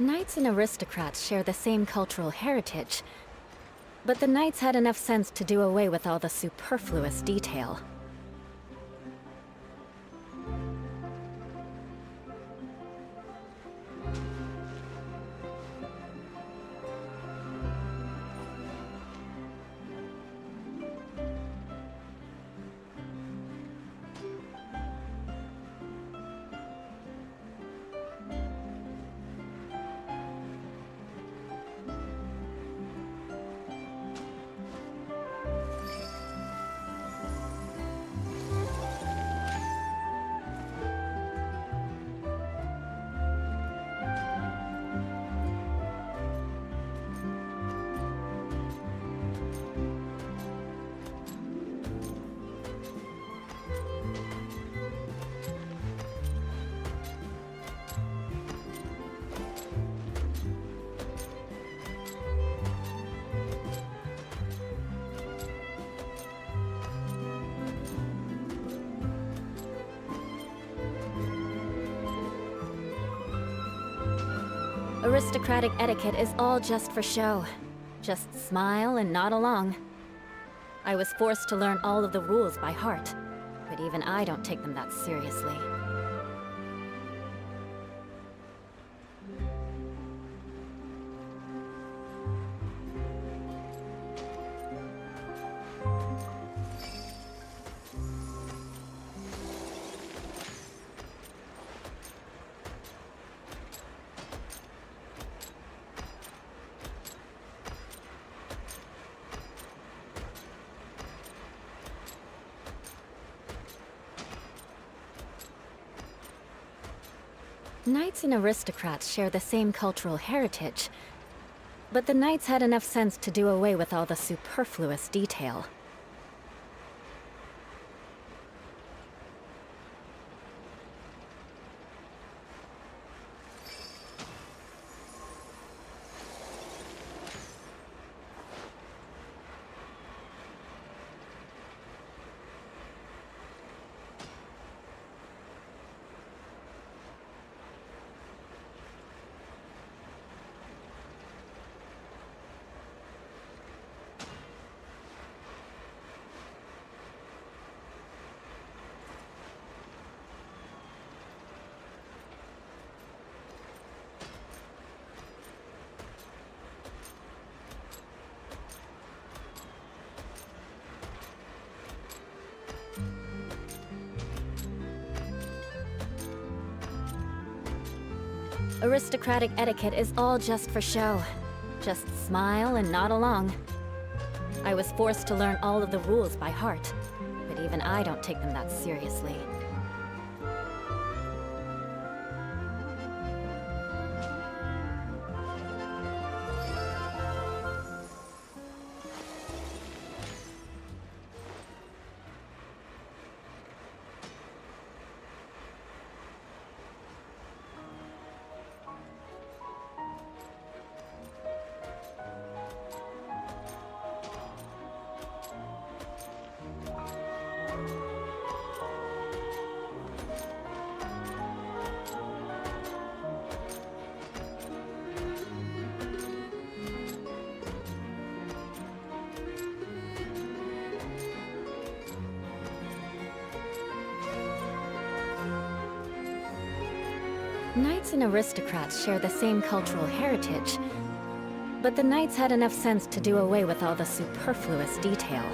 Knights and aristocrats share the same cultural heritage, but the knights had enough sense to do away with all the superfluous detail. Aristocratic etiquette is all just for show. Just smile and nod along. I was forced to learn all of the rules by heart, but even I don't take them that seriously. Knights and aristocrats share the same cultural heritage, but the knights had enough sense to do away with all the superfluous detail. Aristocratic etiquette is all just for show. Just smile and nod along. I was forced to learn all of the rules by heart, but even I don't take them that seriously. Knights and aristocrats share the same cultural heritage, but the knights had enough sense to do away with all the superfluous detail.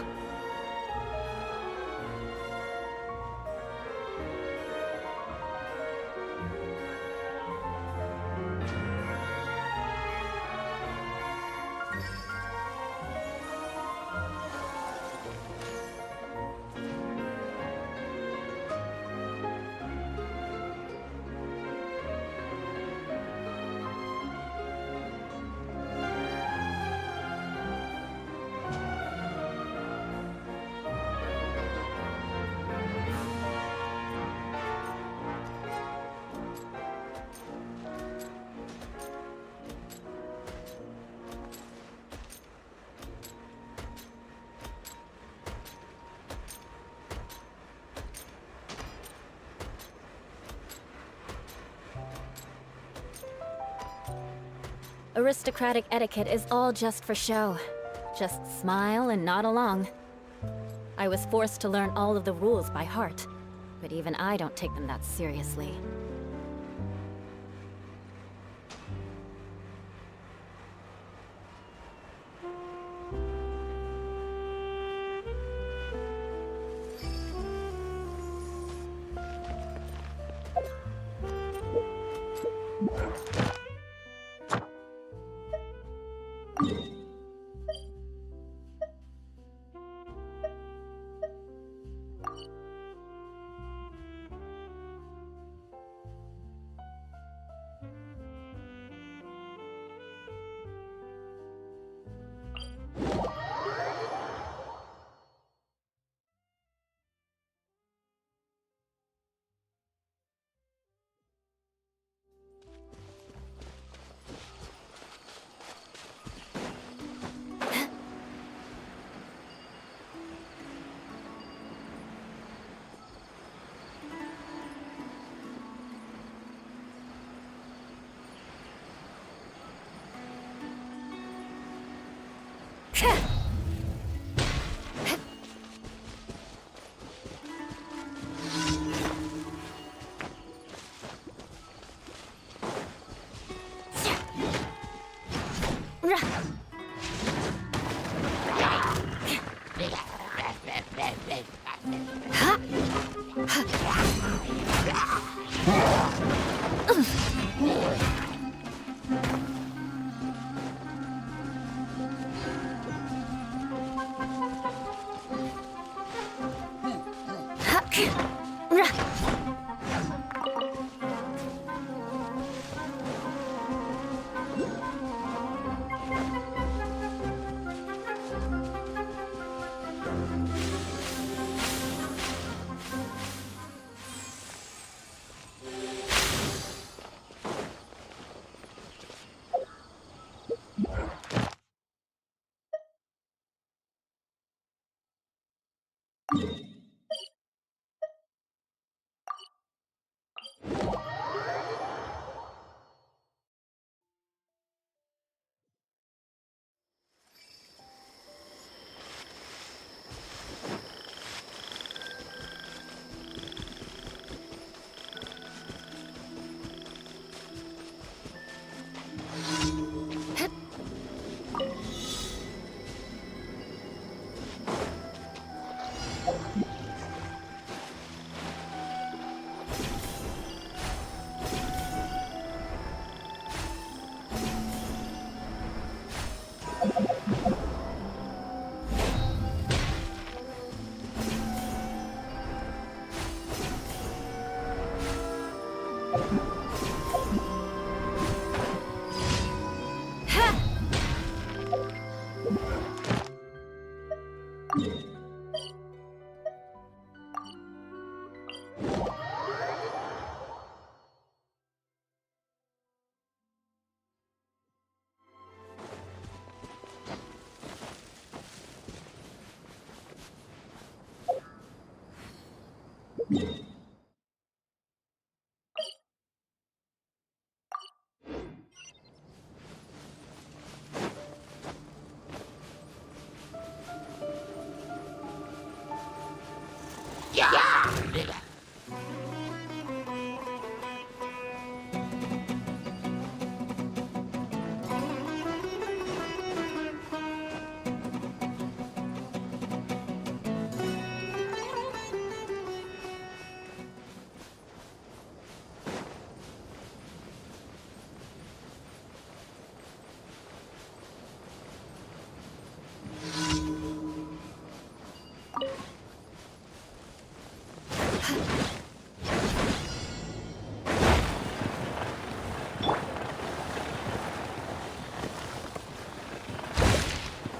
Aristocratic etiquette is all just for show. Just smile and nod along. I was forced to learn all of the rules by heart, but even I don't take them that seriously.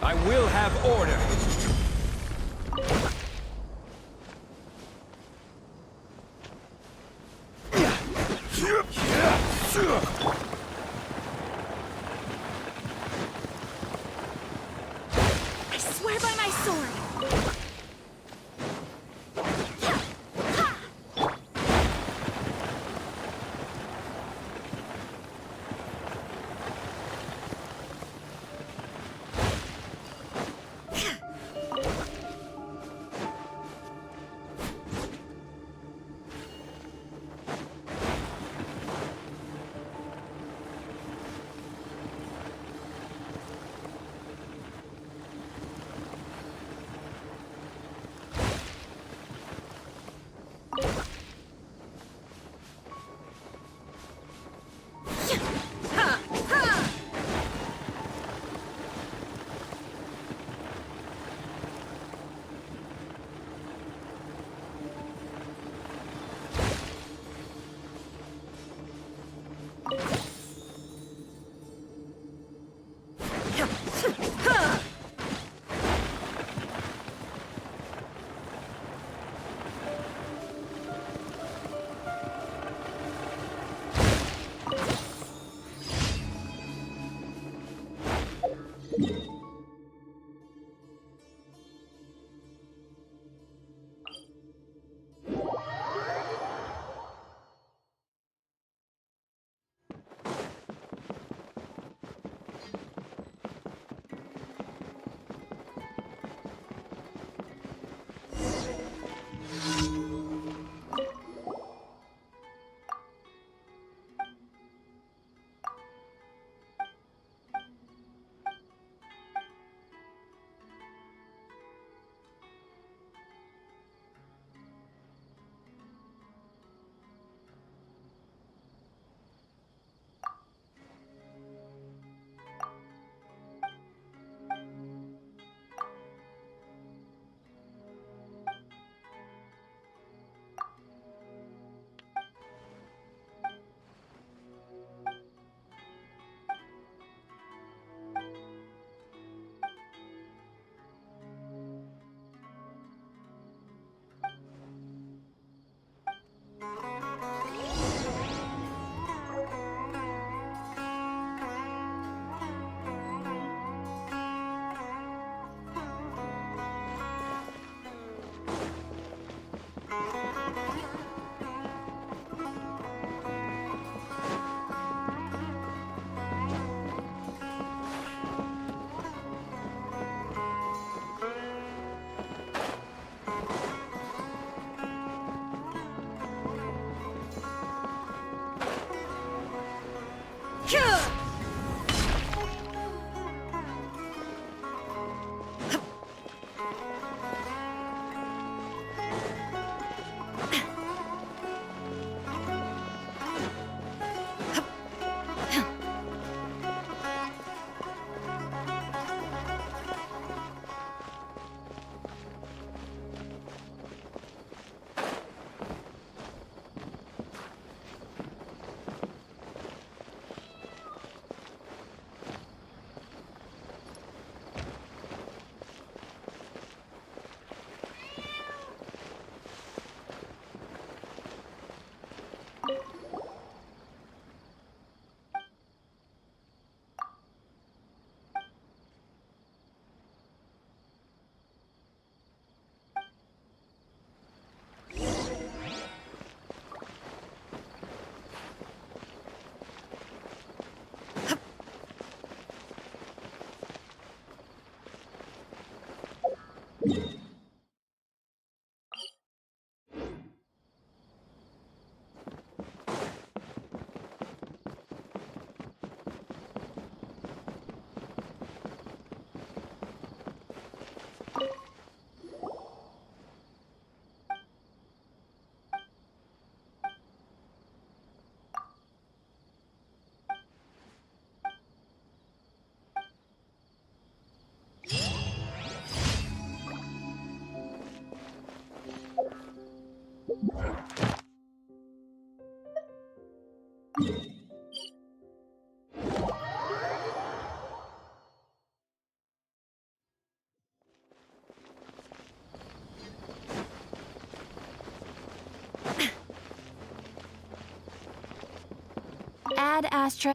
I will have order. I swear by my sword! Add Astra.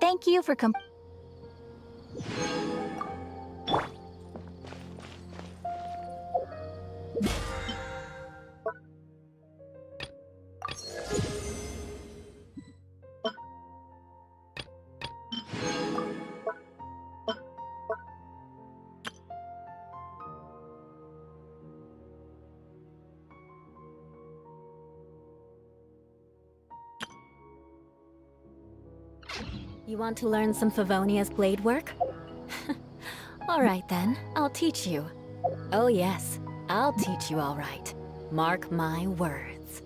Thank you for You want to learn some Favonia's blade work? All right then, I'll teach you. Oh yes, I'll teach you all right. Mark my words.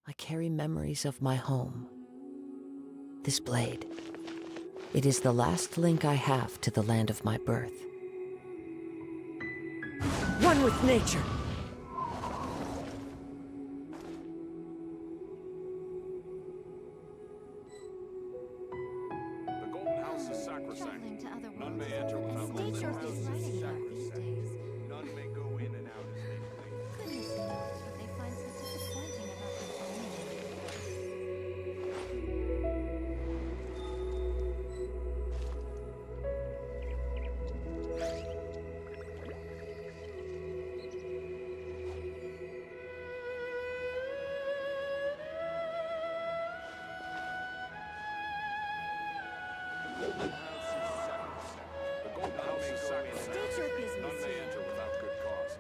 I carry memories of my home. This blade. It is the last link I have to the land of my birth. One with nature! The Golden House is sacrosanct. to other None worlds. may enter without State the your House business. is Right these sacrosanct. days. None may go in and out as they please. Goodness knows what they find so disappointing about their own. The Golden House is sacrosanct. State your business None may here. enter without good cause.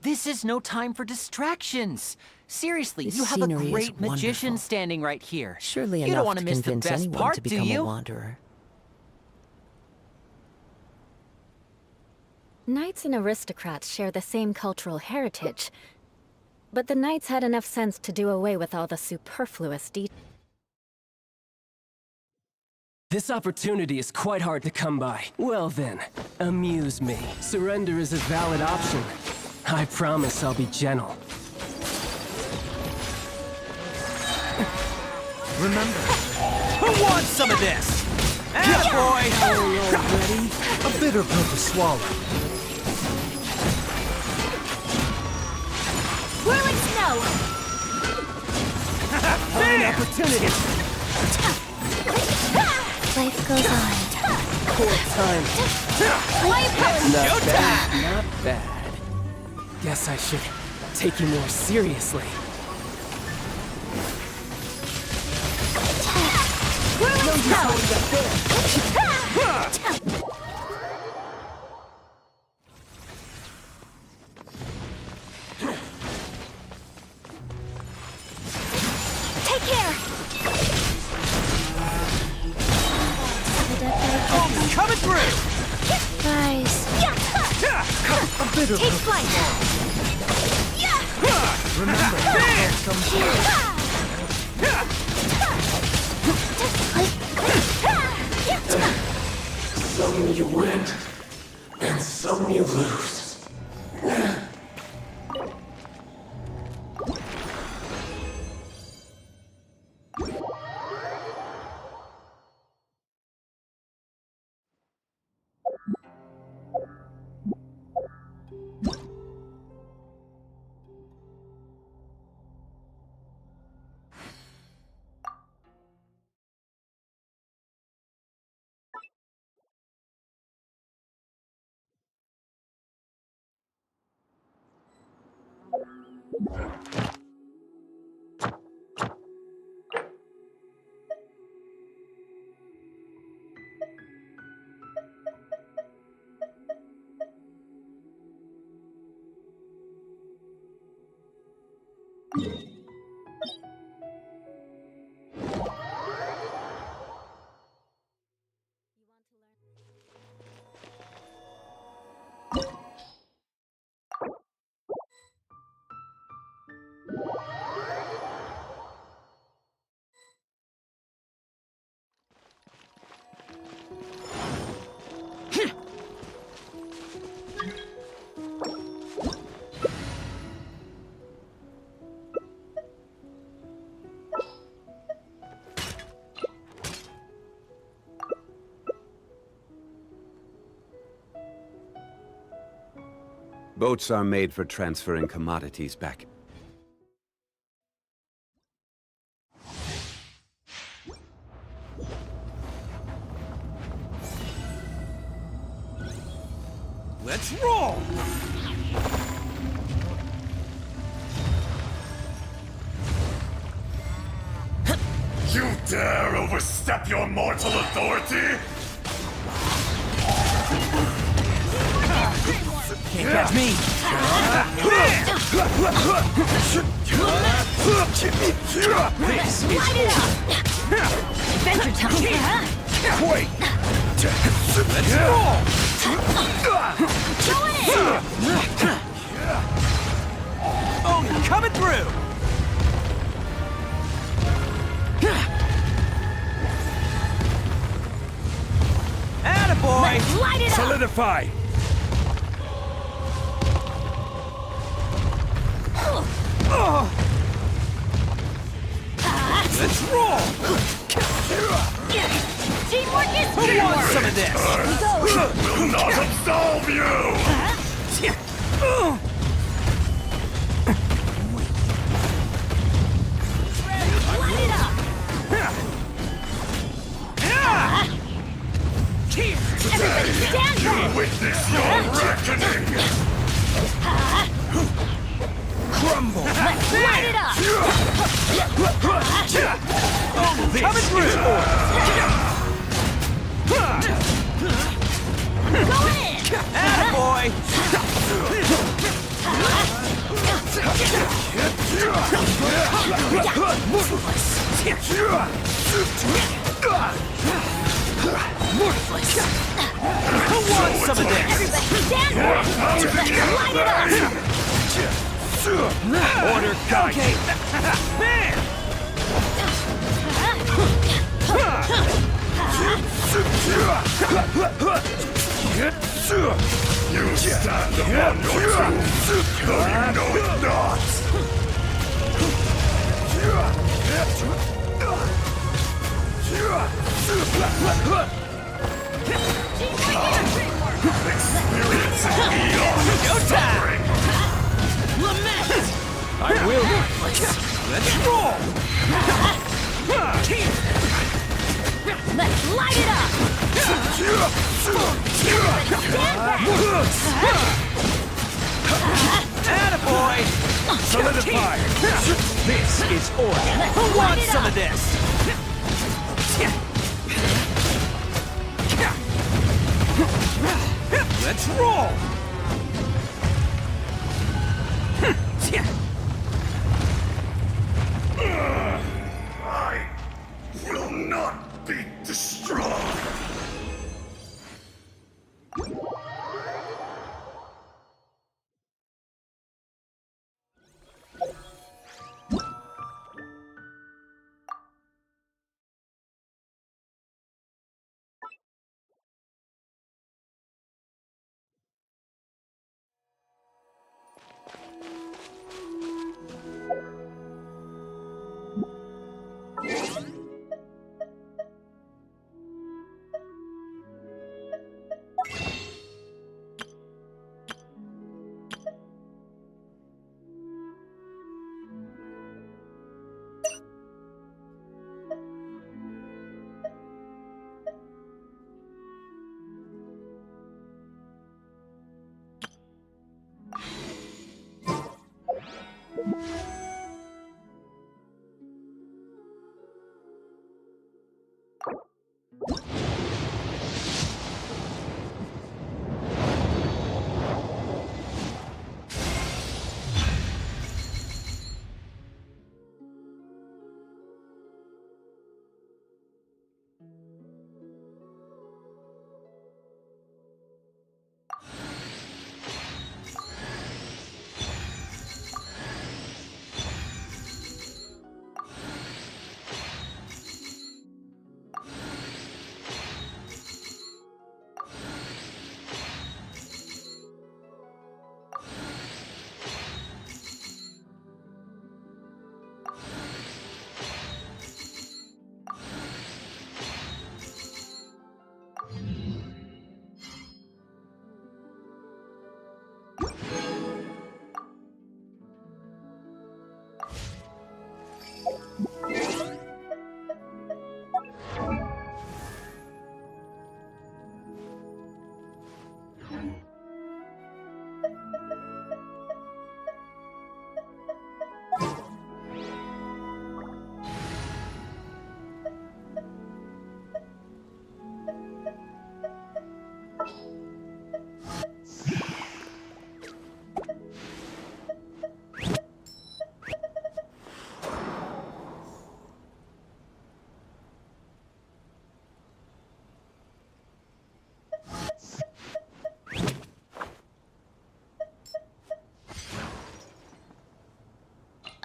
This is no time for distractions. Seriously, This you have a scenery is great magician wonderful. standing right here. Surely You enough don't want to to miss the convince best anyone part, to do become a you? wanderer. Knights and aristocrats share the same cultural heritage, but the knights had enough sense to do away with all the superfluous details. This opportunity is quite hard to come by. Well then, amuse me. Surrender is a valid option. I promise I'll be gentle. Remember, who wants some of this? Attaboy! Already? A bitter pill to swallow. Whirling snow! An opportunity! Life goes on. Poor time. Not Showtime! bad, not bad. Guess I should take you more seriously. Whirling snow! coming through! Guys, A bit of take flight. remember, some Some you win, and some you lose. Boats are made for transferring commodities back. Let's roll! You dare overstep your mortal authority? Can't catch me! This is Adventure time. Wait! Let's roll! Oh, you're coming through! Attaboy! Light it up. Solidify! Let's roll! Teamwork is Who wants some of this? Will not absolve you! Light it up. Everybody stand back. Witness your reckoning! Crumble! Light it up. Oh, coming through! Going in. Attaboy! Who wants some of this? Everybody stand back. Light it up. Order cut! Okay. Man! You stand upon your truth, though you know it not! Experiencing eons of suffering! Lament. I will. Let's roll! Let's light it up. Attaboy! Solidify! This is order! Who wants some of this? Let's roll! I will not be destroyed!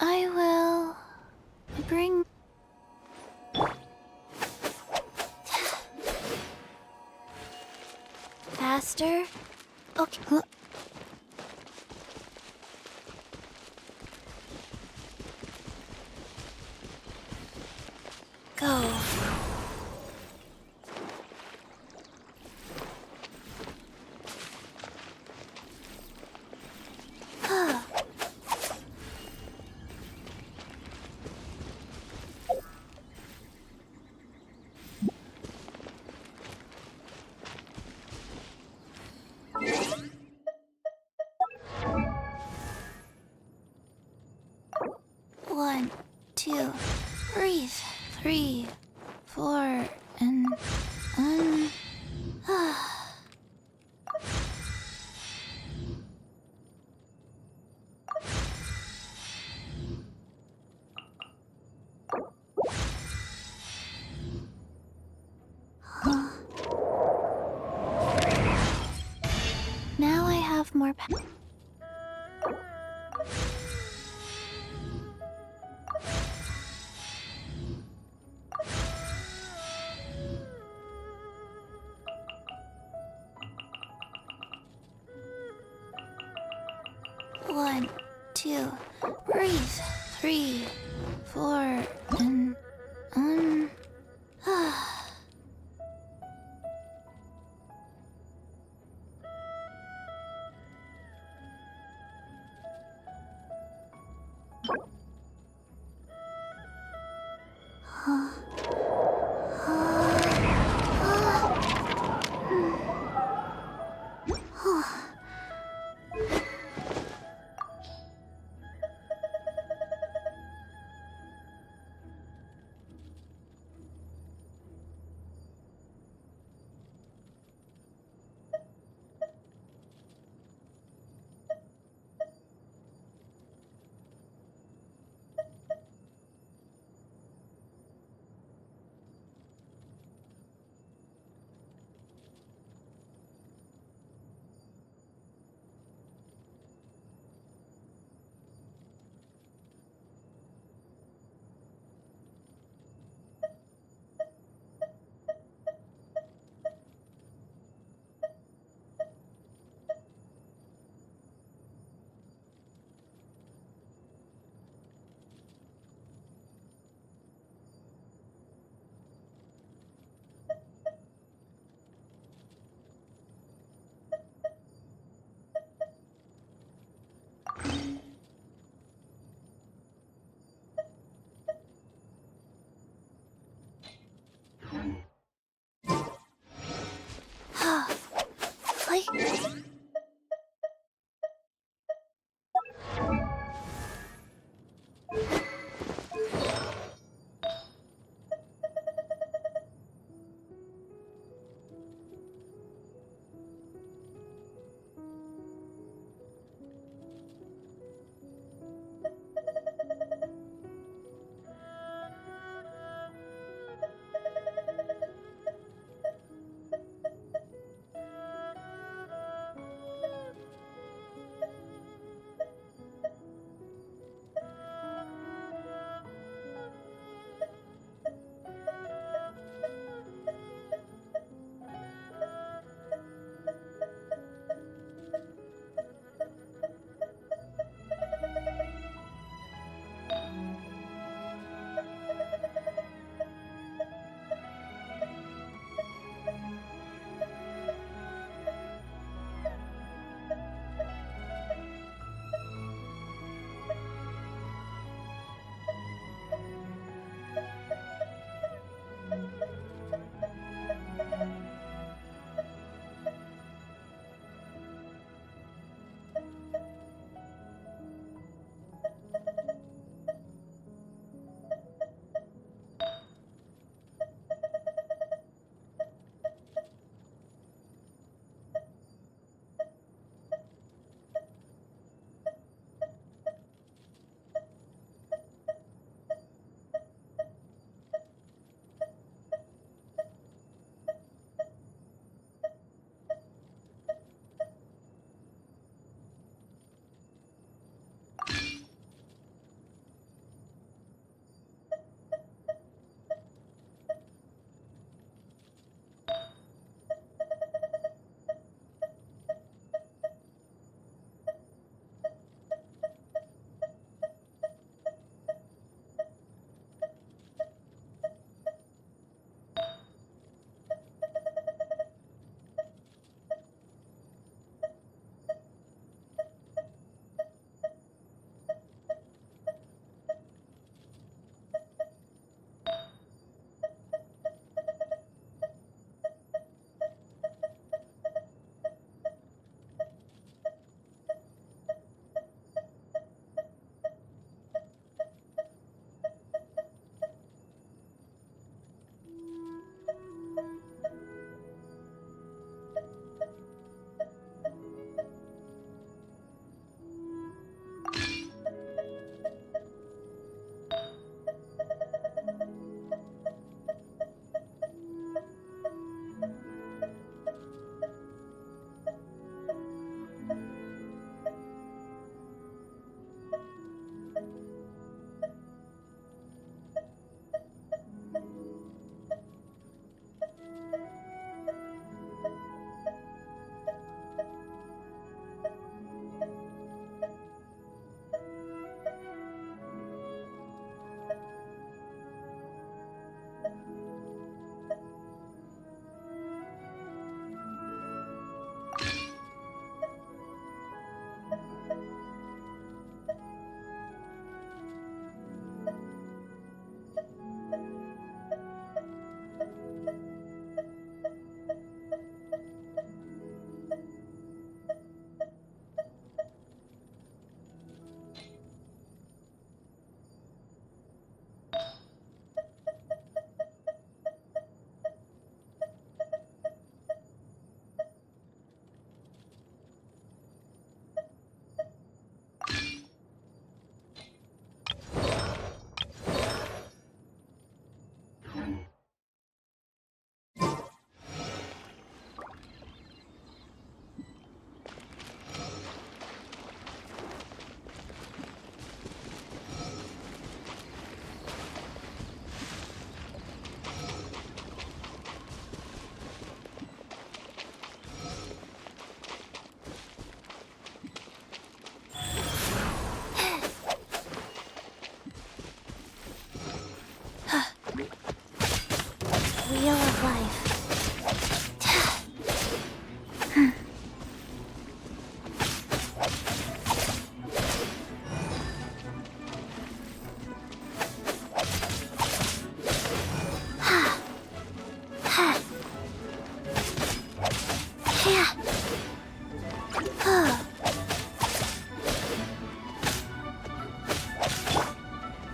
I will bring faster. Okay. Go. One, two, breathe. 3, 4, and now I have more power. One, two, breathe. 3, 4, and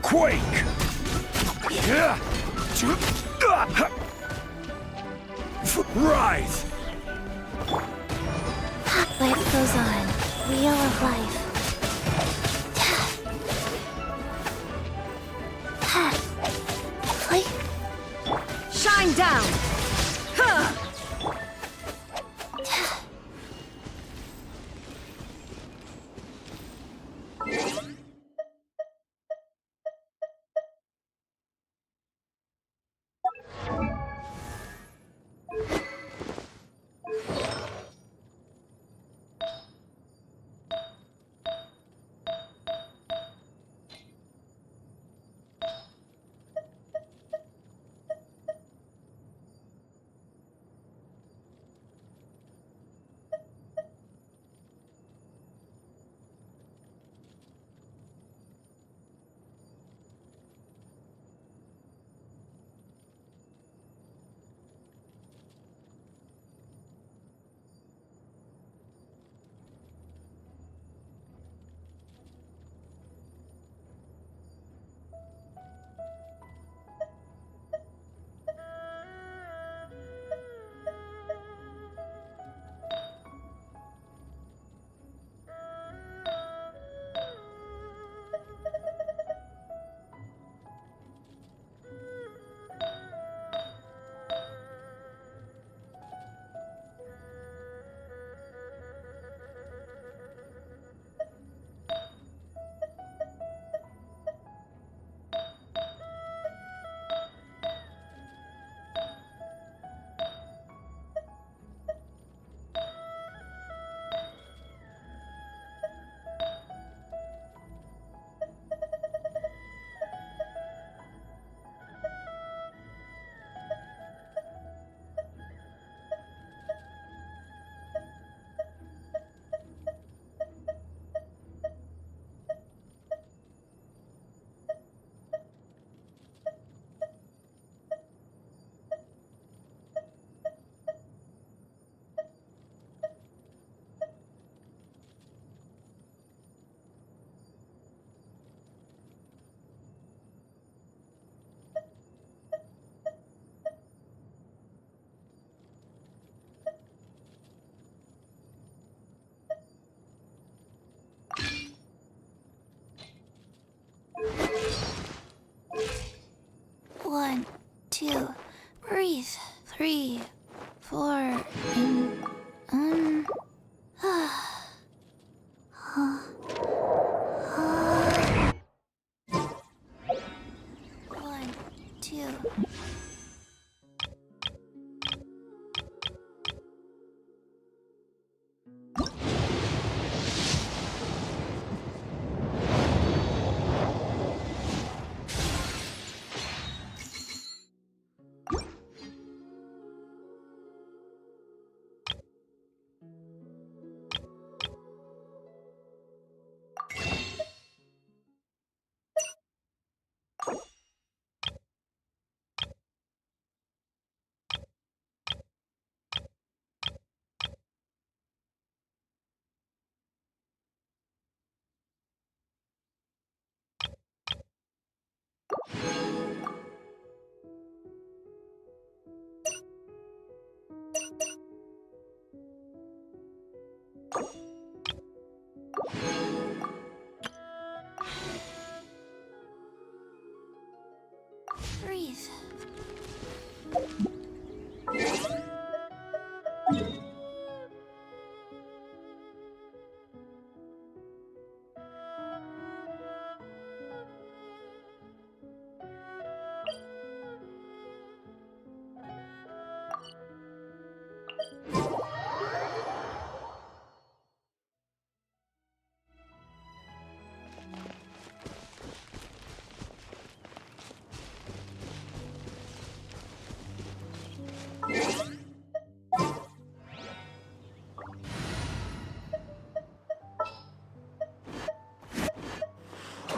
Quake! Yeah! Rise! Life goes on. Wheel of life. Shine down! One, two, breathe. 3, 4, One, two. Breathe.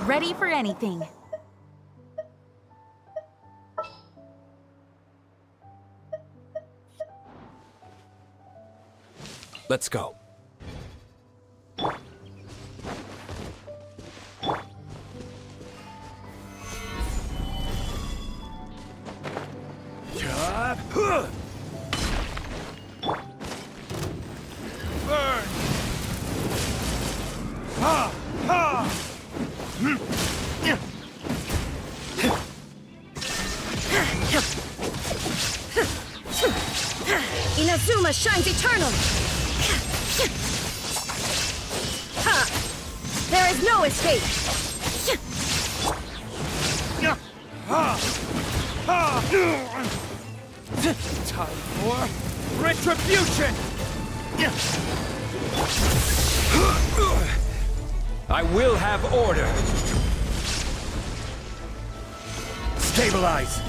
Ready for anything. Let's go. Burn! Ha! Ha! Inazuma shines eternal! Ha! There is no escape! Ha! Ha! Time for retribution! I will have order. Stabilize!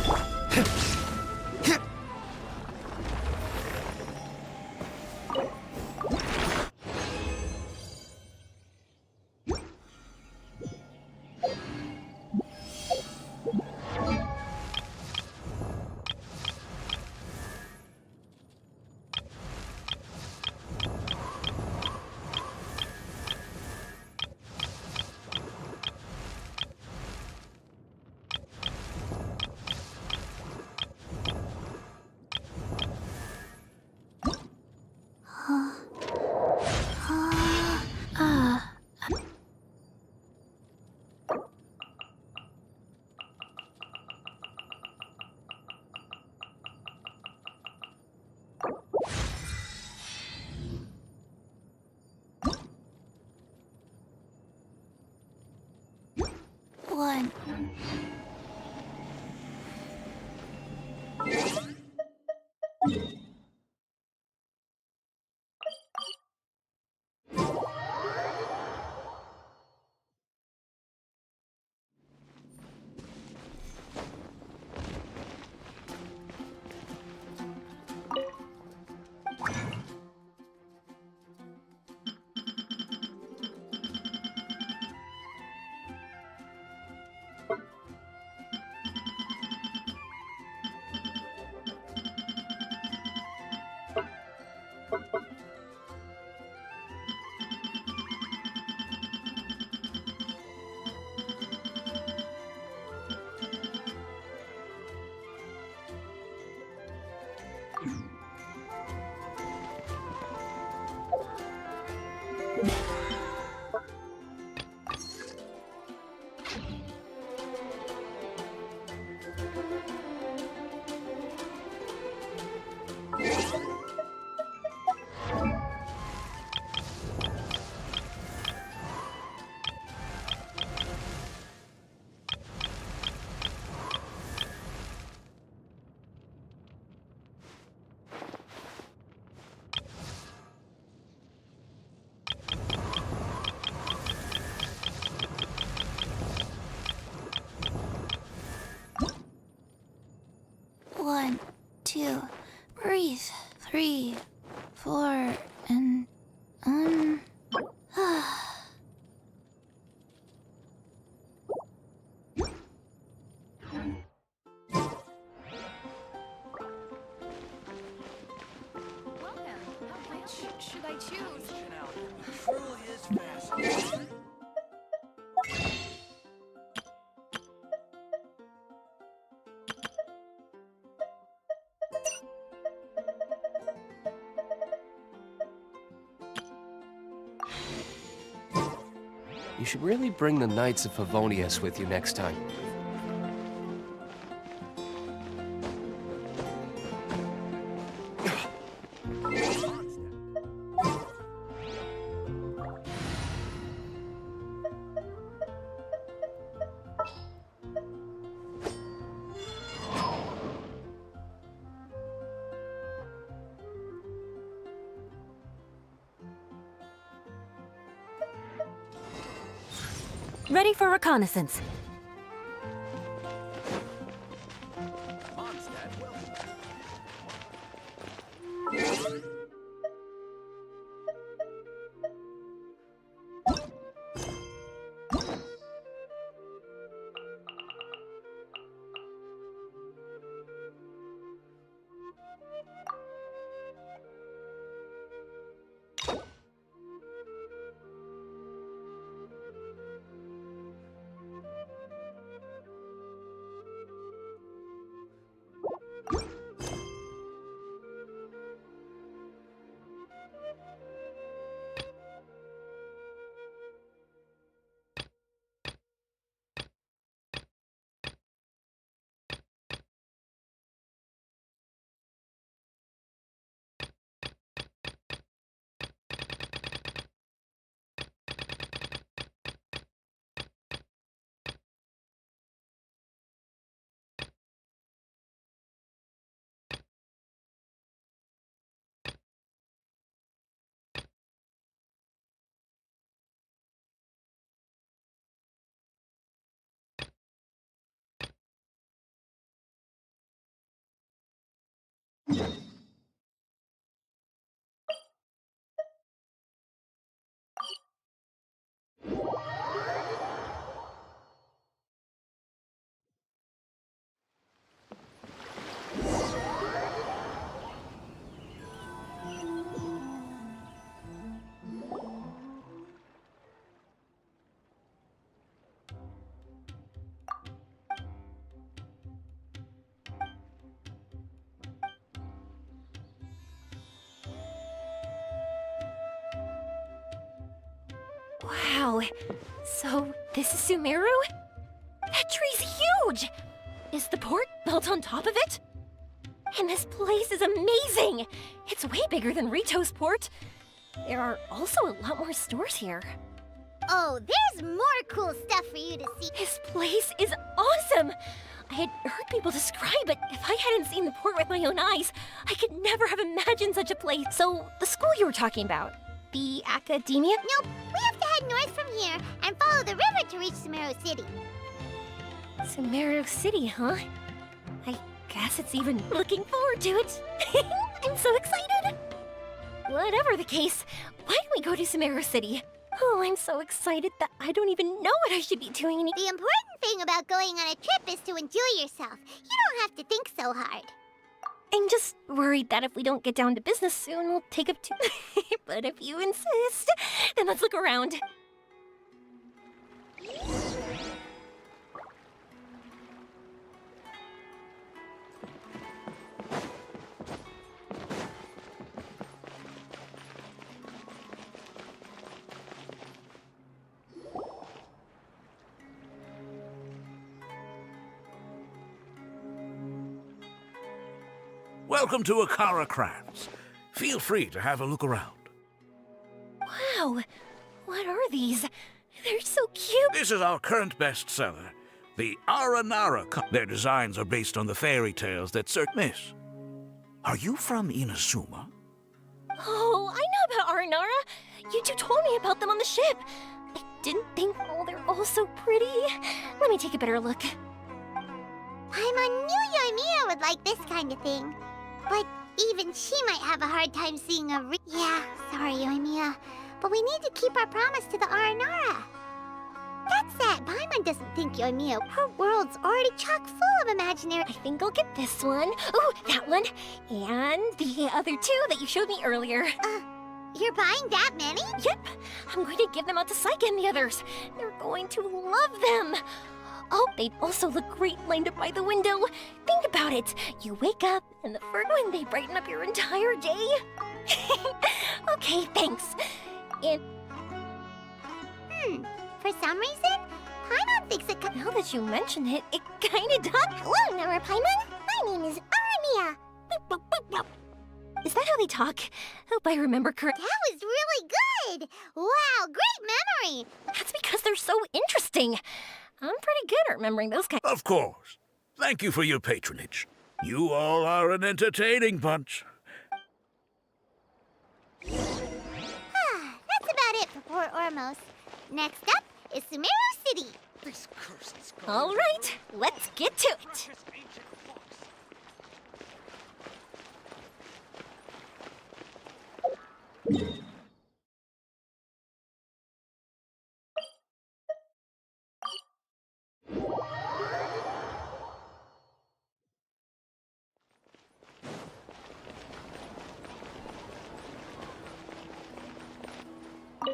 One. One, two, breathe. 3, 4, and Should I choose? Truly is fascinating. You should really bring the Knights of Favonius with you next time. Ready for reconnaissance. Wow. So, this is Sumeru? That tree's huge! Is the port built on top of it? And this place is amazing! It's way bigger than Rito's port. There are also a lot more stores here. Oh, there's more cool stuff for you to see. This place is awesome! I had heard people describe it. If I hadn't seen the port with my own eyes, I could never have imagined such a place. So, the school you were talking about, the academia? Nope, we have to head north from here and follow the river to reach Sumeru City. Sumeru City, huh? I guess it's even looking forward to it. I'm so excited! Whatever the case, why don't we go to Sumeru City? Oh, I'm so excited that I don't even know what I should be doing. The important thing about going on a trip is to enjoy yourself. You don't have to think so hard. I'm just worried that if we don't get down to business soon, we'll take up too... But if you insist, then let's look around. Welcome to Akara Crafts. Feel free to have a look around. Wow, what are these? They're so cute. This is our current bestseller, the Aranara. Their designs are based on the fairy tales that miss. Are you from Inazuma? Oh, I know about Aranara. You two told me about them on the ship. I didn't think, oh, they're all so pretty. Let me take a better look. Paimon knew Yoimiya would like this kind of thing. But even she might have a hard time seeing a Yeah, sorry, Yoimiya. But we need to keep our promise to the Aranara. That's it. Paimon doesn't think Yoimiya. Her world's already chock full of imaginary... I think I'll get this one. Oh, that one. And the other two that you showed me earlier. You're buying that many? Yep. I'm going to give them out to Saika and the others. They're going to love them. Oh, they'd also look great lined up by the window. Think about it. You wake up, and the first one, they brighten up your entire day. Okay, thanks. And... For some reason, Paimon thinks it... now that you mention it, it kinda does. Hello, Nora Paimon. My name is Armia. Is that how they talk? Hope I remember correctly. That was really good. Wow, great memory. That's because they're so interesting. I'm pretty good at remembering those kinds. Of course. Thank you for your patronage. You all are an entertaining bunch. That's about it for Port Ormos. Next up is Sumeru City. All right, let's get to it.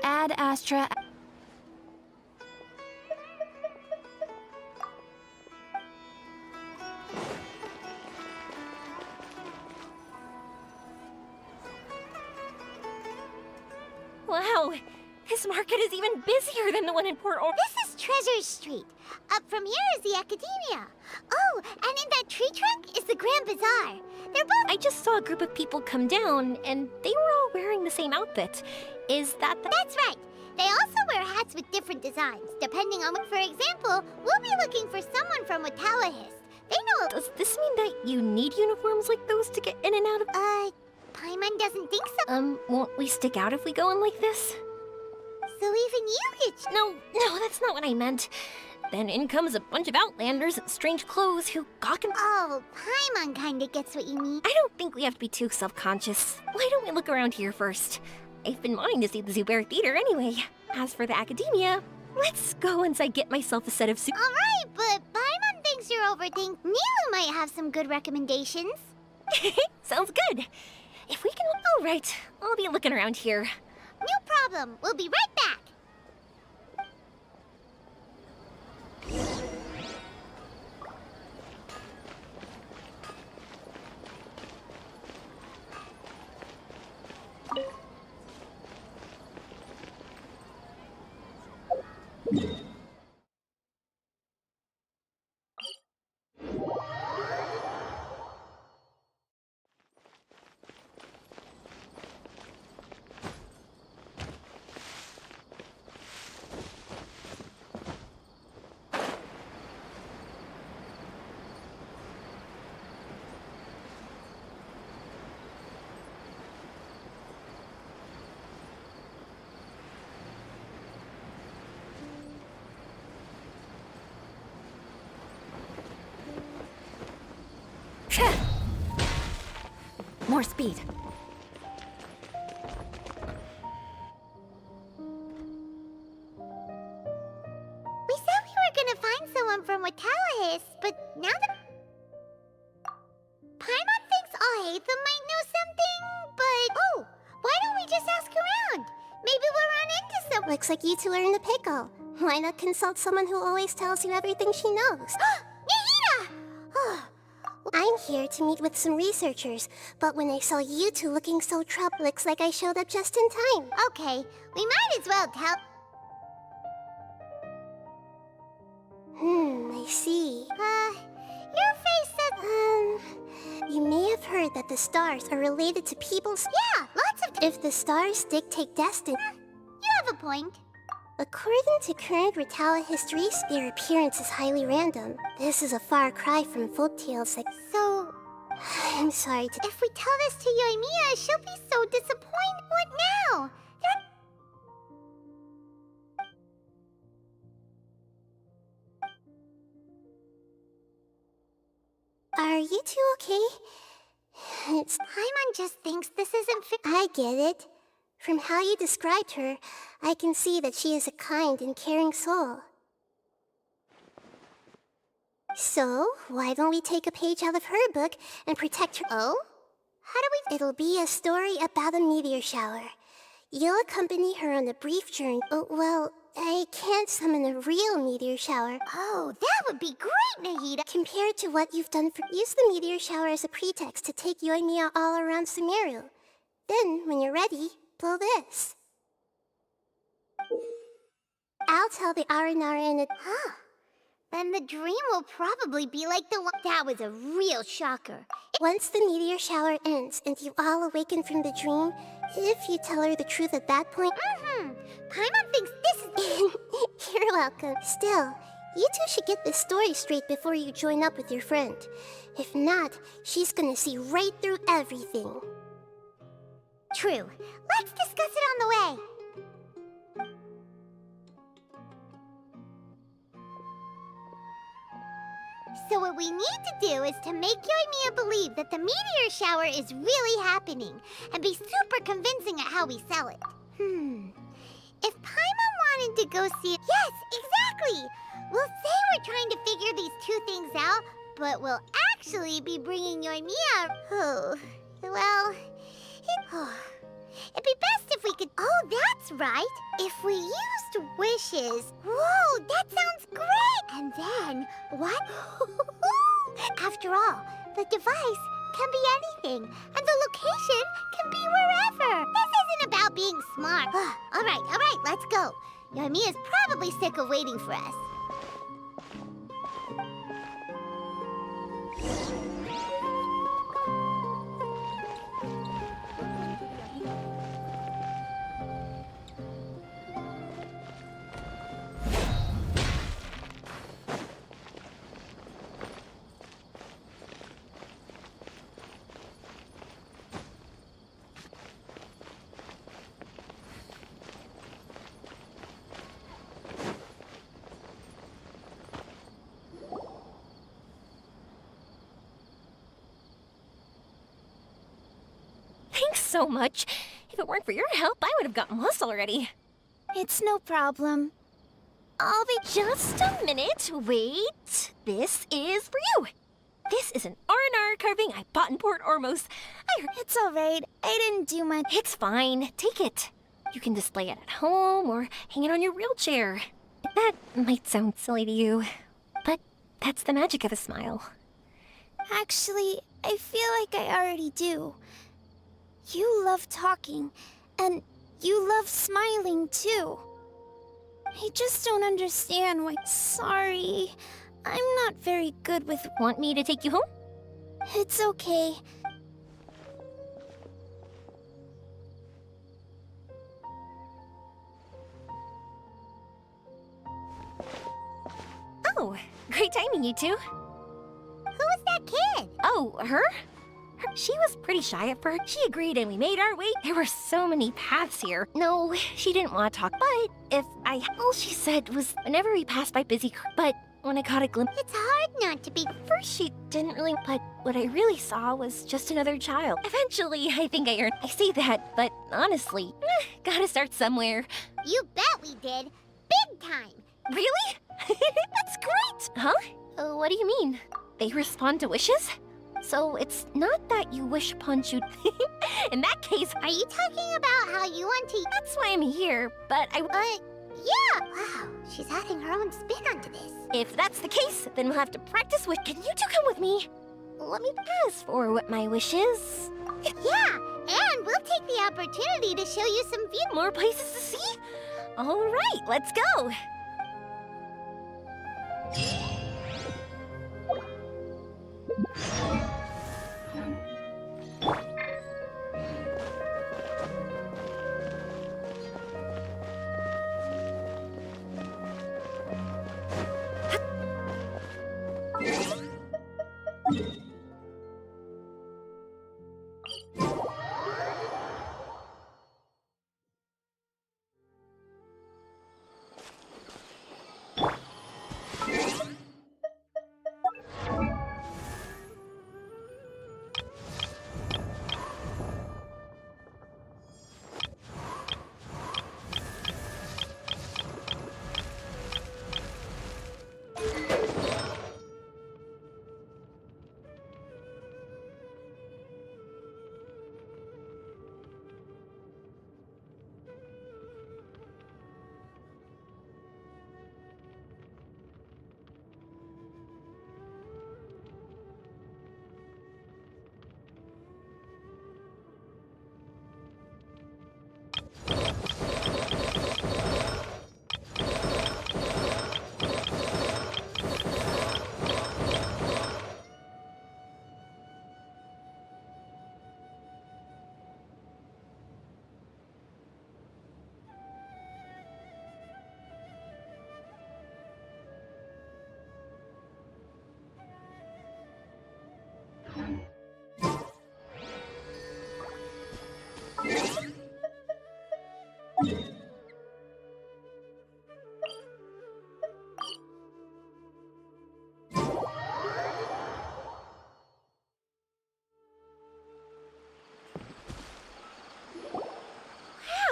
Ad Astra. Wow, this market is even busier than the one in Port Ormos. This is Treasure Street. Up from here is the Academia. Oh, and in that tree trunk is the Grand Bazaar. They're both... I just saw a group of people come down, and they were all wearing the same outfit. Is that the... That's right. They also wear hats with different designs, depending on what... For example, we'll be looking for someone from Watawahist. They know... Does this mean that you need uniforms like those to get in and out of... Paimon doesn't think so. Won't we stick out if we go in like this? So even you get... No, that's not what I meant. Then in comes a bunch of outlanders in strange clothes who gawk and... Oh, Paimon kinda gets what you mean. I don't think we have to be too self-conscious. Why don't we look around here first? I've been wanting to see the Zubair Theater anyway. As for the academia, let's go once I get myself a set of Alright, but Paimon thinks you're overthinking. Nilu might have some good recommendations. Sounds good. If we can... Alright, I'll be looking around here. No problem. We'll be right back. More speed. We said we were gonna find someone from Watalis, but now that... Paimon thinks Alhaitham might know something, but... Oh, why don't we just ask around? Maybe we'll run into some... Looks like you two are in the pickle. Why not consult someone who always tells you everything she knows? Nahida! I'm here to meet with some researchers, but when I saw you two looking so troubled, looks like I showed up just in time. Okay, we might as well tell... I see. Your face said... You may have heard that the stars are related to people's... Yeah, lots of... If the stars dictate destiny... You have a point. According to current Ritala histories, their appearance is highly random. This is a far cry from folktales like... So... I'm sorry to... If we tell this to Yoimiya, she'll be so disappointed. What now? Are you two okay? It's... Paimon just thinks this isn't fair. I get it. From how you described her, I can see that she is a kind and caring soul. So, why don't we take a page out of her book and protect her? Oh? How do we... It'll be a story about a meteor shower. You'll accompany her on a brief journey. Oh, well, I can't summon a real meteor shower. Oh, that would be great, Nahida. Compared to what you've done for... Use the meteor shower as a pretext to take Yoimiya all around Sumeru. Then, when you're ready, blow this. I'll tell the Aranara in a... Huh. Then the dream will probably be like the one... That was a real shocker. Once the meteor shower ends and you all awaken from the dream, if you tell her the truth at that point... Paimon thinks this is... You're welcome. Still, you two should get this story straight before you join up with your friend. If not, she's gonna see right through everything. True. Let's discuss it on the way. So what we need to do is to make Yoimiya believe that the meteor shower is really happening, and be super convincing at how we sell it. If Paimon wanted to go see it... Yes, exactly! We'll say we're trying to figure these two things out, but we'll actually be bringing Yoimiya... Oh, well... It'd be best if we could... Oh, that's right! If we used wishes... Whoa, that sounds great! And then, what? After all, the device can be anything, and the location can be wherever. This isn't about being smart. All right, let's go. Yoimiya's probably sick of waiting for us. so much. If it weren't for your help, I would have gotten lost already. It's no problem. I'll be... Just a minute. Wait. This is for you. This is an R&R carving I bought in Port Ormos. It's alright. I didn't do much. It's fine. Take it. You can display it at home or hang it on your wheelchair. That might sound silly to you, but that's the magic of a smile. Actually, I feel like I already do. You love talking, and you love smiling too. I just don't understand why... Sorry, I'm not very good with... Want me to take you home? It's okay. Oh, great timing, you two. Who was that kid? Oh, her? She was pretty shy at first. She agreed and we made our way. There were so many paths here. No, she didn't want to talk, but all she said was whenever we passed by but when I caught a glimpse... It's hard not to be... At first she didn't really, but what I really saw was just another child. Eventually, I think I earned... I say that, but honestly, gotta start somewhere. You bet we did. Big time. Really? That's great! Huh? What do you mean? They respond to wishes? So it's not that you wish upon In that case... Are you talking about how you want to... That's why I'm here, but yeah! Wow, she's adding her own spin onto this. If that's the case, then we'll have to practice with... Can you two come with me? Let me ask for what my wish is. Yeah, and we'll take the opportunity to show you some more places to see? All right, let's go!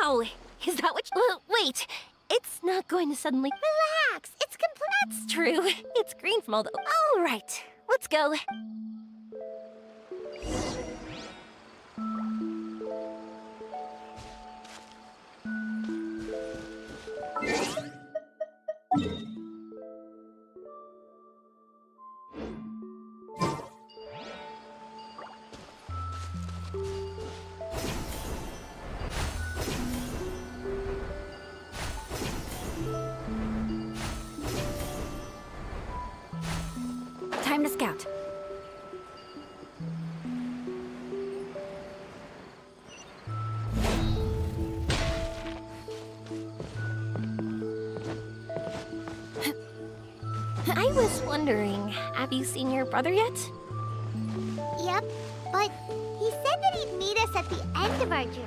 Wow! Is that what wait! It's not going to suddenly... Relax, it's complete. That's true. It's green from all the... All right, let's go. Time to scout. I was wondering, have you seen your brother yet? Yep, but he said that he'd meet us at the end of our journey.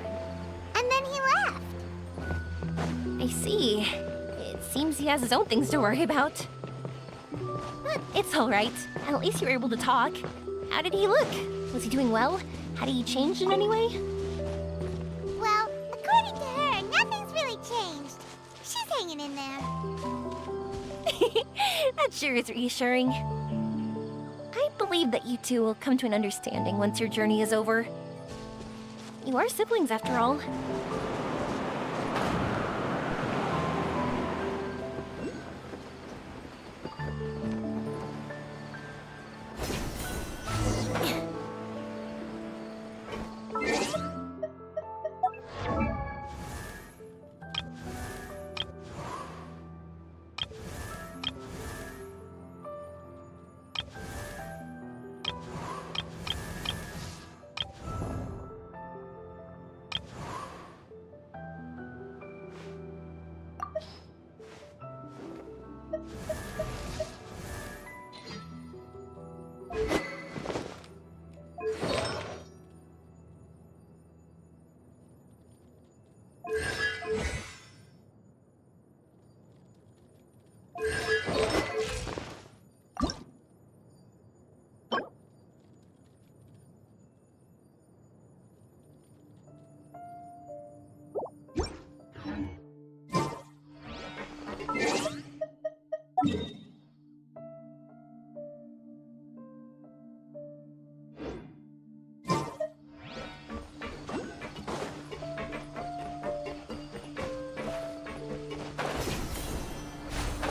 And then he left. I see. It seems he has his own things to worry about. But it's all right. At least you were able to talk. How did he look? Was he doing well? Had he changed in any way? in there. That sure is reassuring. I believe that you two will come to an understanding once your journey is over. You are siblings, after all.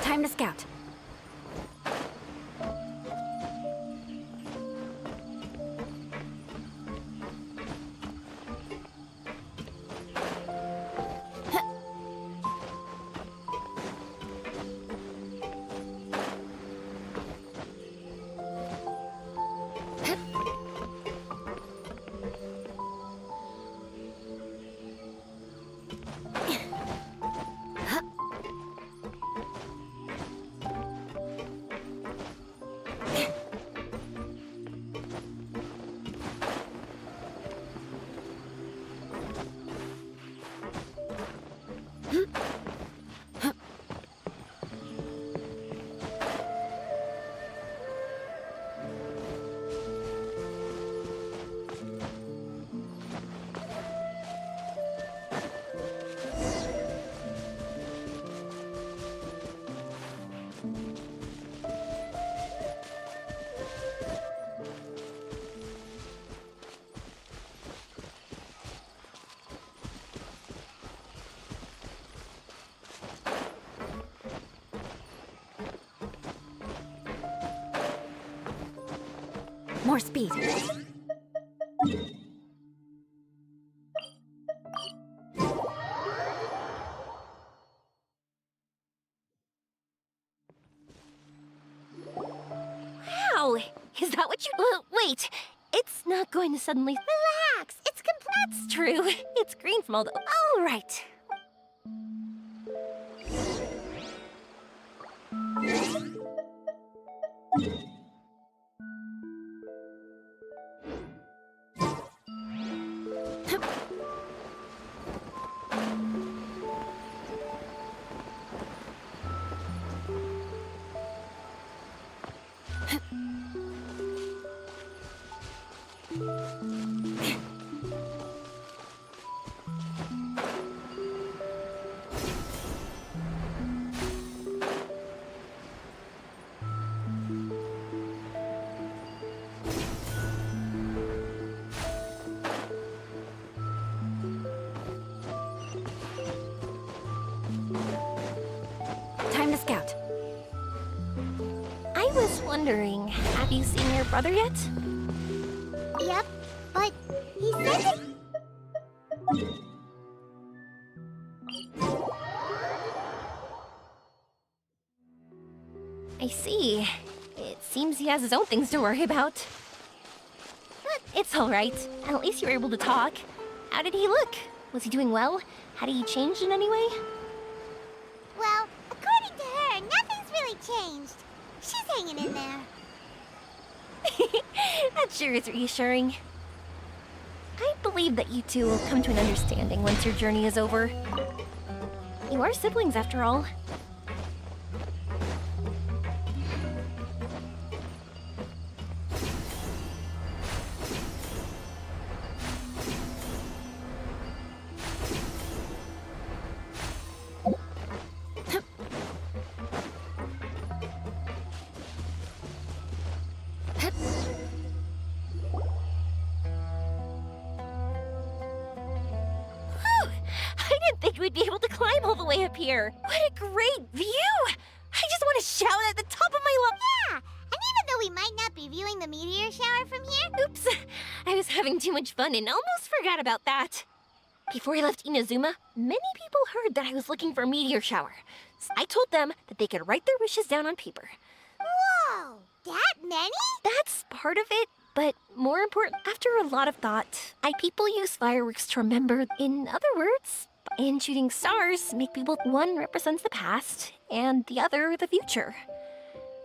Time to scout. More speed. Wow! Is that what you... wait! It's not going to suddenly... Relax, it's complete. That's true. It's green from all the... All right. Time to scout. I was wondering, have you seen your brother yet? Yep, but he said that... I see. It seems he has his own things to worry about. But it's all right. At least you were able to talk. How did he look? Was he doing well? Had he changed in any way? Well, according to her, nothing's really changed. She's hanging in there. That sure is reassuring. I believe that you two will come to an understanding once your journey is over. You are siblings, after all. didn't think we'd be able to climb all the way up here. What a great view! I just want to shout at the top of my lungs. Yeah, and even though we might not be viewing the meteor shower from here... Oops, I was having too much fun and almost forgot about that. Before I left Inazuma, many people heard that I was looking for a meteor shower. So I told them that they could write their wishes down on paper. Whoa, that many? That's part of it, but more important, after a lot of thought, people use fireworks to remember. In other words, and shooting stars make people, one represents the past, and the other the future.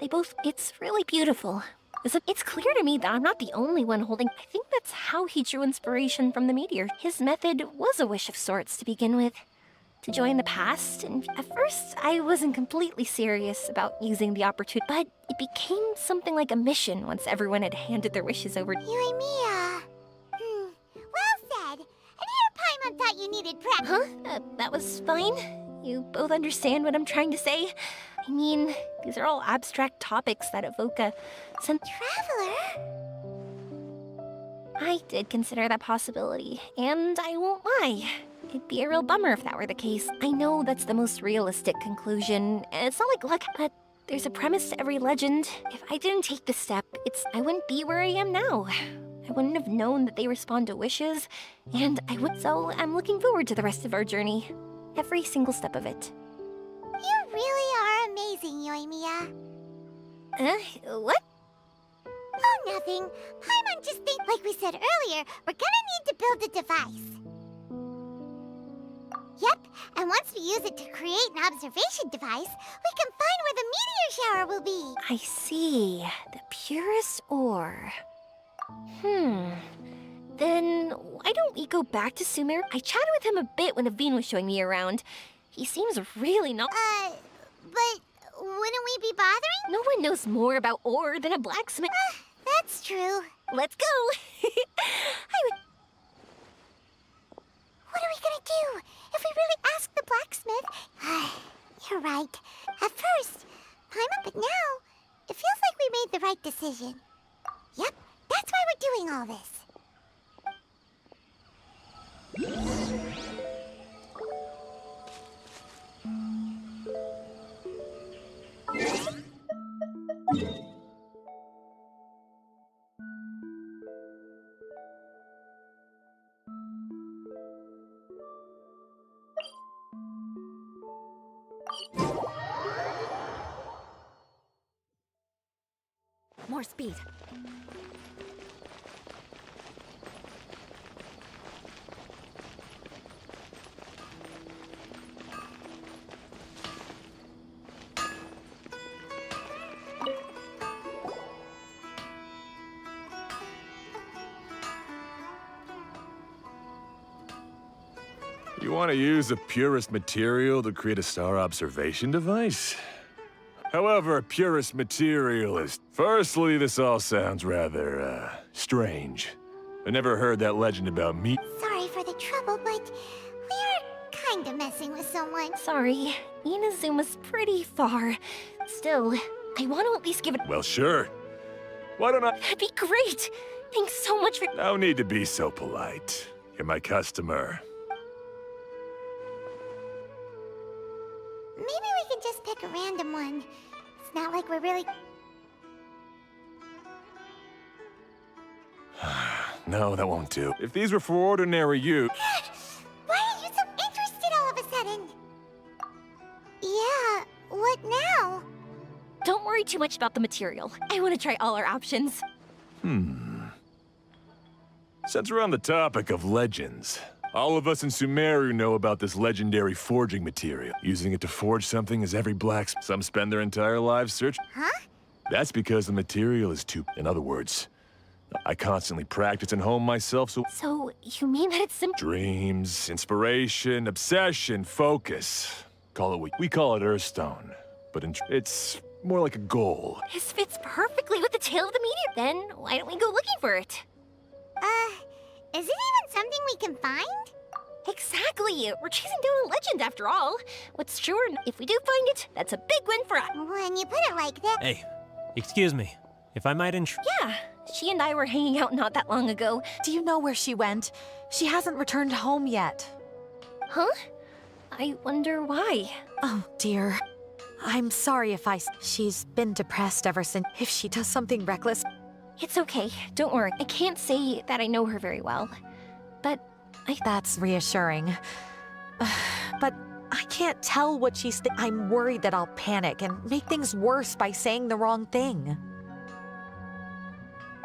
It's really beautiful. It's clear to me that I'm not the only one holding. I think that's how he drew inspiration from the meteor. His method was a wish of sorts to begin with. To join the past, and at first I wasn't completely serious about using the opportunity, but it became something like a mission once everyone had handed their wishes over. Yoimiya. Well said. And here Paimon thought you needed prep. Huh? That was fine. You both understand what I'm trying to say? I mean, these are all abstract topics that evoke a sense. Traveler? I did consider that possibility, and I won't lie. It'd be a real bummer if that were the case. I know that's the most realistic conclusion, and it's not like luck, but there's a premise to every legend. If I didn't take this step, I wouldn't be where I am now. I wouldn't have known that they respond to wishes, and so I'm looking forward to the rest of our journey. Every single step of it. You really are amazing, Yoimiya. What? Oh, nothing. Paimon just think, like we said earlier, we're gonna need to build a device. Yep, and once we use it to create an observation device, we can find where the meteor shower will be. I see. The purest ore. Then why don't we go back to Sumeru? I chatted with him a bit when Aveen was showing me around. He seems really not— but wouldn't we be bothering? No one knows more about ore than a blacksmith. That's true. Let's go! What are we gonna do if we really ask the blacksmith? You're right. At first, Paimon, but now, it feels like we made the right decision. Yep, that's why we're doing all this. More speed. You want to use the purest material to create a star observation device? However, purest material is... Firstly, this all sounds rather, strange. I never heard that legend about me. Sorry for the trouble, but we are kind of messing with someone. Sorry, Inazuma's pretty far. Still, I want to at least give it— Well, sure. Why don't I... That'd be great! Thanks so much for— No need to be so polite. You're my customer. Maybe we can just pick a random one. It's not like we're really... No, that won't do. If these were for ordinary use... Why are you so interested all of a sudden? Yeah, what now? Don't worry too much about the material. I want to try all our options. Since we're on the topic of legends, all of us in Sumeru know about this legendary forging material. Using it to forge something is every blacksmith. Some spend their entire lives searching. Huh? That's because the material is too... In other words, I constantly practice and hone myself, so... So, you mean that it's Dreams, inspiration, obsession, focus. We call it Earthstone. But it's more like a goal. This fits perfectly with the tale of the meteor. Then, why don't we go looking for it? Is it even something we can find? Exactly! We're chasing down a legend after all. What's true, if we do find it, that's a big win for us. When you put it like that... Hey, excuse me. If I might Yeah, she and I were hanging out not that long ago. Do you know where she went? She hasn't returned home yet. Huh? I wonder why. Oh, dear. I'm sorry if she's been depressed ever since. If she does something reckless. It's okay, don't worry. I can't say that I know her very well, but That's reassuring. But I can't tell what she's I'm worried that I'll panic and make things worse by saying the wrong thing.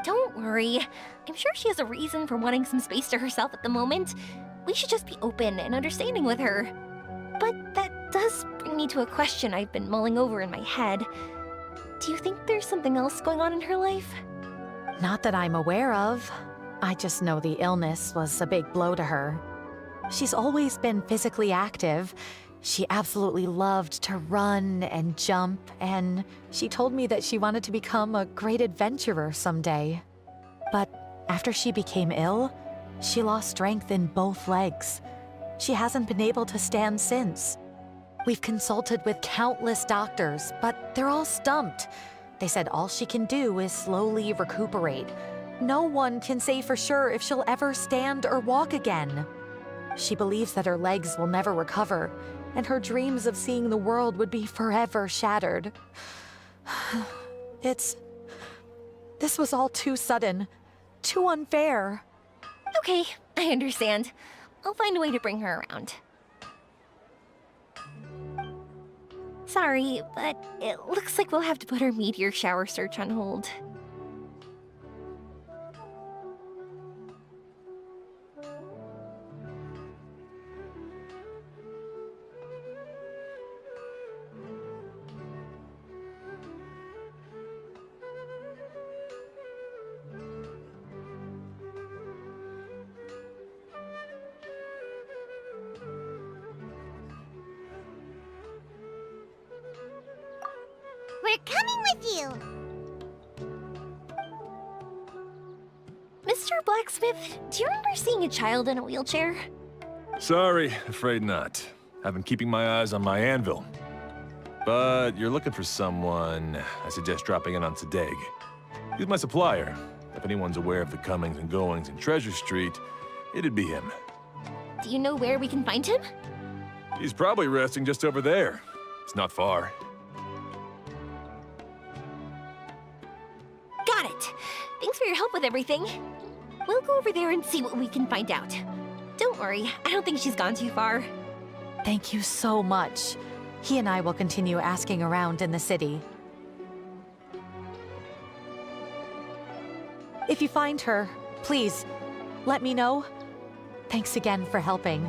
don't worry. I'm sure she has a reason for wanting some space to herself at the moment. We should just be open and understanding with her. But that does bring me to a question I've been mulling over in my head. Do you think there's something else going on in her life? Not that I'm aware of. I just know the illness was a big blow to her. She's always been physically active. She absolutely loved to run and jump, and she told me that she wanted to become a great adventurer someday. But after she became ill, she lost strength in both legs. She hasn't been able to stand since. We've consulted with countless doctors, but they're all stumped. They said all she can do is slowly recuperate. No one can say for sure if she'll ever stand or walk again. She believes that her legs will never recover, and her dreams of seeing the world would be forever shattered. This was all too sudden, too unfair. Okay, I understand. I'll find a way to bring her around. Sorry, but it looks like we'll have to put our meteor shower search on hold. We're coming with you! Mr. Blacksmith, do you remember seeing a child in a wheelchair? Sorry, afraid not. I've been keeping my eyes on my anvil. But you're looking for someone, I suggest dropping in on Sadeg. He's my supplier. If anyone's aware of the comings and goings in Treasure Street, it'd be him. Do you know where we can find him? He's probably resting just over there. It's not far. Got it! Thanks for your help with everything. We'll go over there and see what we can find out. Don't worry, I don't think she's gone too far. Thank you so much. He and I will continue asking around in the city. If you find her, please, let me know. Thanks again for helping.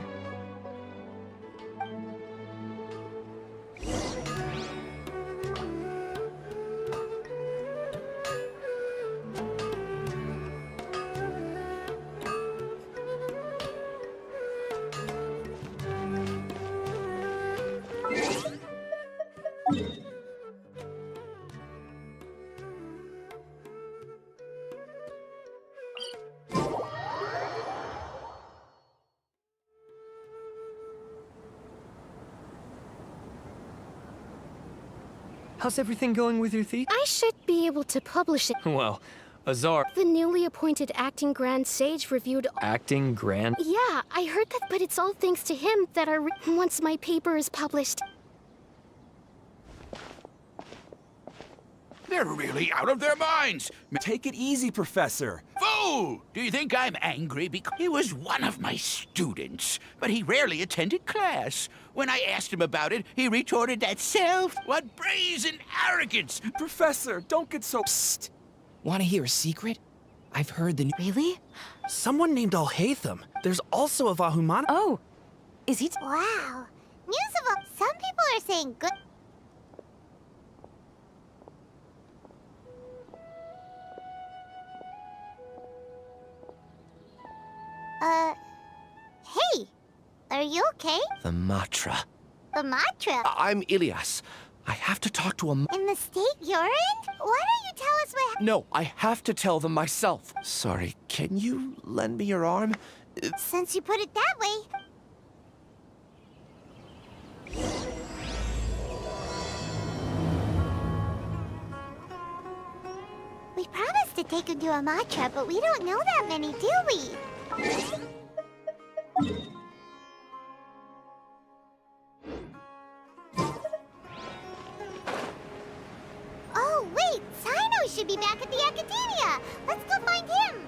How's everything going with your thesis? I should be able to publish it. Well, Azar... The newly appointed acting Grand Sage reviewed... Acting Grand? Yeah, I heard that, but it's all thanks to him that once my paper is published. They're really out of their minds. Take it easy, Professor. Fool! Do you think I'm angry because he was one of my students, but he rarely attended class? When I asked him about it, he retorted that what brazen arrogance! Professor, don't get so... Psst. Want to hear a secret? I've heard the... Really? Someone named Alhaitham. There's also a Vahumana... Oh, is he... Wow. News of some people are saying good... Hey! Are you okay? The Matra. The Matra? I'm Ilias. I have to talk to a... In the state you're in? Why don't you tell us what... No, I have to tell them myself. Sorry, can you lend me your arm? Since you put it that way... We promised to take him to a Matra, but we don't know that many, do we? should be back at the academia. Let's go find him.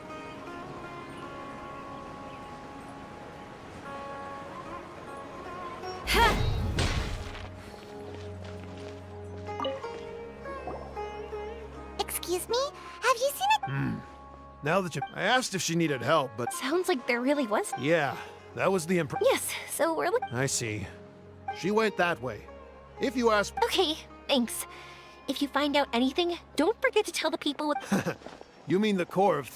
Excuse me? Have you seen it? Now that I asked if she needed help, but Sounds like there really was. yeah, that was the impression. Yes, so we're I see. She went that way. If you ask, Okay, thanks. If you find out anything, don't forget to tell the people with... you mean the core of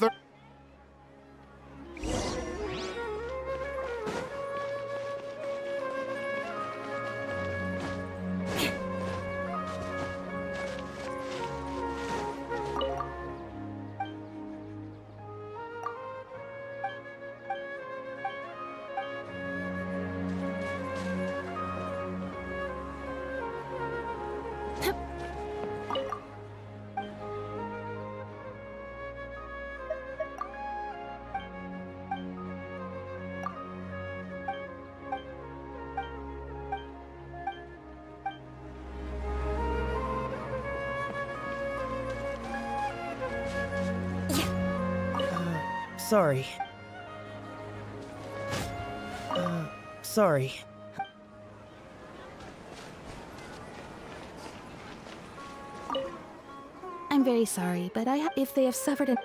Sorry. Sorry. I'm very sorry, but if they have suffered an...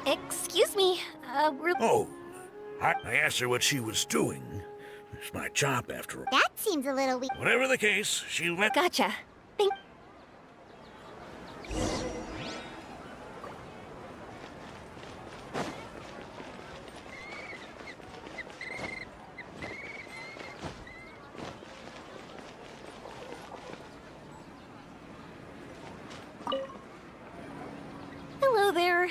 Excuse me, we're... Oh, I asked her what she was doing. It's my job, after all. That seems a little weak. Whatever the case, she went... Gotcha. Hello there.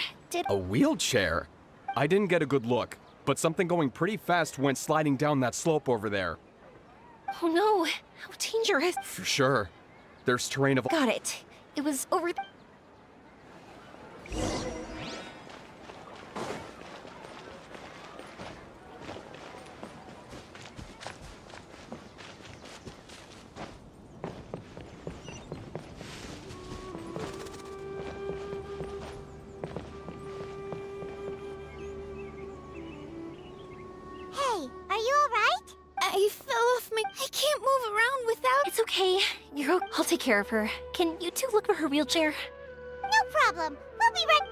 A wheelchair? I didn't get a good look, but something going pretty fast went sliding down that slope over there. Oh no, how dangerous. For sure. There's terrain of... Got it. It was over... Hey, are you alright? I fell off my... I can't move around without... It's okay. I'll take care of her. Can you two look for her wheelchair? No problem. We'll be right...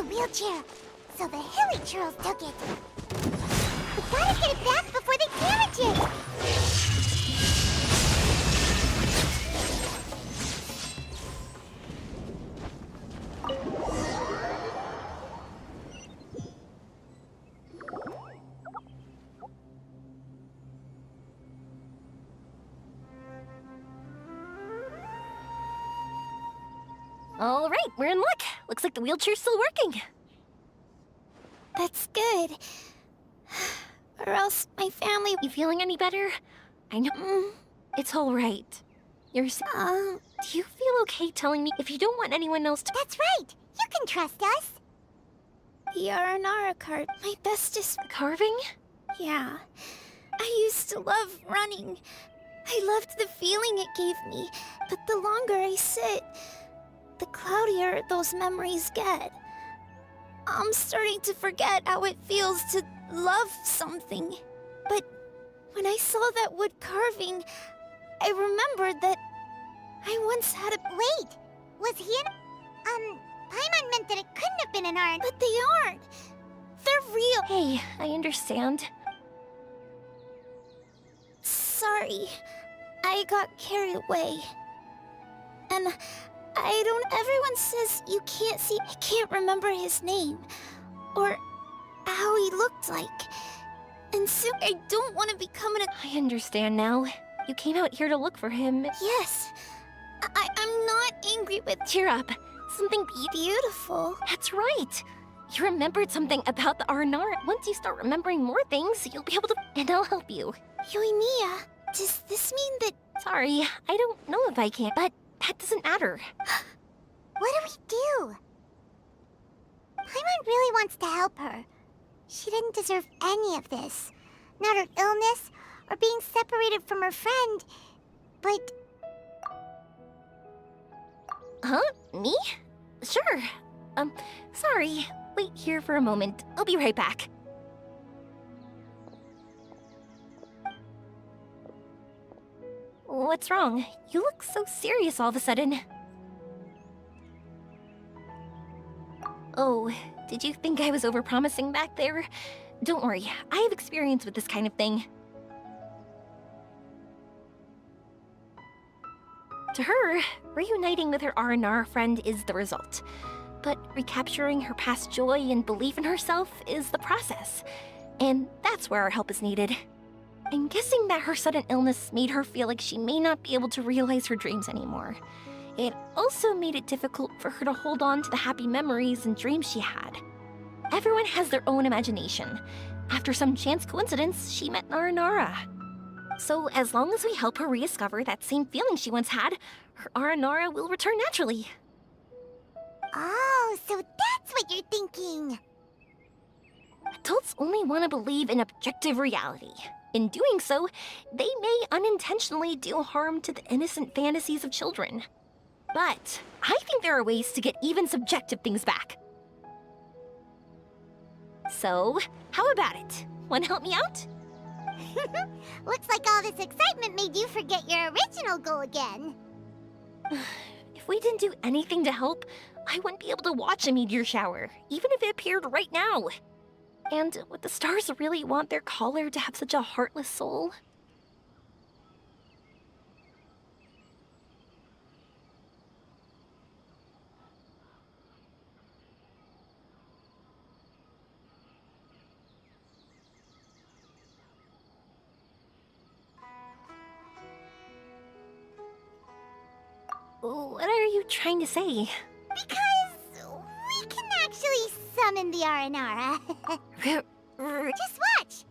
Wheelchair. So the hilly churls took it. We gotta get it back before they damage it. All right, we're in luck. Looks like the wheelchair's still working. That's good. Or else my family... You feeling any better? I know... It's all right. Do you feel okay telling me if you don't want anyone else to... That's right! You can trust us! The Aranara card, my bestest... Carving? Yeah. I used to love running. I loved the feeling it gave me. But the longer I sit, the cloudier those memories get. I'm starting to forget how it feels to love something. But when I saw that wood carving, I remembered that I once had a... Wait! Was he an... Paimon meant that it couldn't have been an Aran... But they aren't! They're real! Hey, I understand. Sorry. I got carried away. And Everyone says you can't see. I can't remember his name. Or how he looked like. And soon I don't want to become an. I understand now. You came out here to look for him. Yes. I'm not angry with. Cheer up. Something beautiful. That's right. You remembered something about the Arnar. Once you start remembering more things, you'll be able to. And I'll help you. Yoimiya, does this mean that. Sorry, I don't know if I can, but that doesn't matter. What do we do? Paimon really wants to help her. She didn't deserve any of this. Not her illness, or being separated from her friend. But... Huh? Me? Sure. Sorry. Wait here for a moment. I'll be right back. What's wrong? You look so serious all of a sudden. Oh, did you think I was overpromising back there? Don't worry, I have experience with this kind of thing. To her, reuniting with her R&R friend is the result. But recapturing her past joy and belief in herself is the process. And that's where our help is needed. I'm guessing that her sudden illness made her feel like she may not be able to realize her dreams anymore. It also made it difficult for her to hold on to the happy memories and dreams she had. Everyone has their own imagination. After some chance coincidence, she met Naranara. So as long as we help her rediscover that same feeling she once had, her Aranara will return naturally. Oh, so that's what you're thinking. Adults only want to believe in objective reality. In doing so, they may unintentionally do harm to the innocent fantasies of children. But I think there are ways to get even subjective things back. So, how about it? Want to help me out? Looks like all this excitement made you forget your original goal again. If we didn't do anything to help, I wouldn't be able to watch a meteor shower, even if it appeared right now. And would the stars really want their caller to have such a heartless soul? What are you trying to say? Because we can actually summon the Aranara. Just watch!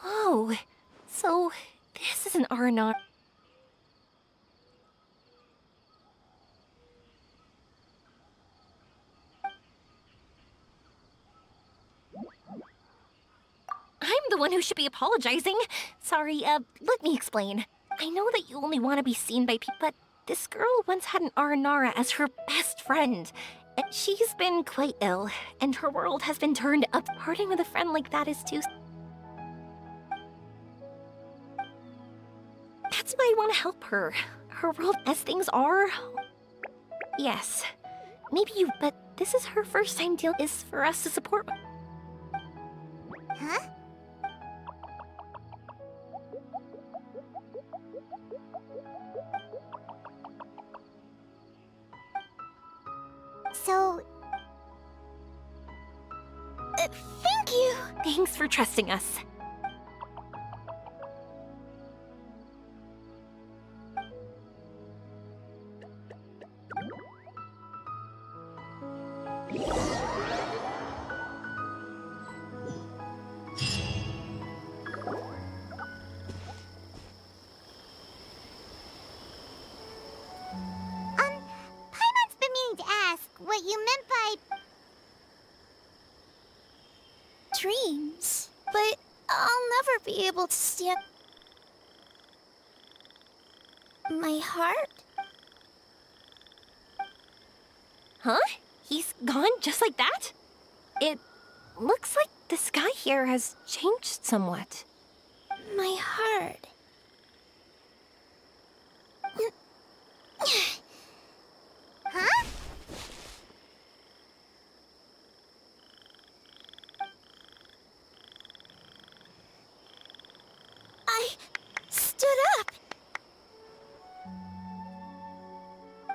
Whoa, so this is an Aranara. I'm the one who should be apologizing. Sorry, let me explain. I know that you only want to be seen by people, but this girl once had an Aranara as her best friend. And she's been quite ill, and her world has been turned up. Parting with a friend like that is too... That's why I want to help her. Her world as things are... Yes. Maybe you... But this is her first time deal is for us to support... Huh? So... thank you! Thanks for trusting us. Paimon's been meaning to ask what you meant by... dreams. But I'll never be able to stand... my heart? Huh? He's gone just like that? It looks like the sky here has changed somewhat. My heart. Huh? I stood up.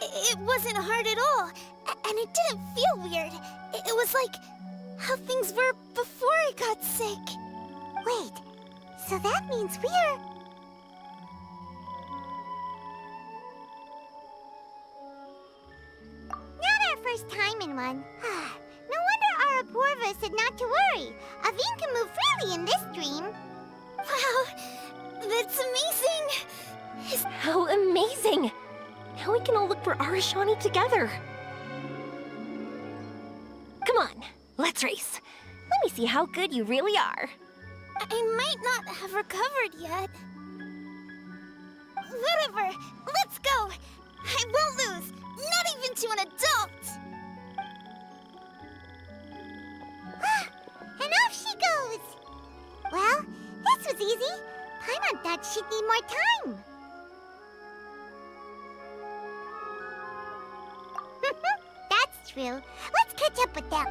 It wasn't hard at all, and it didn't feel weird. It was like how things were before I got sick. Wait, so that means we're... Not our first time in one. No wonder our Apoorva said not to worry. Aveen can move freely in this dream. Wow, that's amazing! How amazing! Now we can all look for Arashani together. Come on, let's race. Let me see how good you really are. I might not have recovered yet. Whatever, let's go! I won't lose, not even to an adult! And off she goes! Well, this was easy. Paimon thought she'd need more time. That's true. Let's catch up with them.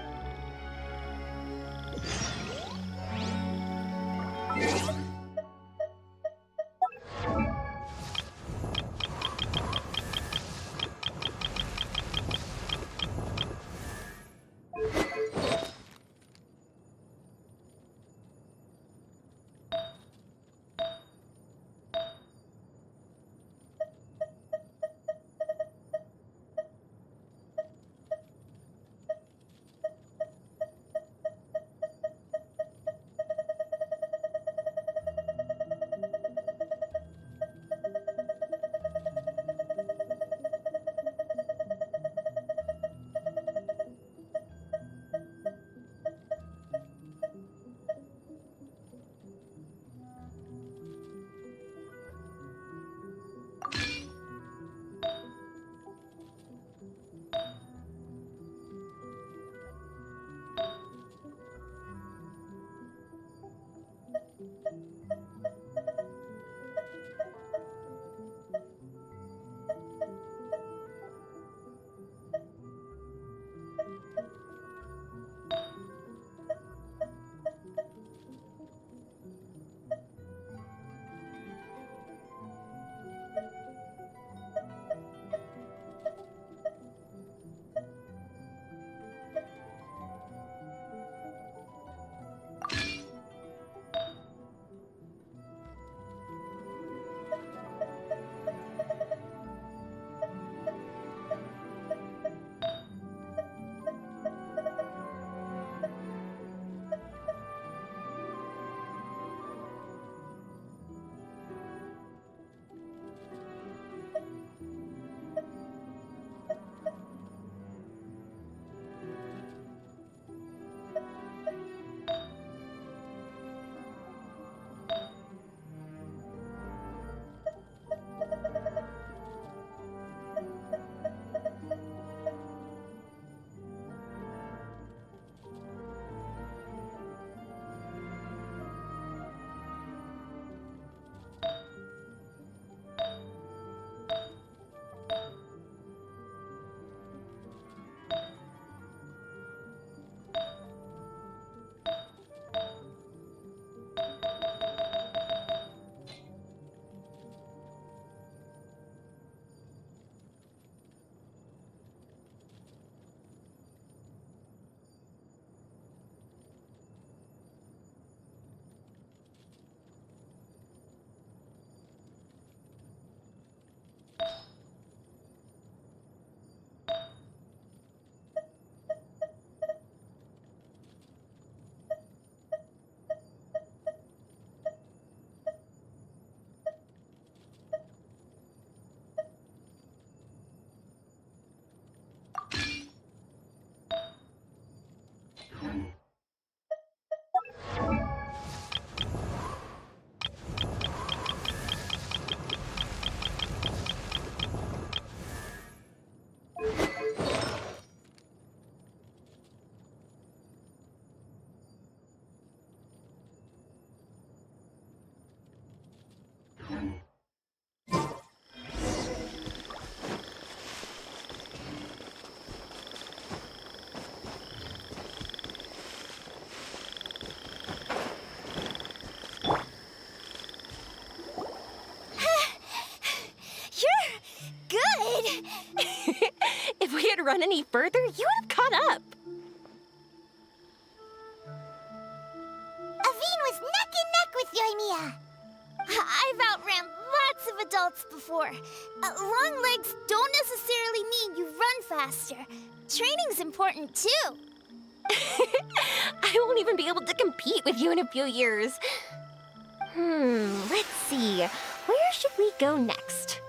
run any further, you would have caught up. Aveen was neck and neck with Yoimiya. I've outran lots of adults before. Long legs don't necessarily mean you run faster. Training's important too. I won't even be able to compete with you in a few years. Let's see. Where should we go next?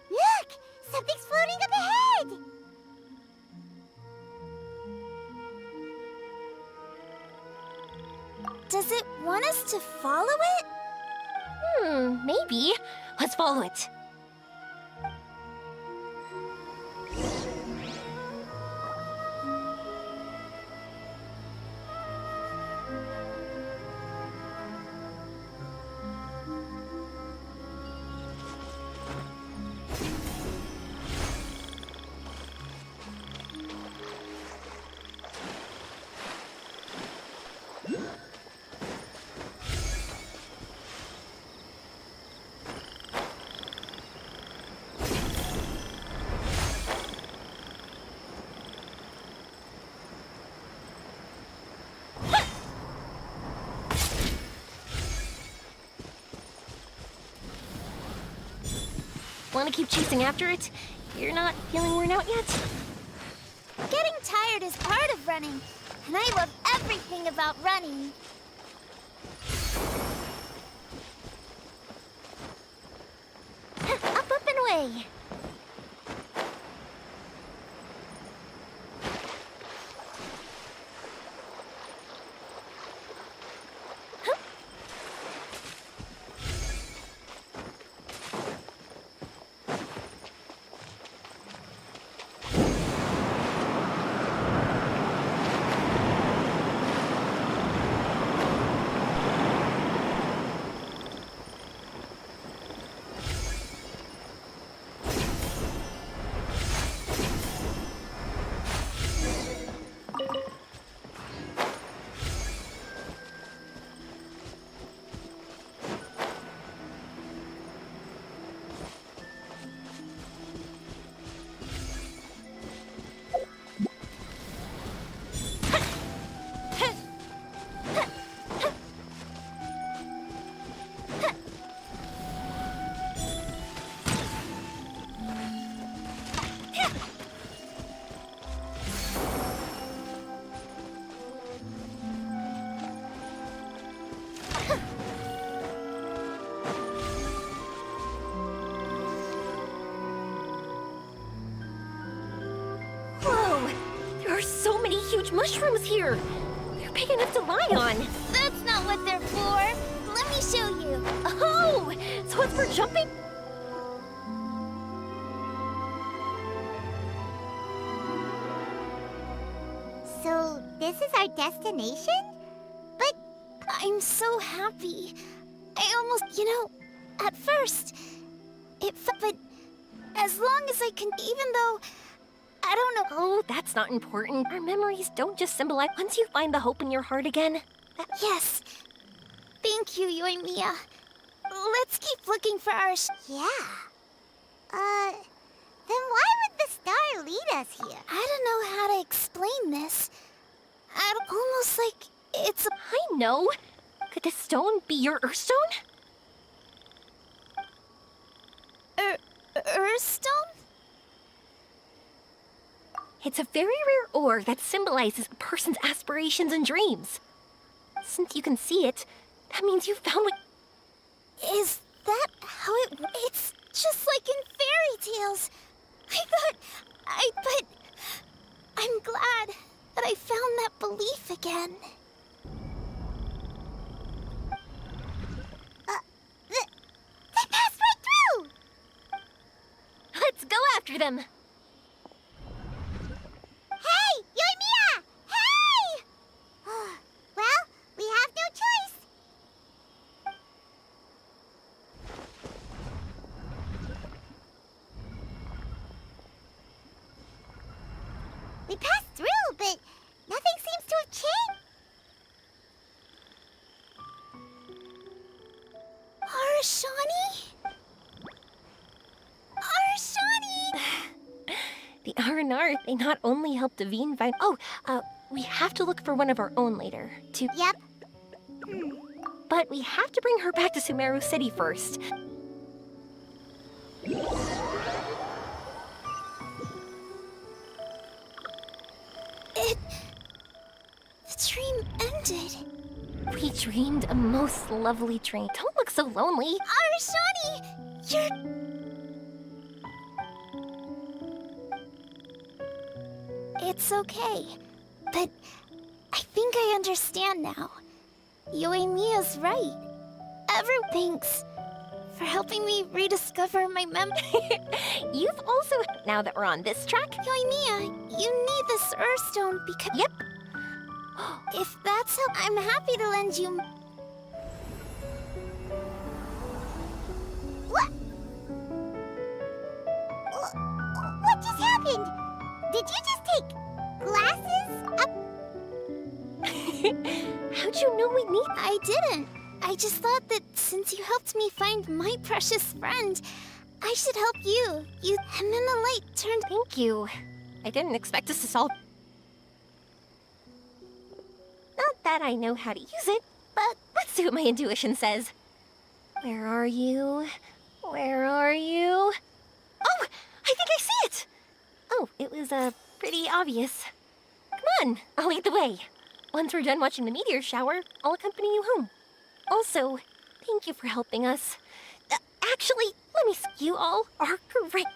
Look! Something's floating up ahead! Does it want us to follow it? Maybe. Let's follow it. Want to keep chasing after it? You're not feeling worn out yet? Getting tired is part of running, and I love everything about running. Up, up, and away. Huge mushrooms here. They're big enough to lie on. That's not what they're for. Let me show you. Oh, so it's for jumping? So, this is our destination? But I'm so happy. I almost, at first, but as long as I can, even though I don't know. Oh, that's not important. Our memories don't just symbolize once you find the hope in your heart again. Yes. Thank you, Yoimiya. Let's keep looking for our yeah. Then why would the star lead us here? I don't know how to explain this. Almost like it's a... I know. Could this stone be your Earthstone? Earthstone? It's a very rare ore that symbolizes a person's aspirations and dreams. Since you can see it, that means you found what... Is that how it... It's just like in fairy tales. But I'm glad that I found that belief again. They passed right through! Let's go after them. Hey, Yoimiya! Hey! Well, we have no choice. We passed through, but nothing seems to have changed. Arashani? Arashani! Bernard. They not only helped Davine find. Oh, we have to look for one of our own later. Yep. But we have to bring her back to Sumeru City first. The dream ended. We dreamed a most lovely dream. Don't look so lonely. Arashani! You're... It's okay. But I think I understand now. Yoimiya's right. Thanks for helping me rediscover my memory. You've also... Now that we're on this track... Yoimiya, you need this Earthstone because... Yep. If that's how... I'm happy to lend you... What? What just happened? Did you just take glasses up? How'd you know we need... I didn't. I just thought that since you helped me find my precious friend, I should help you. And then the light turned... Thank you. I didn't expect us to solve... Not that I know how to use it, but let's see what my intuition says. Where are you? Where are you? Oh! I think I see it! Oh, it was, pretty obvious. Come on, I'll lead the way. Once we're done watching the meteor shower, I'll accompany you home. Also, thank you for helping us. Actually, let me see. You all are great.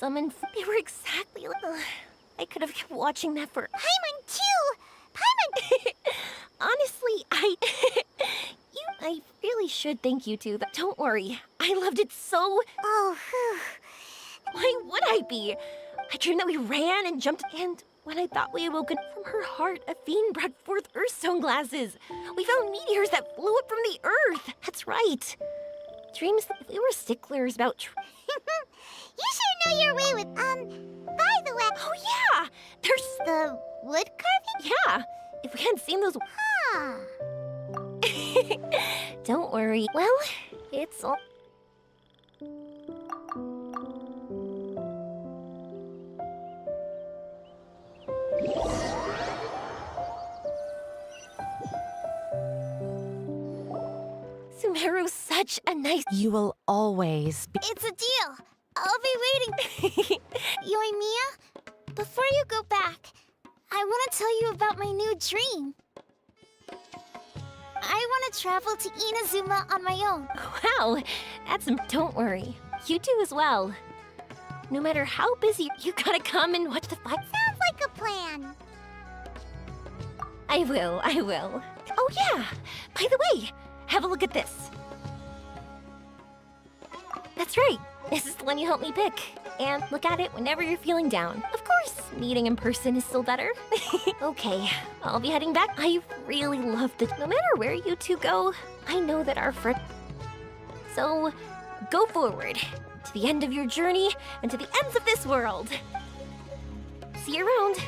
summon. They were exactly like. I could have kept watching that for. Paimon too! Paimon! Honestly, I really should thank you two. Don't worry. I loved it so. Oh, whew. Why would I be? I dreamed that we ran and jumped, and when I thought we had woken from her heart, a fiend brought forth Earthstone glasses. We found meteors that flew up from the Earth. That's right. Dreams. If we were sticklers about. You sure know your way with, by the way. Oh yeah, there's the wood carving? Yeah. If we hadn't seen those. Huh. Don't worry. Well, it's all. Sumeru's such a nice. You will always be. It's a deal. I'll be waiting. Yoimiya, before you go back, I want to tell you about my new dream. I want to travel to Inazuma on my own. Wow, that's. Don't worry. You do as well. No matter how busy, you gotta come and watch the fight. Sounds like a plan. I will. Oh yeah, by the way, have a look at this. That's right. This is the one you helped me pick. And look at it whenever you're feeling down. Of course, meeting in person is still better. Okay, I'll be heading back. I really love the. No matter where you two go, I know that our friend. So, go forward to the end of your journey and to the ends of this world. See you around.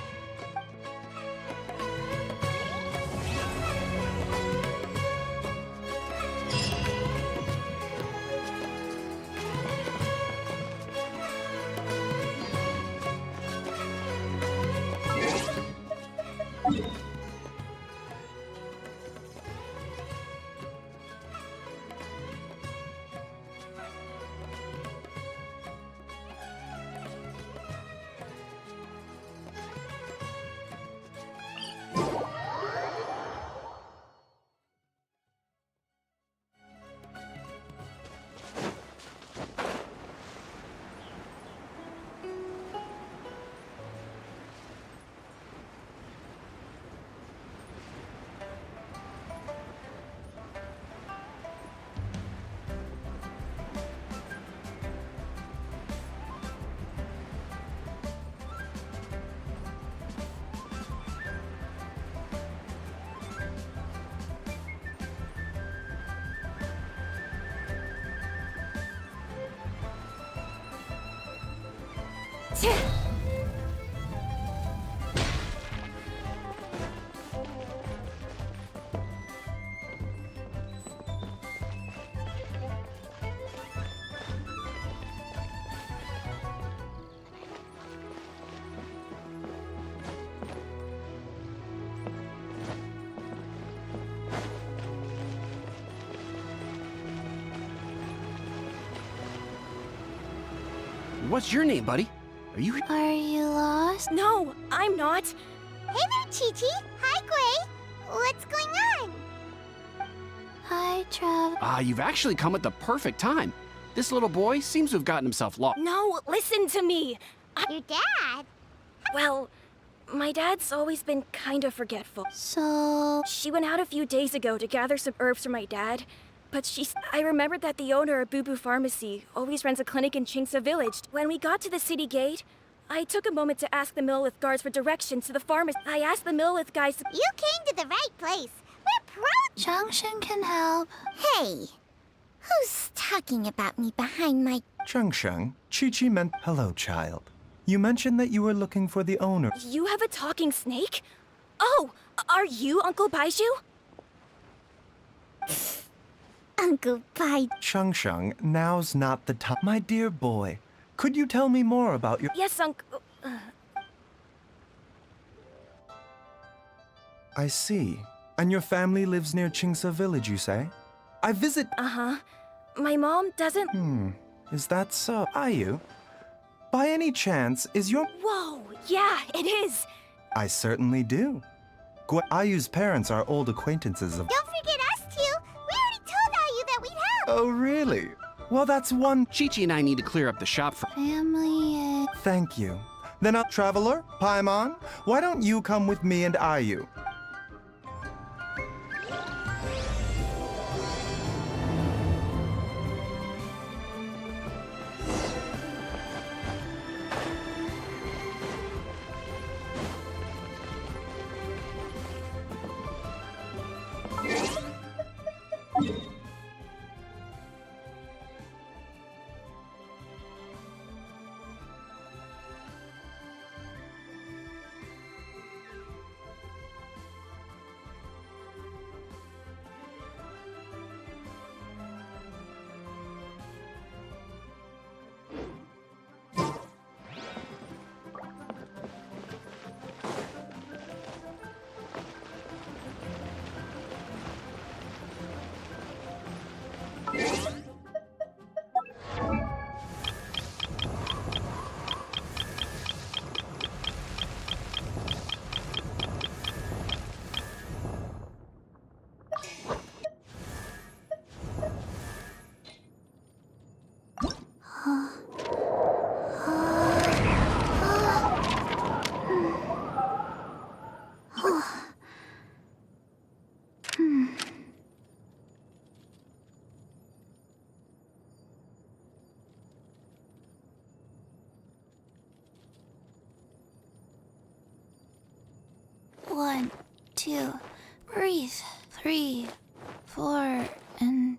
What's your name, buddy? Are you lost? No, I'm not. Hey there, Chi-Chi. Hi, Gui. What's going on? Hi, Trav. You've actually come at the perfect time. This little boy seems to have gotten himself lost. No, listen to me. Your dad? Well, my dad's always been kind of forgetful. So... She went out a few days ago to gather some herbs for my dad. But I remembered that the owner of Boo Boo Pharmacy always runs a clinic in Chingsa Village. When we got to the city gate, I took a moment to ask the Millith guards for directions to the pharmacy. I asked the Millith guys. You came to the right place. We're proud. Junction can help. Hey, who's talking about me behind my... Junction, Chi-Chi meant... Hello, child. You mentioned that you were looking for the owner. You have a talking snake? Oh, are you Uncle Baiju? Uncle Bai. Shang, now's not the time. My dear boy, could you tell me more about your... Yes, Uncle... I see. And your family lives near Chingsa Village, you say? I visit... Uh-huh. My mom doesn't... Is that so? Are you? By any chance, is your... Whoa, yeah, it is. I certainly do. Ayu's parents are old acquaintances of... Don't forget us two. We already told Ayu that we'd help. Oh, really? Well, that's one. Chi-Chi and I need to clear up the shop for Family. Thank you. Then Traveler, Paimon, why don't you come with me and Ayu? One, two, breathe. 3, 4, and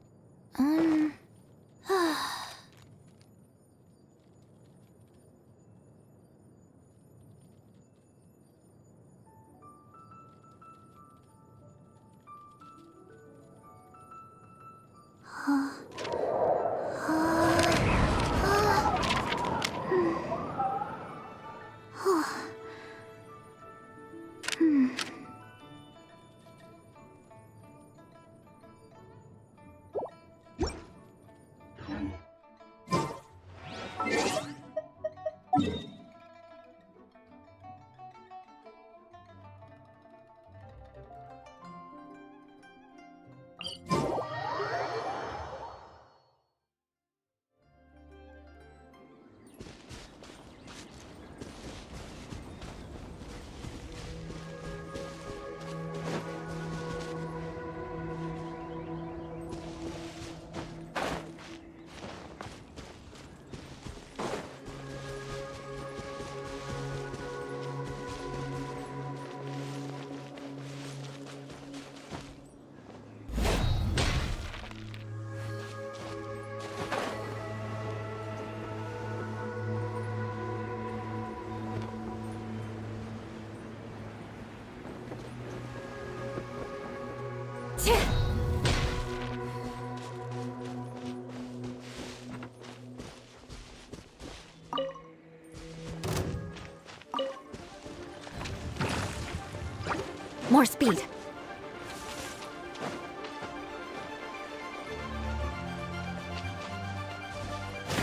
More speed.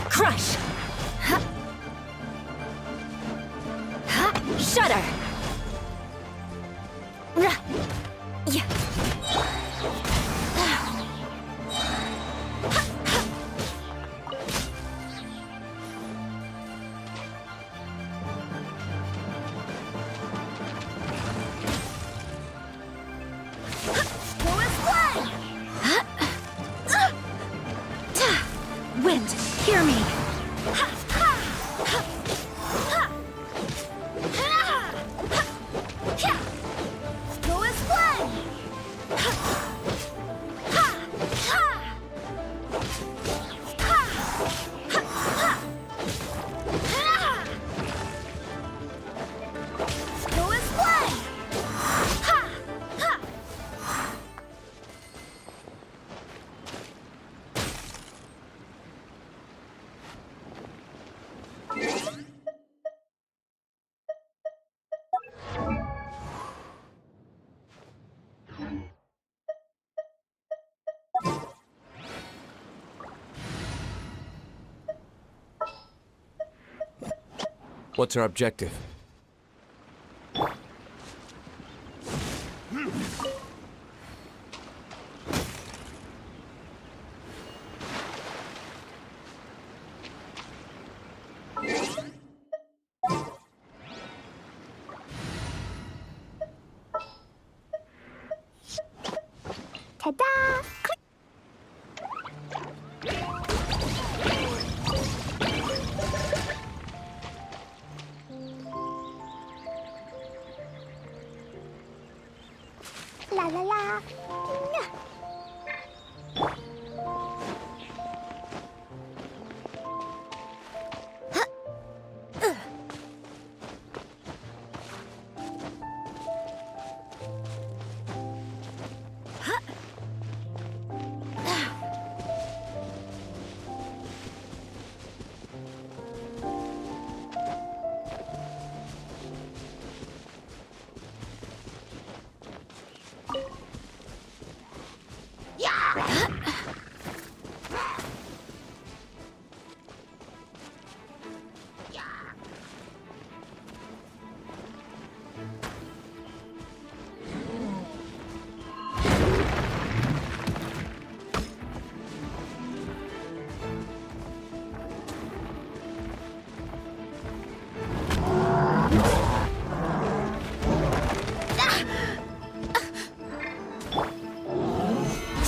Crush! Ha! Ha! Shudder! Rah! Yeah! Wind, hear me! go as one. Go as one. What's our objective? Ta-da! Click. La la la. Nya.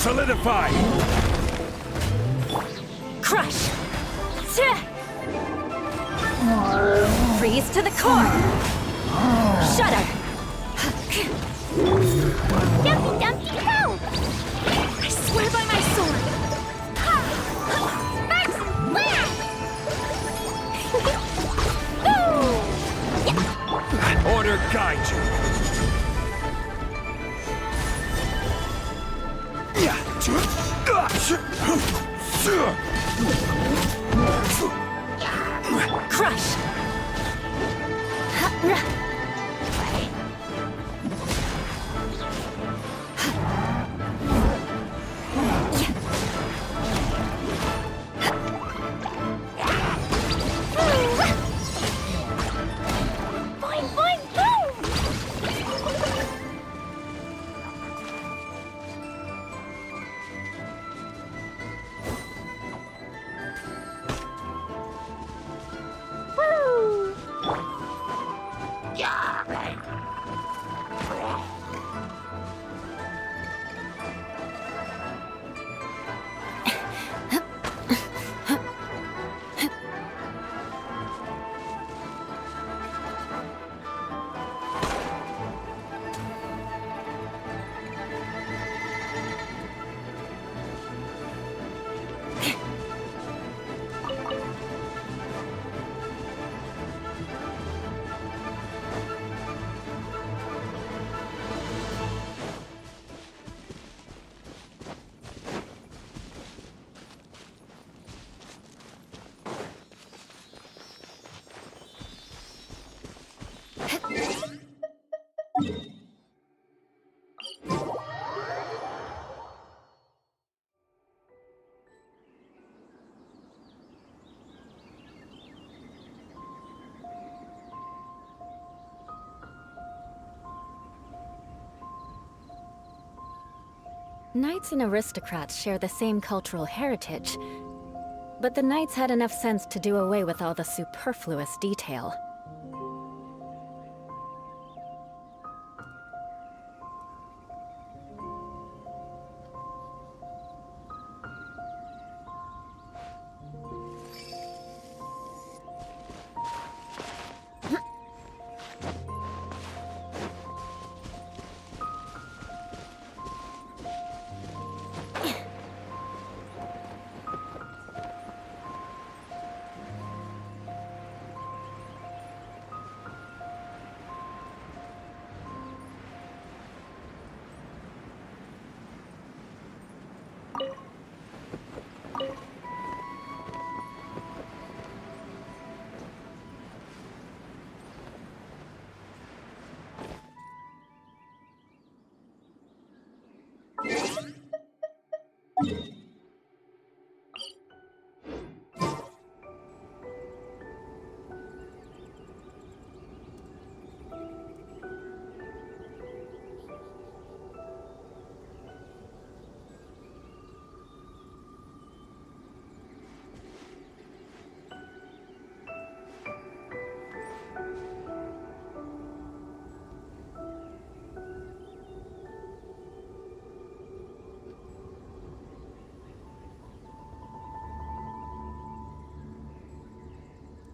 Solidify! Crush! Freeze to the core! Shudder! Dumpty Dumpty Go! I swear by my sword! Sparks and blast! Order guide you! Crush! Boing, boing, boom! Woo! Knights and aristocrats share the same cultural heritage, but the knights had enough sense to do away with all the superfluous detail.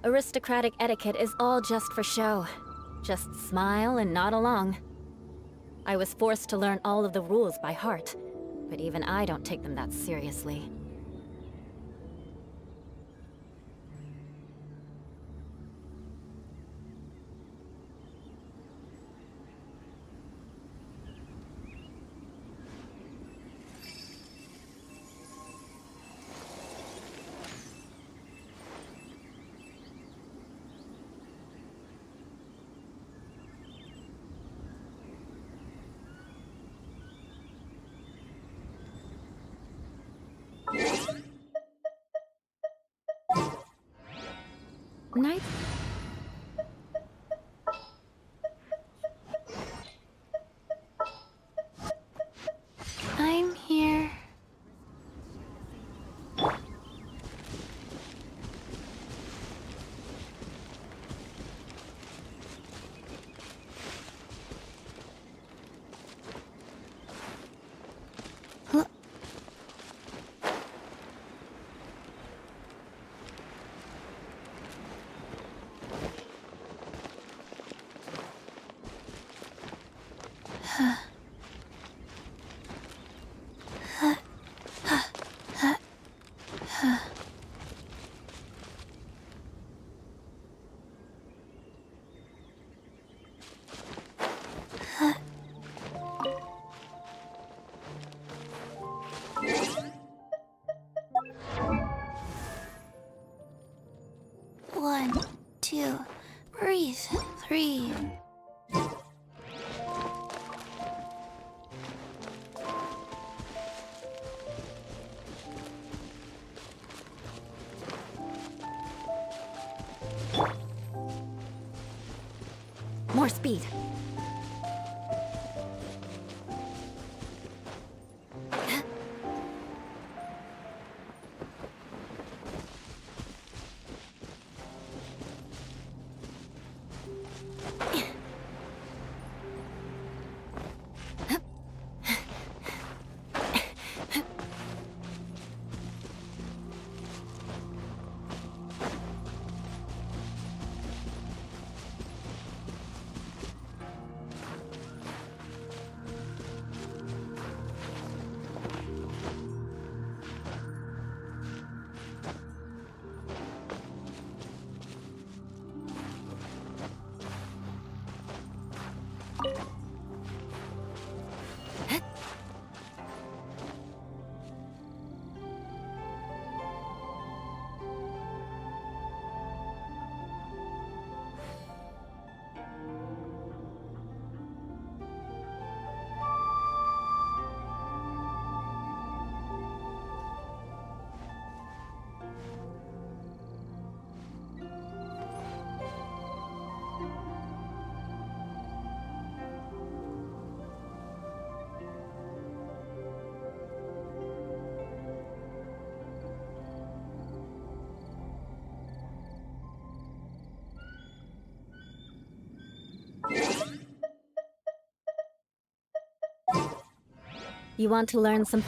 Aristocratic etiquette is all just for show. Just smile and nod along. I was forced to learn all of the rules by heart, but even I don't take them that seriously. Night. I'm here. One, two, breathe, three. More speed. You want to learn some...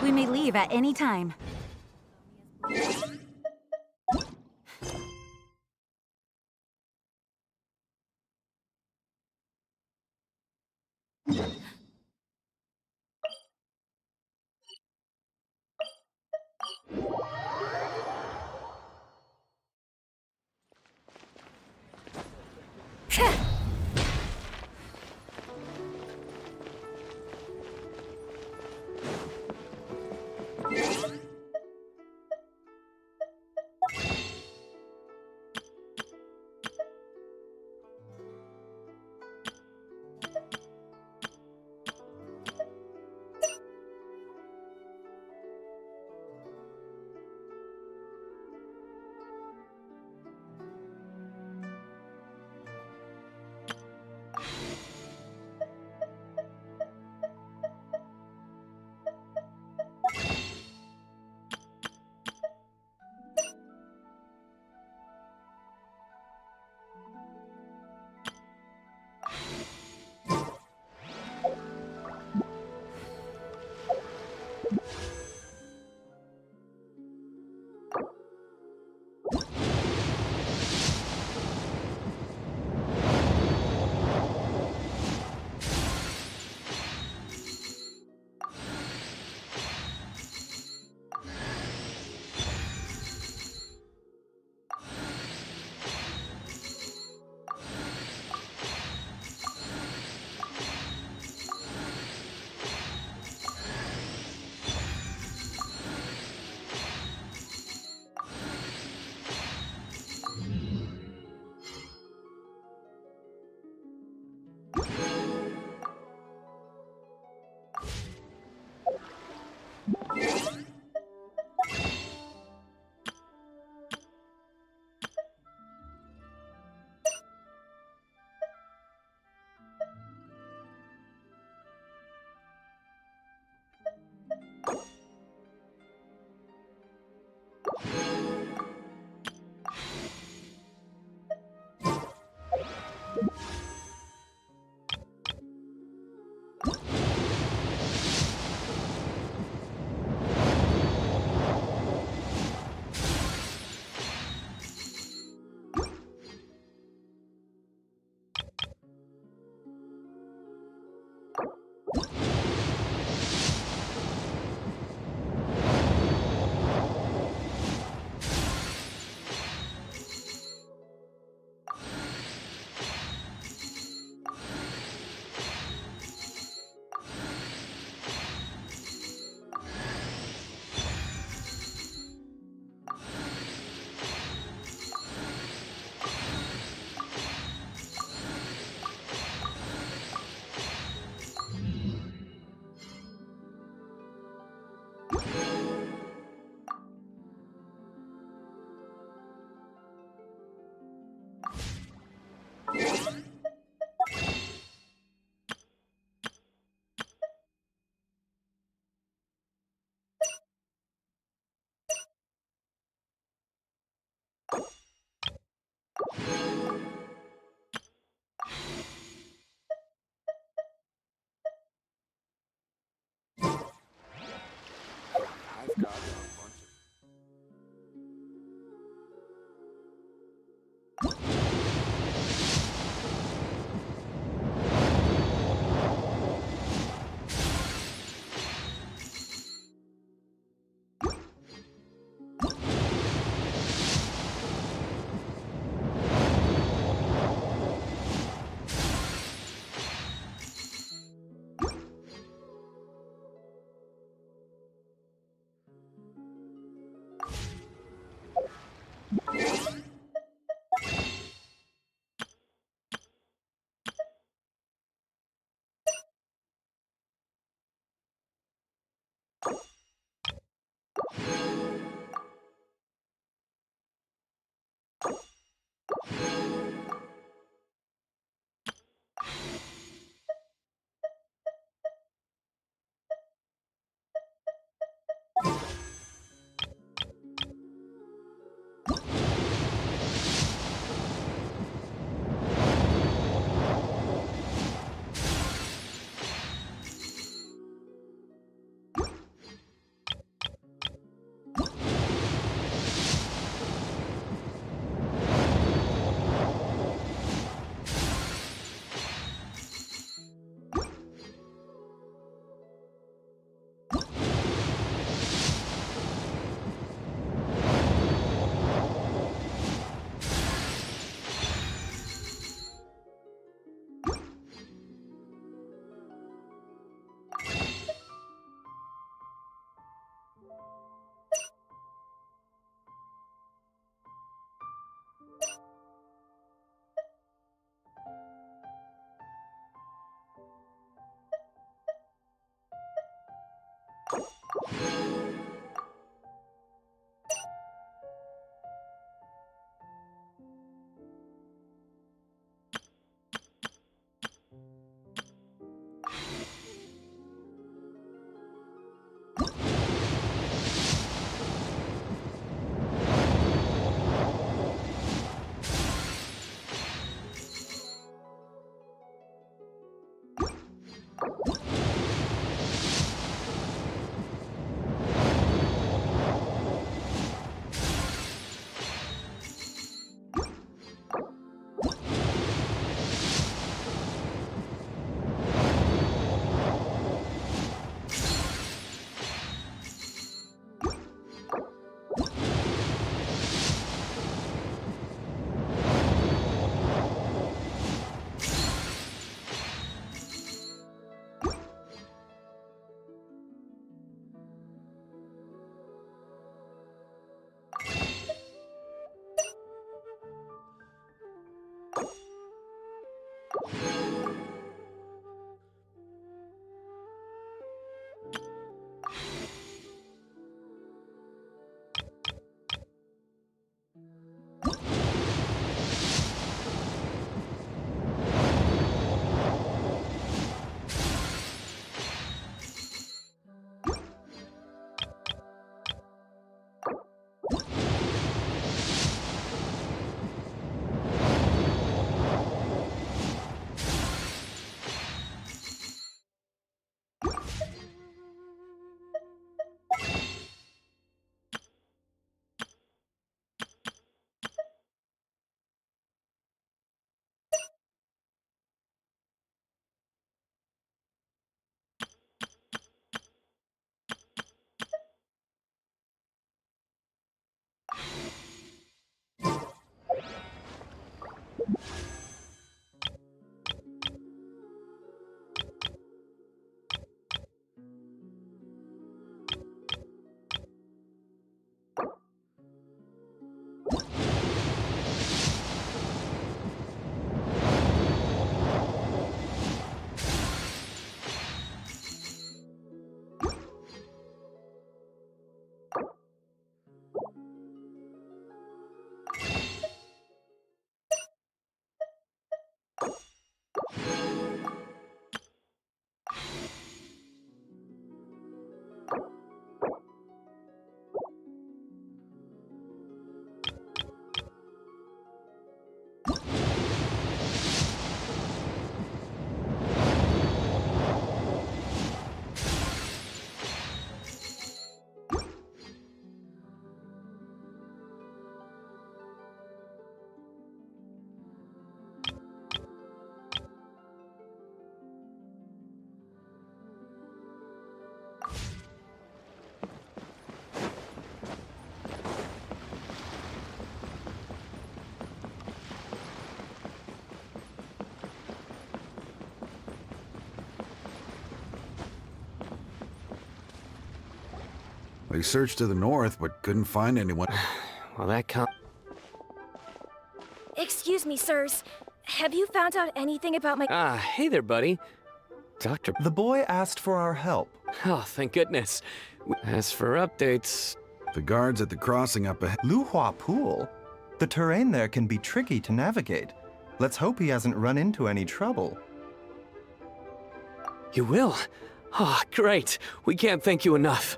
We may leave at any time. We searched to the north, but couldn't find anyone. Well, that can't... Excuse me, sirs. Have you found out anything about my... Ah, hey there, buddy. Doctor... The boy asked for our help. Oh, thank goodness. As for updates... The guards at the crossing up ahead... Luhua Pool? The terrain there can be tricky to navigate. Let's hope he hasn't run into any trouble. You will? Ah, great. We can't thank you enough.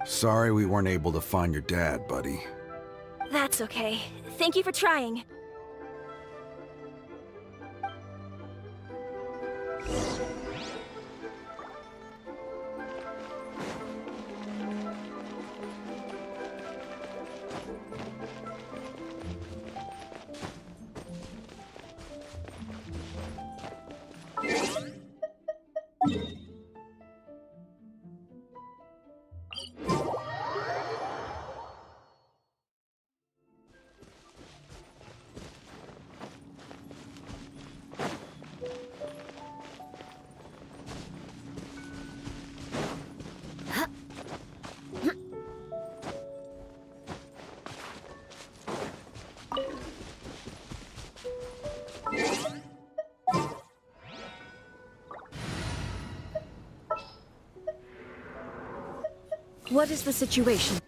Sorry we weren't able to find your dad, buddy. That's okay. Thank you for trying. What is the situation?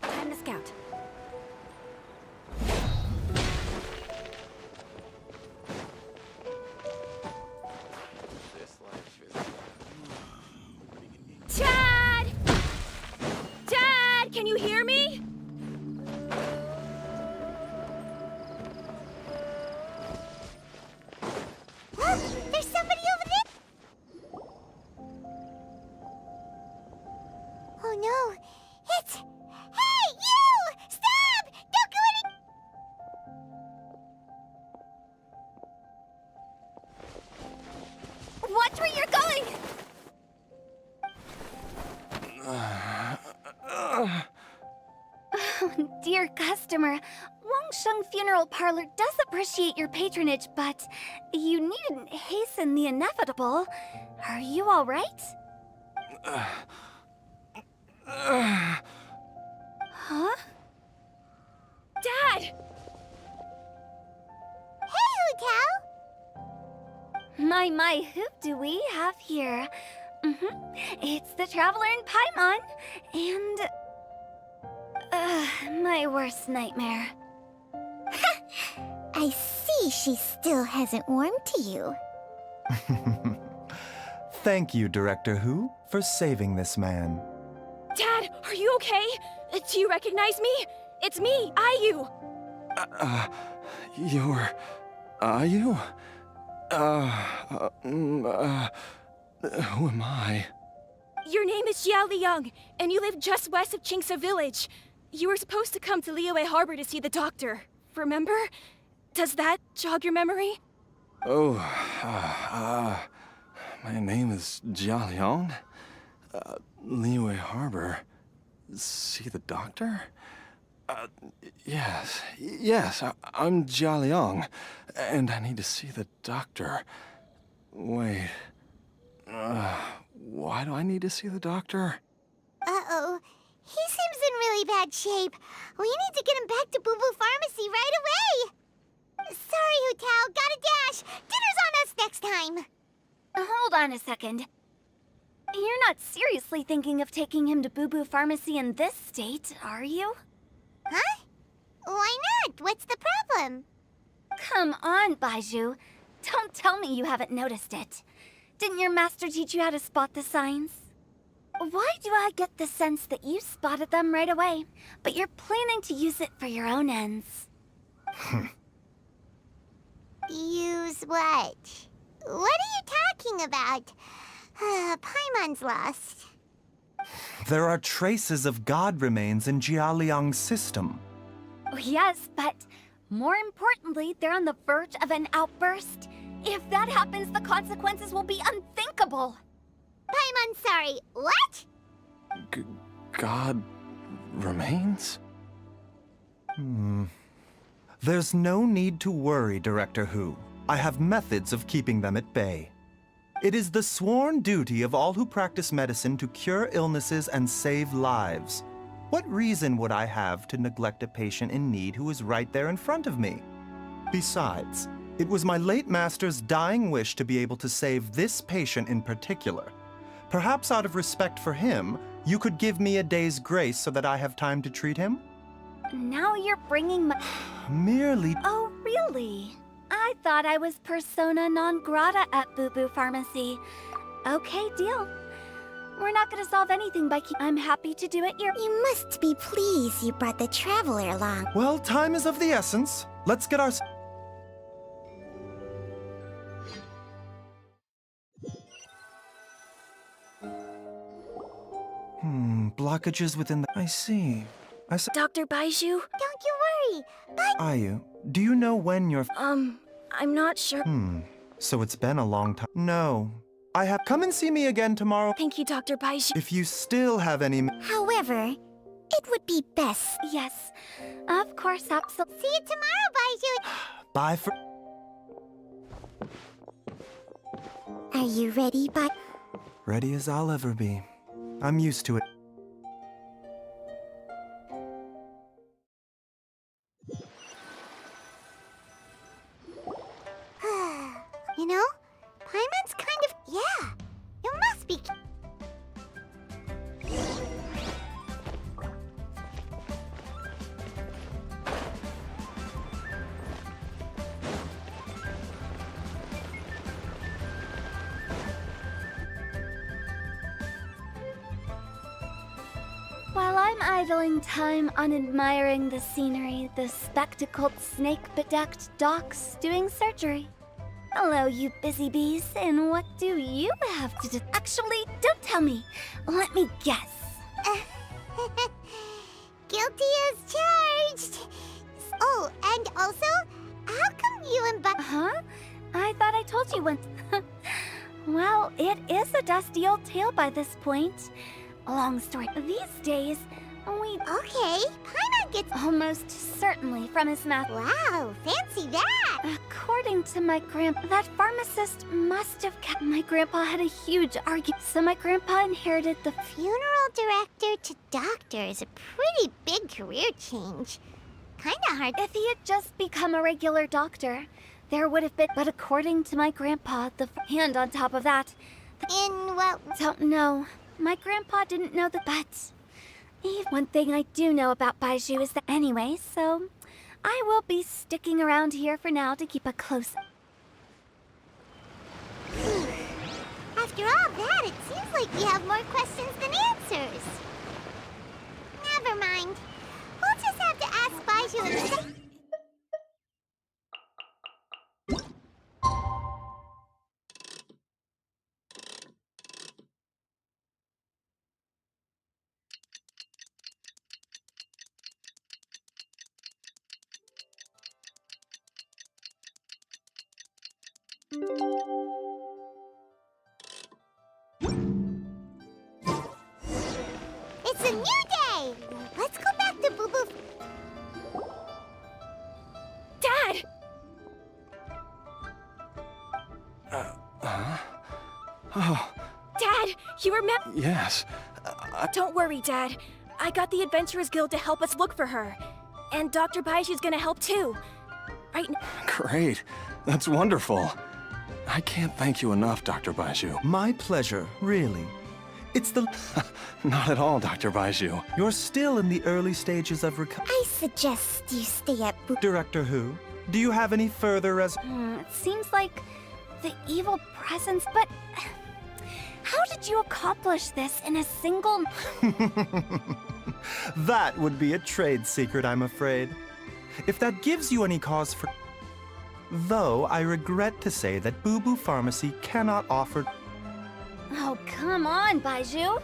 Time to scout. Dad! Dad, can you hear me? There's somebody over there! Oh no! It's... Hey, you! Stop! Don't go any... Watch where you're going! Oh, dear customer, Wangsheng Funeral Parlor does appreciate your patronage, but you needn't hasten the inevitable. Are you all right? Huh? Dad! Hey, Hutao! My, who do we have here? It's the Traveler in Paimon, and... my worst nightmare. I see she still hasn't warmed to you. Thank you, Director Who, for saving this man. Dad, are you okay? Do you recognize me? It's me, Ayu. You're... Ayu? Who am I? Your name is Xiao Liang, and you live just west of Qingse Village. You were supposed to come to Liyue Harbor to see the doctor. Remember? Does that jog your memory? Oh, my name is Jia Liang. Liyue Harbor. See the doctor? Yes, I'm Jia Liang, and I need to see the doctor. Wait, why do I need to see the doctor? Uh-oh. He seems in really bad shape. We need to get him back to Boo Boo Pharmacy right away! Sorry, Hutao. Gotta dash. Dinner's on us next time. Hold on a second. You're not seriously thinking of taking him to Boo Boo Pharmacy in this state, are you? Huh? Why not? What's the problem? Come on, Baizhu. Don't tell me you haven't noticed it. Didn't your master teach you how to spot the signs? Why do I get the sense that you spotted them right away, but you're planning to use it for your own ends? Use what? What are you talking about? Paimon's lost. There are traces of god remains in Jia Liang's system. Oh, yes, but more importantly, they're on the verge of an outburst. If that happens, the consequences will be unthinkable. Paimon, sorry. What? God remains? There's no need to worry, Director Who. I have methods of keeping them at bay. It is the sworn duty of all who practice medicine to cure illnesses and save lives. What reason would I have to neglect a patient in need who is right there in front of me? Besides, it was my late master's dying wish to be able to save this patient in particular. Perhaps out of respect for him, you could give me a day's grace so that I have time to treat him? Now you're bringing my... Merely... Oh, really? I thought I was persona non grata at Boo Boo Pharmacy. Okay, deal. We're not gonna solve anything by I'm happy to do it your... You must be pleased you brought the Traveler along. Well, time is of the essence. Let's get our... blockages within the... I see. Dr. Baizhu? Don't you worry. Bye. Ayu, do you know when you're... I'm not sure. So it's been a long time. No. I have... Come and see me again tomorrow. Thank you, Dr. Baizhu. If you still have any... However, it would be best. Yes. Of course, absolutely. See you tomorrow, Baizhu. Bye for... Are you ready, Bye? Ready as I'll ever be. I'm used to it. You know, Paimon's kind of... Yeah, you must be... I'm idling time on admiring the scenery, the spectacled snake-bedecked docs doing surgery. Hello, you busy bees, and what do you have to do? Actually, don't tell me. Let me guess. Guilty as charged. Oh, and also, how come you and Huh? I thought I told you once. Well, it is a dusty old tale by this point. Long story. These days, we... Okay, Paimon gets... Almost certainly from his mouth. Wow, fancy that! According to my grandpa, that pharmacist must have kept... My grandpa had a huge argument, so my grandpa inherited the... Funeral director to doctor is a pretty big career change. Kinda hard. If he had just become a regular doctor, there would have been... But according to my grandpa, and on top of that... In what... Don't know. My grandpa didn't know the... But... One thing I do know about Baizhu is that... Anyway, so... I will be sticking around here for now to keep a close... After all that, it seems like we have more questions than answers. Never mind. We'll just have to ask Baizhu instead. It's a new day! Let's go back to Boo Boo. Dad! Oh, Dad, you remember? yes. Don't worry, Dad. I got the Adventurers Guild to help us look for her. And Dr. Baishu's gonna help too. Right now. Great. That's wonderful. I can't thank you enough, Dr. Baizhu. My pleasure, really. It's the... Not at all, Dr. Baizhu. You're still in the early stages of recovery. I suggest you stay at Boo... Director Who, do you have any further It seems like the evil presence, but... How did you accomplish this in a single... That would be a trade secret, I'm afraid. If that gives you any cause for... Though I regret to say that Boo Boo Pharmacy cannot offer... Oh, come on, Baizhu!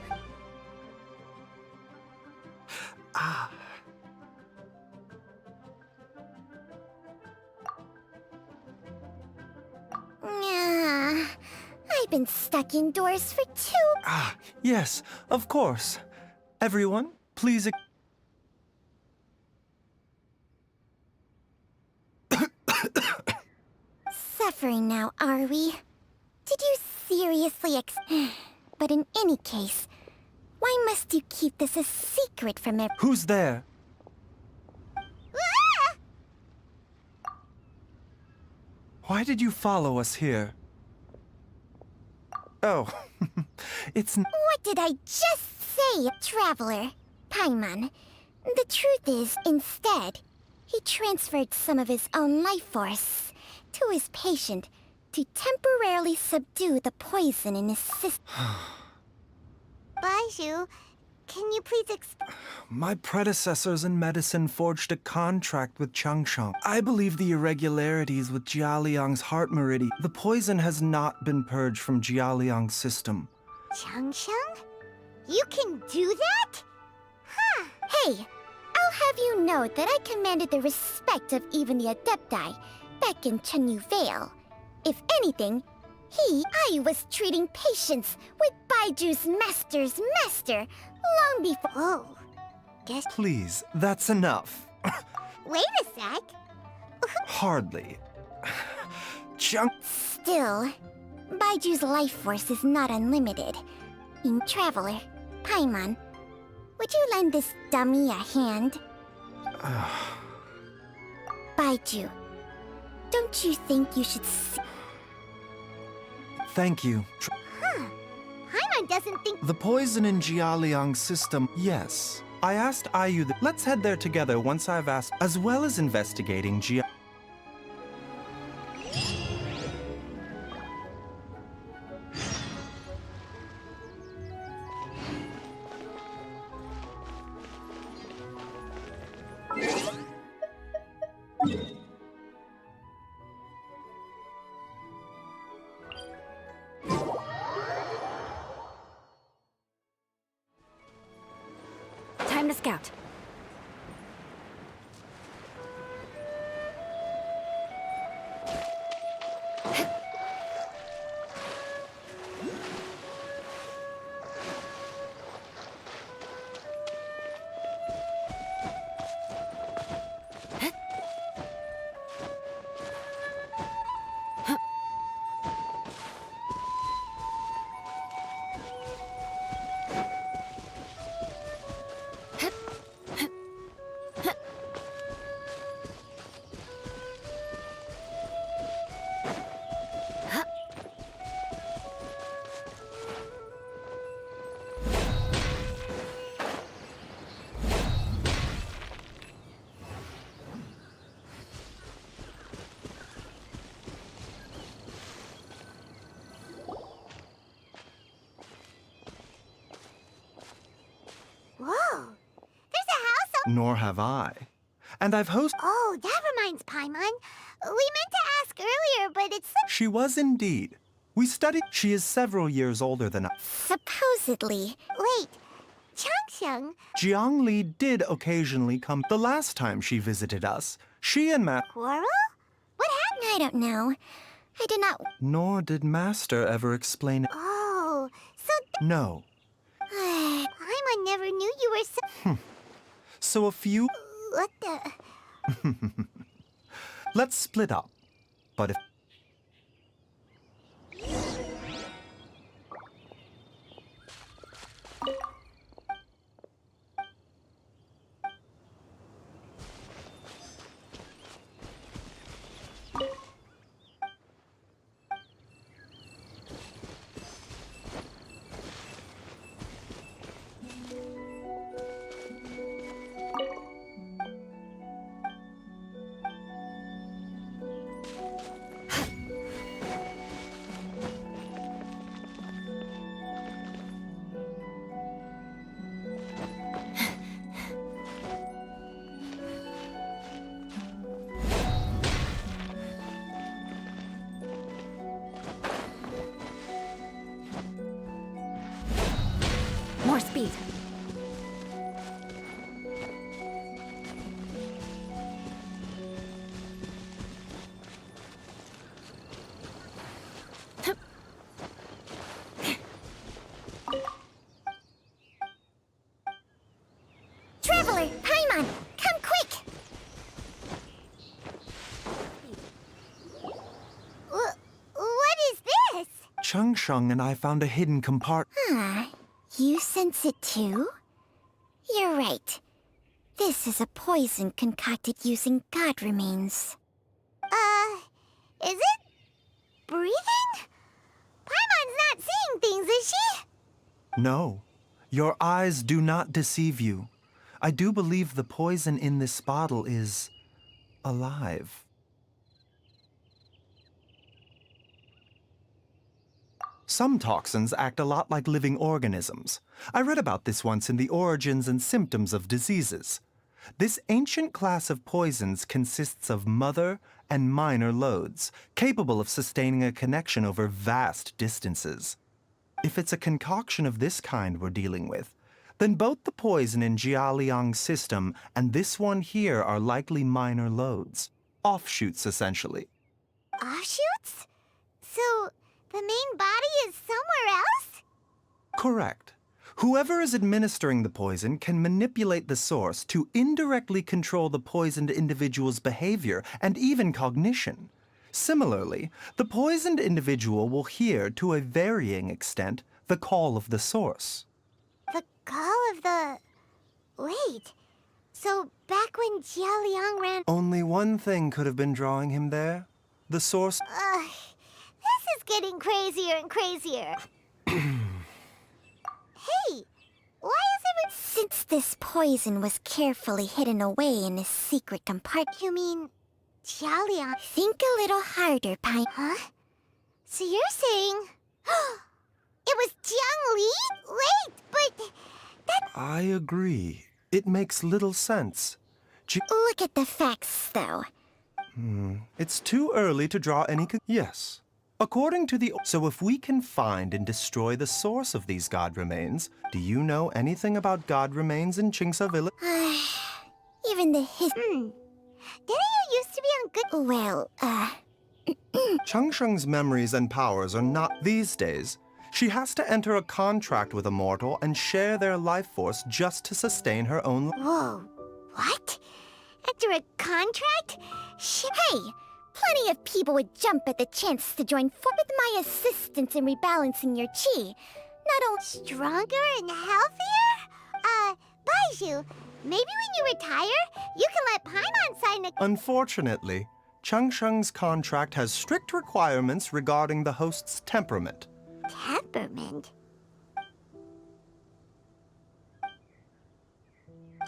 Ah. I've been stuck indoors for 2... Ah, yes, of course. Everyone, please... Suffering now, are we? Did you seriously But in any case, why must you keep this a secret from everyone? Who's there? Why did you follow us here? Oh, it's... What did I just say, Traveler? Paimon. The truth is, instead, he transferred some of his own life force to his patient to temporarily subdue the poison in his system. Baizhu, can you please My predecessors in medicine forged a contract with Changsheng. I believe the irregularities with Jialiang's heart meridian. The poison has not been purged from Jialiang's system. Changsheng? You can do that? Huh. Hey, I'll have you know that I commanded the respect of even the Adepti back in Chenyu Vale. If anything, I was treating patients with Baiju's master's master long before... Oh, guess... Please, that's enough. Wait a sec. Hardly. Still, Baiju's life force is not unlimited. Traveler, Paimon, would you lend this dummy a hand? Baiju, don't you think you should see... Thank you. Paimon doesn't think... The poison in Jialiang's system, yes. I asked Ayu that... Let's head there together once I've asked... As well as investigating Time to scout. Whoa! There's a house Nor have I. And I've hosted. Oh, that reminds Paimon. We meant to ask earlier, but it's... She was indeed. We studied. She is several years older than I. Supposedly. Wait, Changxiang? Jiangli did occasionally come. The last time she visited us, she and Quarrel? What happened? I don't know. I did not... Nor did Master ever explain it. Oh, so... No. Paimon never knew you were so... So a few... What the... Let's split up. But if... More speed. Traveler, Paimon, come quick! What is this? Changsheng and I found a hidden compartment. You sense it too? You're right. This is a poison concocted using god remains. Is it? Breathing? Paimon's not seeing things, is she? No. Your eyes do not deceive you. I do believe the poison in this bottle is... alive. Some toxins act a lot like living organisms. I read about this once in the Origins and Symptoms of Diseases. This ancient class of poisons consists of mother and minor loads, capable of sustaining a connection over vast distances. If it's a concoction of this kind we're dealing with, then both the poison in Jialiang's system and this one here are likely minor loads. Offshoots, essentially. Offshoots? So, the main body is somewhere else? Correct. Whoever is administering the poison can manipulate the source to indirectly control the poisoned individual's behavior and even cognition. Similarly, the poisoned individual will hear, to a varying extent, the call of the source. The call of the... Wait. So, back when Jialiang ran... Only one thing could have been drawing him there. The source... This is getting crazier and crazier. Hey, why is everyone... Since this poison was carefully hidden away in a secret compartment... You mean... Jialiang? Think a little harder, Paimon. Huh? So you're saying... It was Jiang Li? Wait, but... that... I agree. It makes little sense. Look at the facts, though. It's too early to draw any... Yes. According to the... So if we can find and destroy the source of these god remains, do you know anything about god remains in Qingsa Village? Even the Didn't you used to be on good... Well, Changsheng's memories and powers are not these days. She has to enter a contract with a mortal and share their life force just to sustain her own... Whoa, what? Enter a contract? Hey, plenty of people would jump at the chance to join with my assistance in rebalancing your chi. Not only stronger and healthier? Baiju, maybe when you retire, you can let Paimon sign a... Unfortunately, Changsheng's contract has strict requirements regarding the host's temperament. Temperament?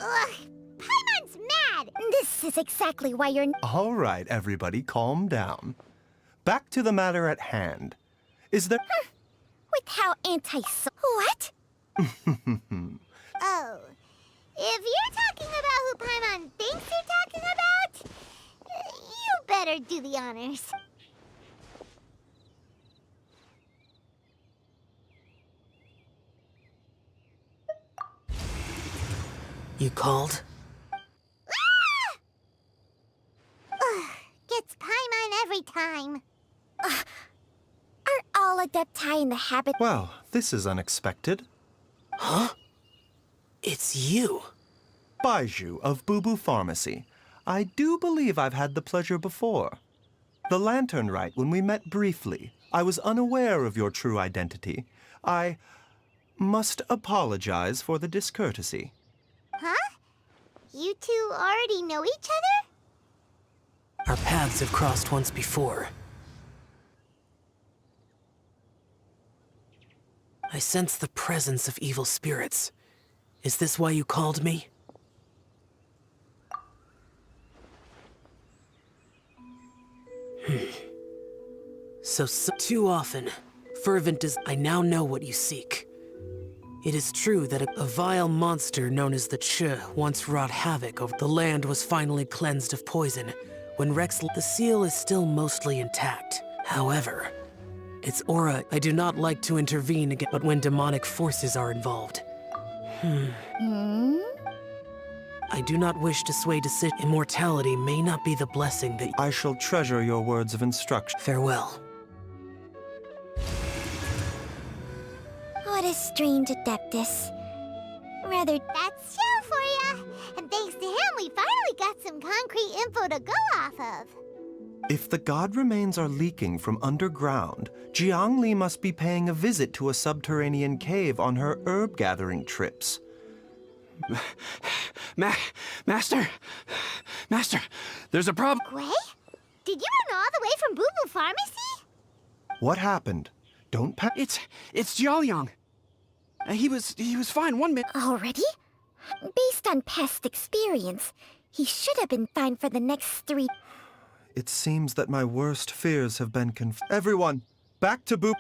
Ugh, Paimon's mad! This is exactly why you're... All right, everybody, calm down. Back to the matter at hand. Is there... With how What? Oh, if you're talking about who Paimon thinks you're talking about, you better do the honors. You called? Gets Paimon every time. Aren't all Adepti in the habit... Well, this is unexpected. Huh? It's you. Baiju of Boo Pharmacy. I do believe I've had the pleasure before. The Lantern Rite, when we met briefly, I was unaware of your true identity. I must apologize for the discourtesy. Huh? You two already know each other? Our paths have crossed once before. I sense the presence of evil spirits. Is this why you called me? So too often, fervent as I now know what you seek. It is true that a vile monster known as the Che once wrought havoc over the land was finally cleansed of poison. When Rex... The seal is still mostly intact. However, its aura... I do not like to intervene again, but when demonic forces are involved. I do not wish to sway decision. Immortality may not be the blessing that... I shall treasure your words of instruction. Farewell. What a strange Adeptus. Rather, that's show for ya. And thanks to him, we finally got some concrete info to go off of. If the god remains are leaking from underground, Jiangli must be paying a visit to a subterranean cave on her herb-gathering trips. Master, there's a problem. Gui? Did you run all the way from Boo Boo Pharmacy? What happened? Don't It's Jiaoliang. He was fine 1 minute. Already? Based on past experience, he should have been fine for the next 3... It seems that my worst fears have been Everyone, back to Boo...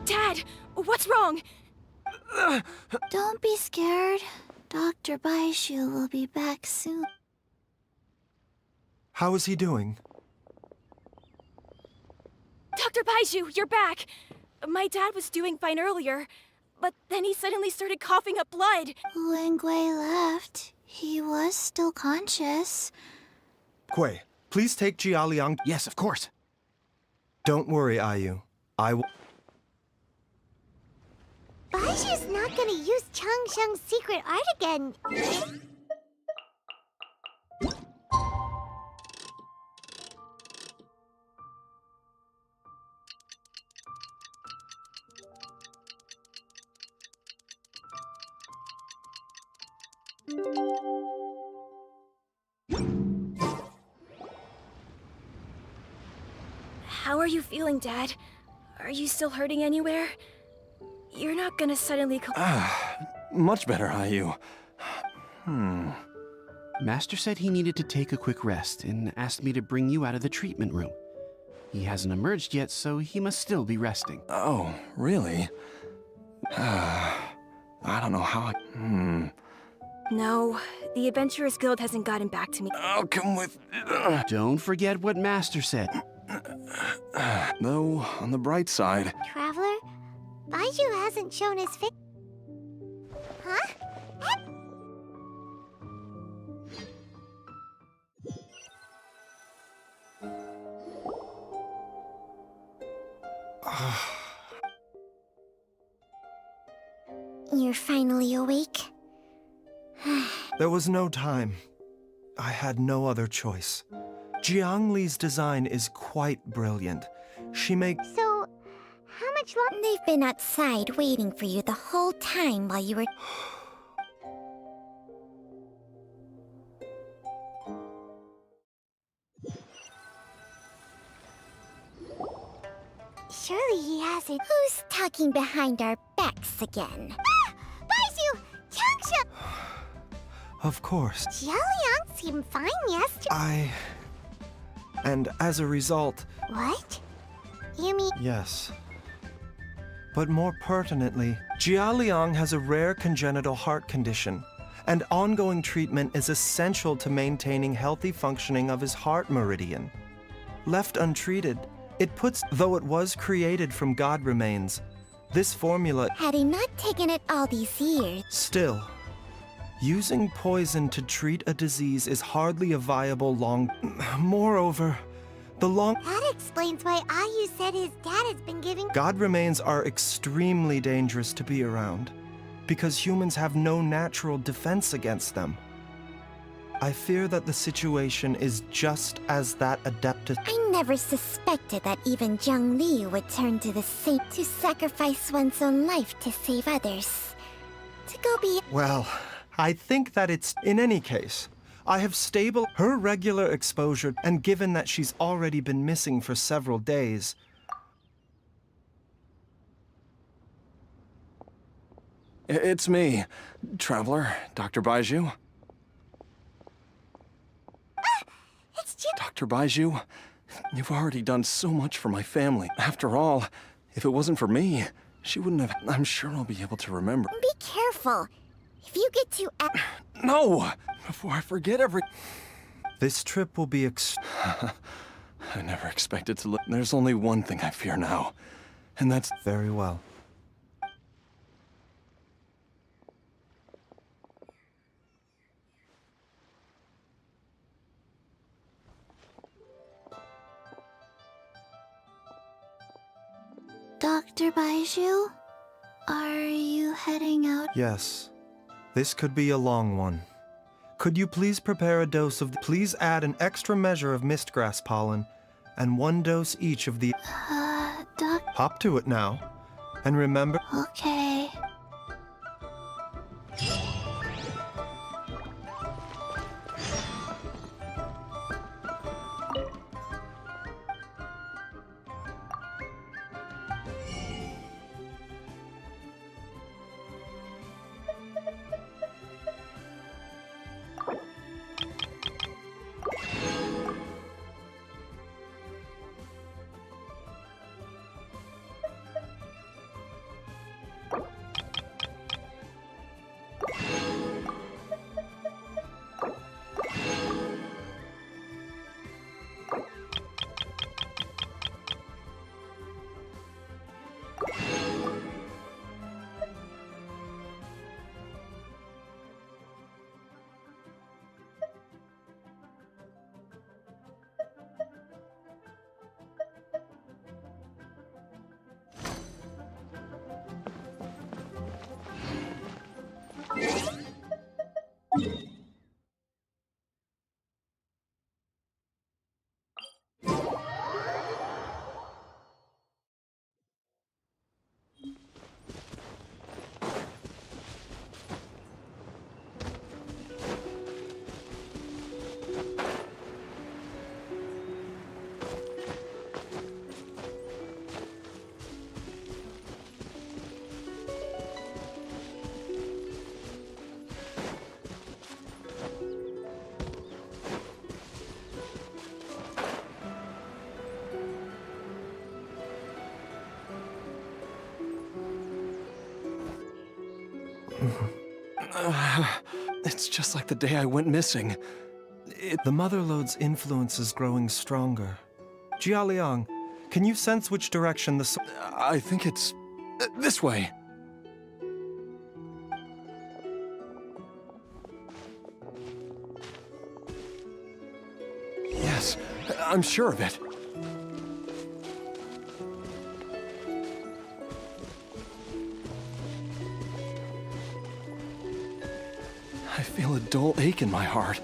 Dad, what's wrong? Don't be scared. Dr. Baishu will be back soon. How is he doing? Dr. Baishu, you're back! My dad was doing fine earlier, but then he suddenly started coughing up blood. When Gui left, he was still conscious. Gui, please take Jiaoliang... Yes, of course. Don't worry, Ayu. I will. Baiju's not gonna use Changsheng's secret art again. How are you feeling, Dad? Are you still hurting anywhere? You're not gonna suddenly Much better, Ayu. Master said he needed to take a quick rest and asked me to bring you out of the treatment room. He hasn't emerged yet, so he must still be resting. Oh, really? I don't know how No, the Adventurers Guild hasn't gotten back to me. I'll come with... Don't forget what Master said. Though, on the bright side... Traveler, Baiju hasn't shown his face. Huh? You're finally awake? There was no time. I had no other choice. Jiangli's design is quite brilliant. She makes... So, how much longer? They've been outside waiting for you the whole time while you were... Surely he hasn't. Who's talking behind our backs again? Ah! Baiju! Changsha! Of course. Jialiang seemed fine yesterday. And as a result... What? You mean... Yes. But more pertinently, Jialiang has a rare congenital heart condition, and ongoing treatment is essential to maintaining healthy functioning of his heart meridian. Left untreated, it puts... Though it was created from God remains, this formula... Had he not taken it all these years... Still, using poison to treat a disease is hardly a viable long... Moreover, the long... That explains why Ayu said his dad has been giving... God remains are extremely dangerous to be around, because humans have no natural defense against them. I fear that the situation is just as that adeptus... I never suspected that even Zhongli would turn to the same to sacrifice one's own life to save others. To go be... Well, I think that it's... In any case, I have stable her regular exposure, and given that she's already been missing for several days... It's me, Traveler, Dr. Baiju. Dr. Baiju, you've already done so much for my family. After all, if it wasn't for me, she wouldn't have... I'm sure I'll be able to remember. Be careful. If you get too... No! Before I forget This trip will be I never expected to live. There's only one thing I fear now, and that's... Very well. Dr. Baiju? Are you heading out? Yes. This could be a long one. Could you please prepare a dose of... Please add an extra measure of mistgrass pollen, and 1 dose each of the... Doc... Hop to it now. And remember... Okay. It's just like the day I went missing. The Motherlode's influence is growing stronger. Jialiang, can you sense which direction the... I think it's... this way. Yes, I'm sure of it. I feel a dull ache in my heart.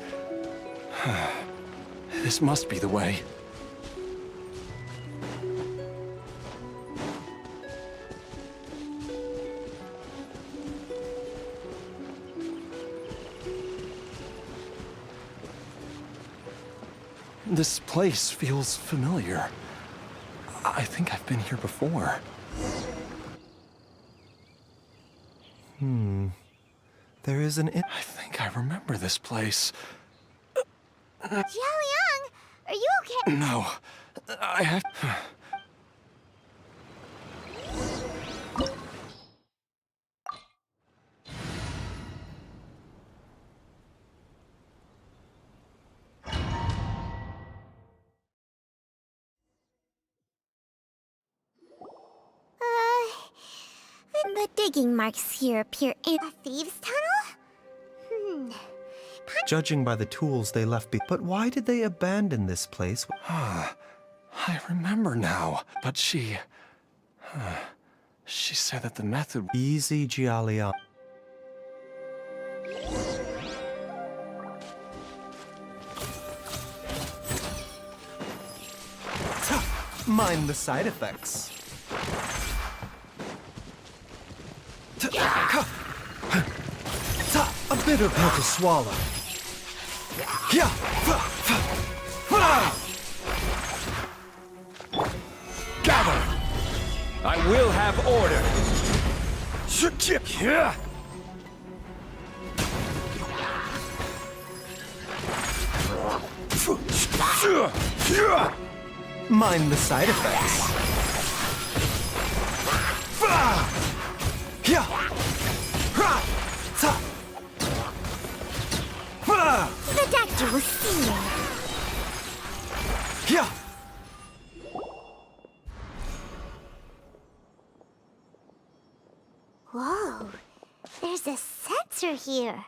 This must be the way. This place feels familiar. I think I've been here before. There is an... I think I remember this place. Jialiang, are you okay? No, I have... The digging marks here appear in a thieves' tunnel? Judging by the tools they left but why did they abandon this place? I remember now, but she said that the method... Easy, Jialiang. Mind the side effects. A bitter pill to swallow. Gather! I will have order! Mind the side effects. The doctor will see you. Whoa, there's a sensor here.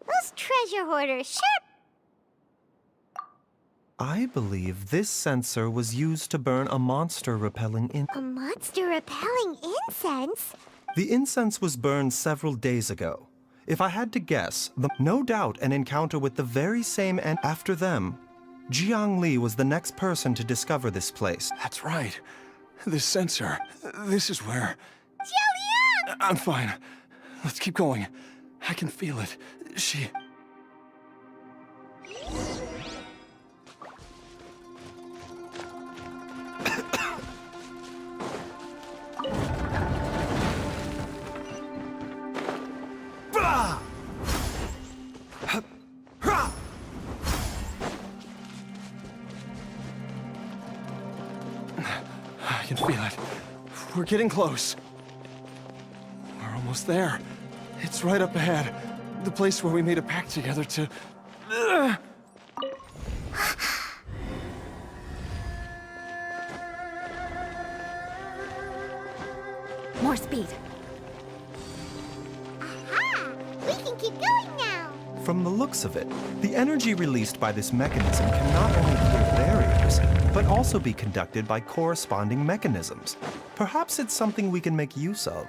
Those treasure hoarders sure... I believe this sensor was used to burn a monster-repelling A monster-repelling incense? The incense was burned several days ago. If I had to guess, no doubt an encounter with the very same after them, Jiang Li was the next person to discover this place. That's right. This sensor. This is where... Jialiang! I'm fine. Let's keep going. I can feel it. She... I can feel it. We're getting close. We're almost there. It's right up ahead. The place where we made a pact together to... More speed. Aha! We can keep going now! From the looks of it, the energy released by this mechanism can not only clear barriers, but also be conducted by corresponding mechanisms. Perhaps it's something we can make use of.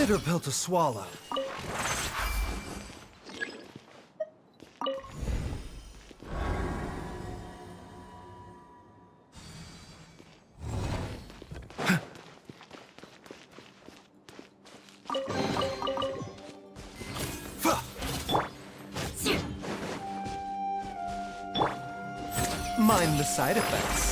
bitter pill to swallow. Mind the side effects.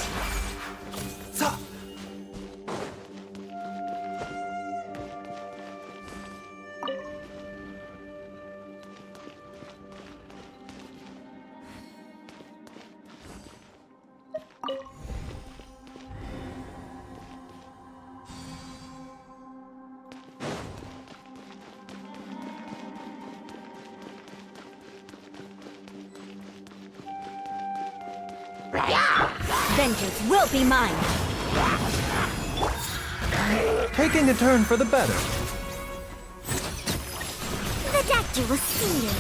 Vengeance will be mine! Taking a turn for the better. The doctor will see you.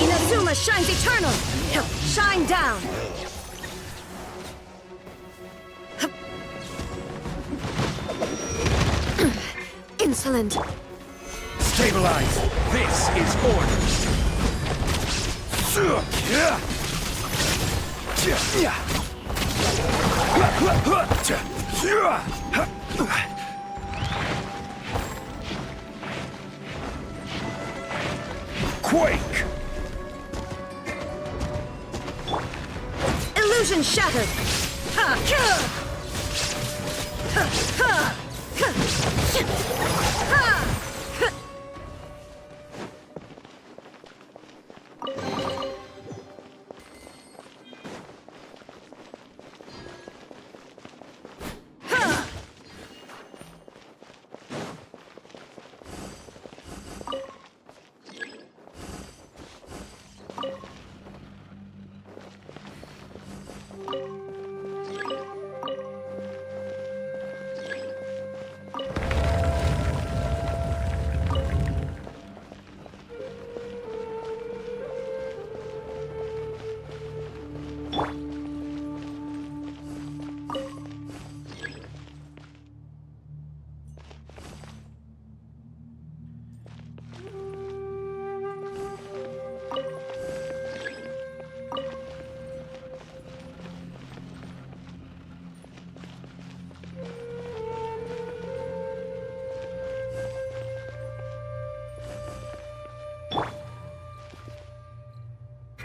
Inazuma shines eternal! Shine down! Insolent! Stabilize. This is order. Quake. Illusion shattered!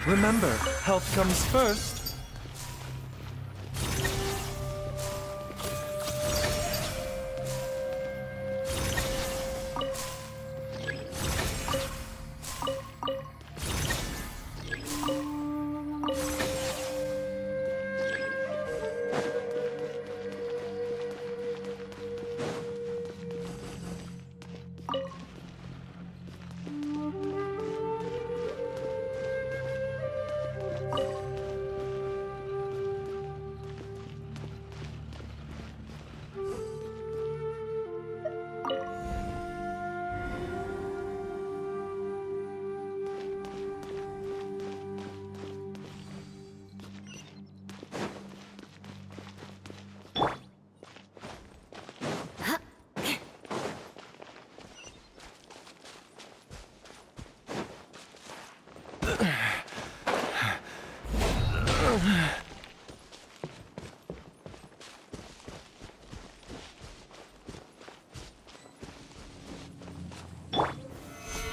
Remember, health comes first.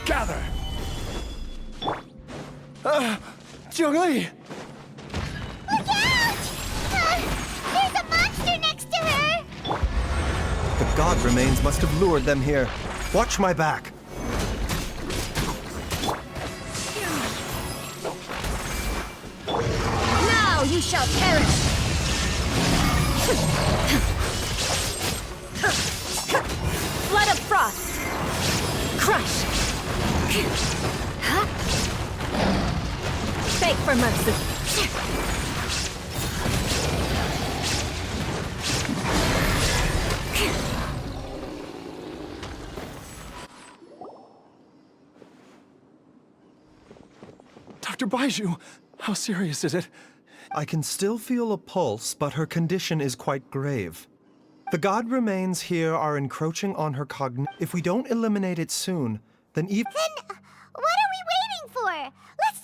Gather! Zhongli! Look out! There's a monster next to her! The god remains must have lured them here. Watch my back. Now you shall perish! Flood of frost! Crush! Beg for mercy. Dr. Baiju, how serious is it? I can still feel a pulse, but her condition is quite grave. The god remains here are encroaching on her cognition. If we don't eliminate it soon, then even... Then, what are we waiting for? Let's...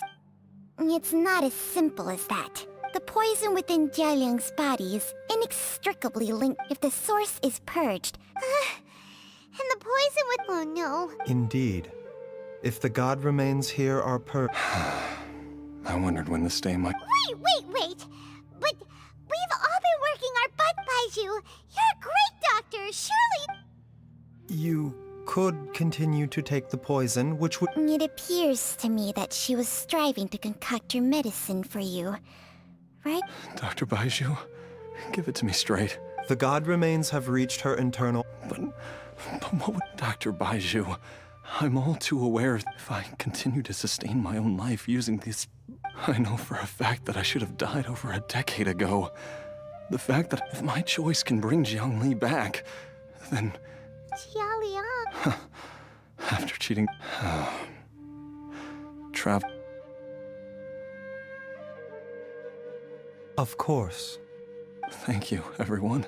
It's not as simple as that. The poison within Jialiang's body is inextricably linked if the source is purged. And the poison with... Oh no. Indeed. If the god remains here are I wondered when this day might... Wait! But we've all been working our butt by you. You're a great doctor, surely... You could continue to take the poison, which would... It appears to me that she was striving to concoct your medicine for you, right? Dr. Baiju, give it to me straight. The god remains have reached her internal... But what would... Dr. Baiju, I'm all too aware if I continue to sustain my own life using this... I know for a fact that I should have died over a decade ago. The fact that if my choice can bring Jiangli back, then... Jialiang... After cheating... Travel... Of course. Thank you, everyone.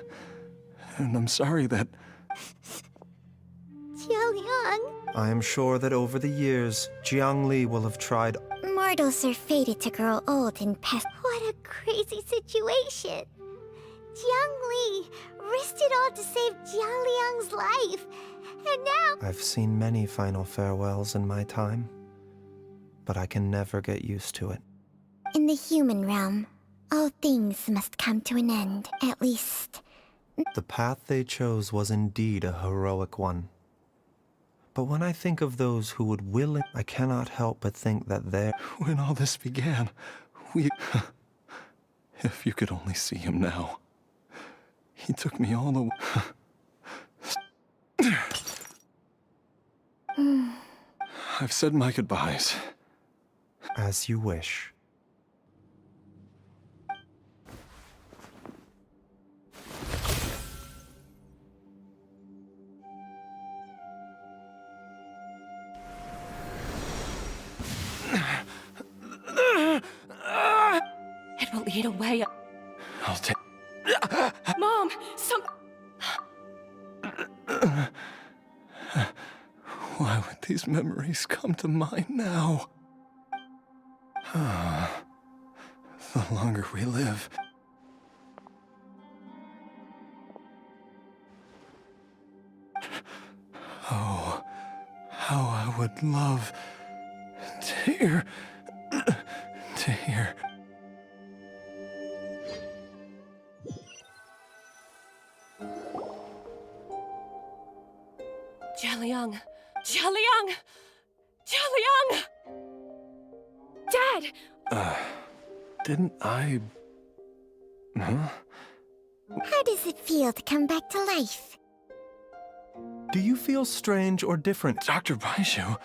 And I'm sorry that... Jialiang... I am sure that over the years, Jiangli will have tried... Mortals are fated to grow old and pass... What a crazy situation! Jiangli risked it all to save Jialiang's life, and now... I've seen many final farewells in my time, but I can never get used to it. In the human realm, all things must come to an end, at least. The path they chose was indeed a heroic one. But when I think of those who would willingly, I cannot help but think that they're... When all this began, we... If you could only see him now. He took me all the... I've said my goodbyes. As you wish. It will eat away. I'll take... Mom, some... Why would these memories come to mind now? The longer we live... Oh, how I would love to hear... Jialiang! Jialiang! Jialiang! Dad! Didn't I... Huh? How does it feel to come back to life? Do you feel strange or different? Dr. Baiju...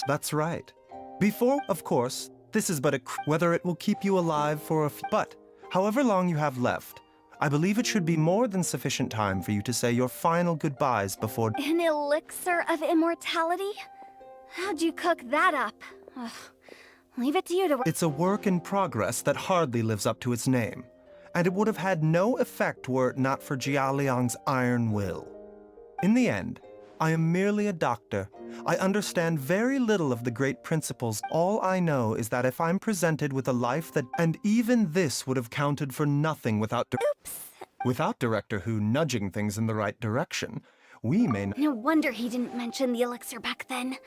That's right. Before, of course, this is but a... Whether it will keep you alive for a... But, however long you have left, I believe it should be more than sufficient time for you to say your final goodbyes before... An elixir of immortality? How'd you cook that up? Ugh. Leave it to you to... It's a work in progress that hardly lives up to its name, and it would have had no effect were it not for Jialiang's iron will. In the end, I am merely a doctor. I understand very little of the great principles. All I know is that if I'm presented with a life that... And even this would have counted for nothing without... Oops! Without Director Who nudging things in the right direction, we may... No wonder he didn't mention the elixir back then.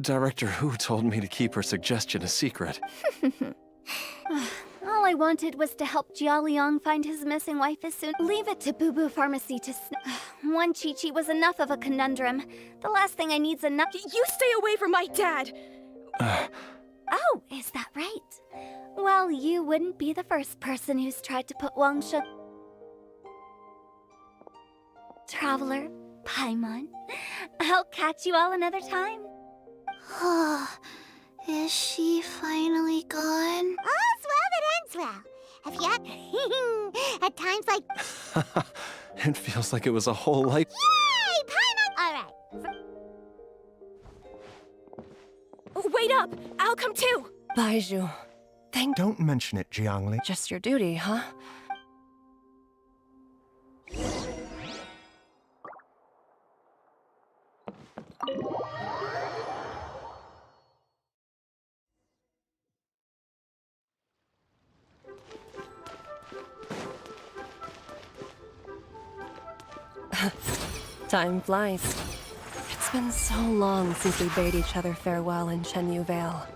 Director Who told me to keep her suggestion a secret. All I wanted was to help Jialiang find his missing wife as soon... Leave it to Boo Boo Pharmacy to... One Chi-Chi was enough of a conundrum. The last thing I need's enough... You stay away from my dad! Oh, is that right? Well, you wouldn't be the first person who's tried to put Wang Shi... Traveler, Paimon, I'll catch you all another time. Is she finally gone? All's well that ends well. If you at times like... It feels like it was a whole life... Yay! Paimon! All right. Wait up! I'll come too! Baizhu, Don't mention it, Jiangli. just your duty, huh? Time flies. It's been so long since we bade each other farewell in Chenyu Vale.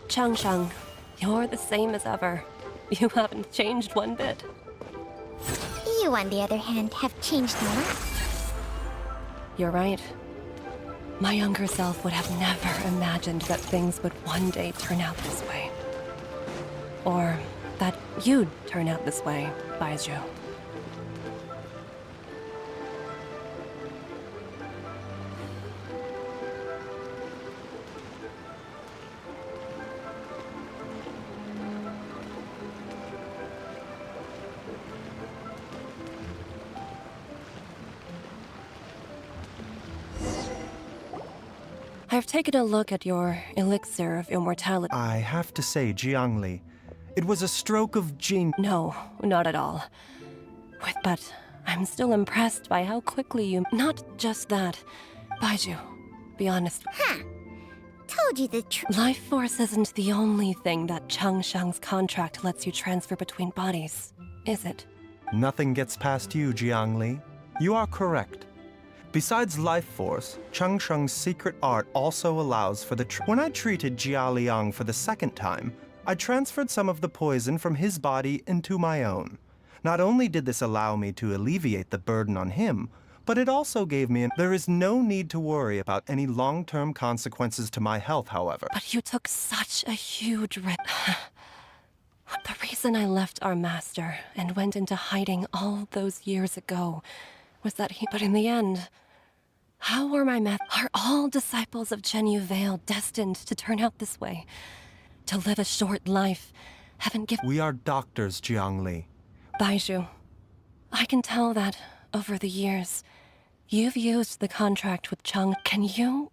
Changshang, you're the same as ever. You haven't changed one bit. You, on the other hand, have changed more. You're right. My younger self would have never imagined that things would one day turn out this way. Or that you'd turn out this way, Baizhu. I've taken a look at your elixir of immortality. I have to say, Jiangli, it was a stroke of genius. No, not at all. But I'm still impressed by how quickly you... Not just that. Baizhu, be honest. Huh. Told you the truth. Life force isn't the only thing that Changshang's contract lets you transfer between bodies, is it? Nothing gets past you, Jiangli. You are correct. Besides life force, Changsheng's secret art also allows for the when I treated Jia Liang for the second time, I transferred some of the poison from his body into my own. Not only did this allow me to alleviate the burden on him, but it also gave me There is no need to worry about any long-term consequences to my health, however. But you took such a huge risk. The reason I left our master and went into hiding all those years ago was that he... But in the end... How were my Are all disciples of Chenyu Vale destined to turn out this way? To live a short life? Haven't given... We are doctors, Jiangli. Baizhu, I can tell that, over the years, you've used the contract with Chang. Can you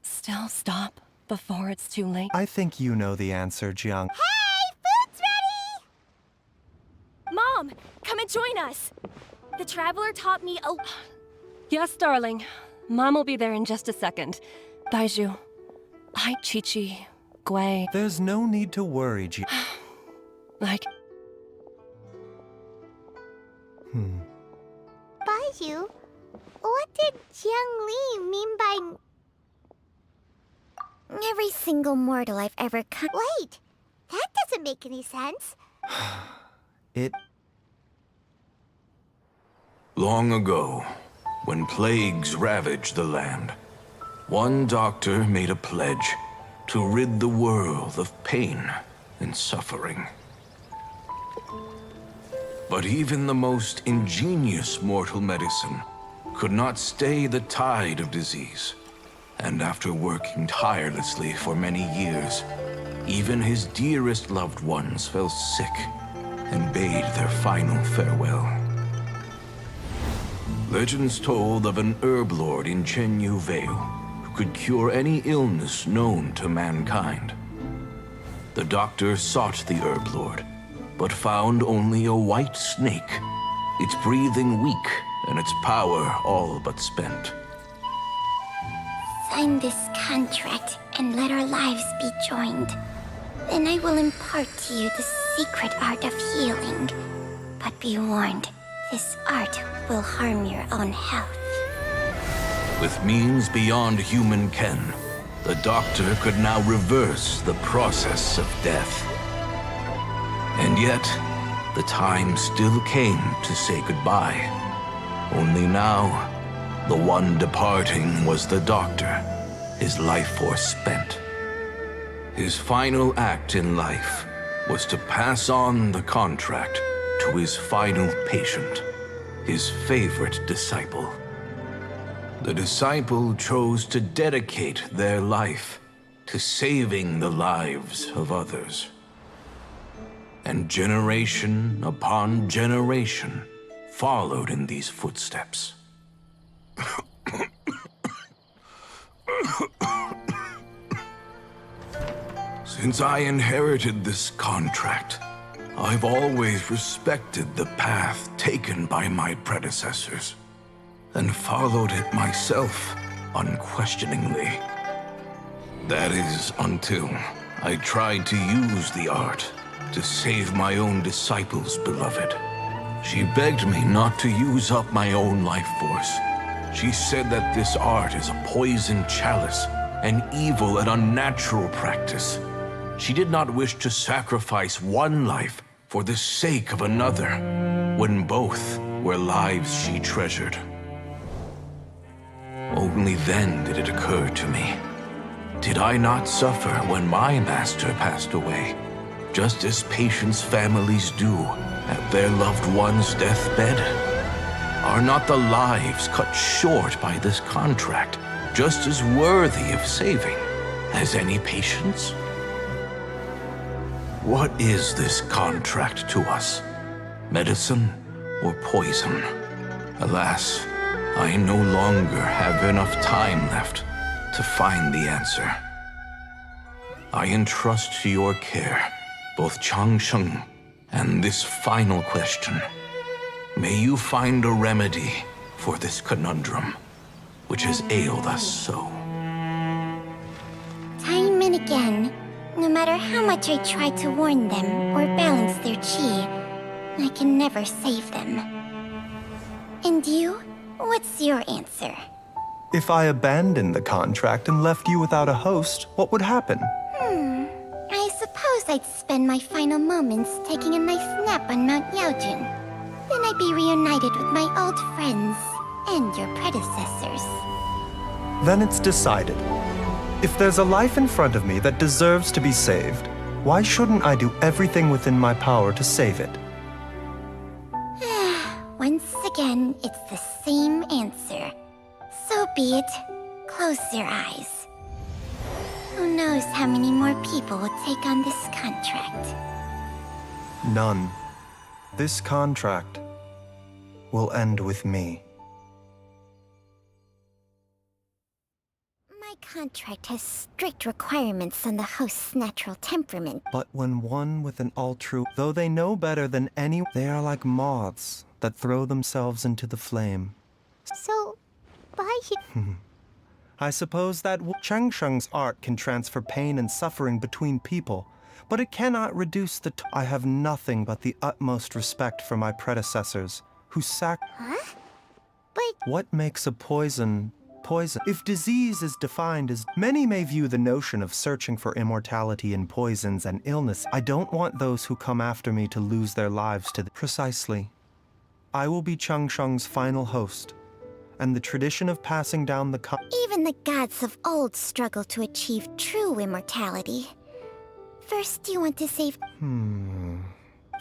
still stop before it's too late? I think you know the answer, Jiang. Hey! Food's ready! Mom, come and join us! The Traveler taught me a... Yes, darling. Mom will be there in just a second. Baizhu, hi, Chi-Chi, Gui. There's no need to worry, Baizhu, what did Jiang Li mean by... Every single mortal I've ever come... Wait, that doesn't make any sense. Long ago, when plagues ravaged the land, one doctor made a pledge to rid the world of pain and suffering. But even the most ingenious mortal medicine could not stay the tide of disease. And after working tirelessly for many years, even his dearest loved ones fell sick and bade their final farewell. Legends told of an herb lord in Chenyu Vale who could cure any illness known to mankind. The doctor sought the herb lord, but found only a white snake, its breathing weak and its power all but spent. Sign this contract and let our lives be joined. Then I will impart to you the secret art of healing. But be warned, this art will harm your own health. With means beyond human ken, the doctor could now reverse the process of death. And yet, the time still came to say goodbye. Only now, the one departing was the doctor, his life force spent. His final act in life was to pass on the contract to his final patient, his favorite disciple. The disciple chose to dedicate their life to saving the lives of others. And generation upon generation followed in these footsteps. Since I inherited this contract, I've always respected the path taken by my predecessors, and followed it myself unquestioningly. That is until I tried to use the art to save my own disciple's beloved. She begged me not to use up my own life force. She said that this art is a poison chalice, an evil and unnatural practice. She did not wish to sacrifice one life for the sake of another, when both were lives she treasured. Only then did it occur to me. Did I not suffer when my master passed away, just as patients' families do at their loved one's deathbed? Are not the lives cut short by this contract just as worthy of saving as any patient's? What is this contract to us? Medicine or poison? Alas, I no longer have enough time left to find the answer. I entrust to your care both Changsheng and this final question. May you find a remedy for this conundrum, which has ailed us so. Time and again, no matter how much I try to warn them or balance their chi, I can never save them. And you? What's your answer? If I abandoned the contract and left you without a host, what would happen? I suppose I'd spend my final moments taking a nice nap on Mount Yaojun. Then I'd be reunited with my old friends and your predecessors. Then it's decided. If there's a life in front of me that deserves to be saved, why shouldn't I do everything within my power to save it? Once again, it's the same answer. So be it. Close your eyes. Who knows how many more people will take on this contract? None. This contract will end with me. My contract has strict requirements on the host's natural temperament. But when one with an all-true, though they know better than any, they are like moths that throw themselves into the flame. So, why should... I suppose that Changsheng's art can transfer pain and suffering between people, but it cannot reduce the I have nothing but the utmost respect for my predecessors, who Huh? But... What makes a poison poison? If disease is defined as... Many may view the notion of searching for immortality in poisons and illness. I don't want those who come after me to lose their lives to the... Precisely. I will be Changsheng's final host, and the tradition of passing down the Even the gods of old struggle to achieve true immortality. First, you want to save...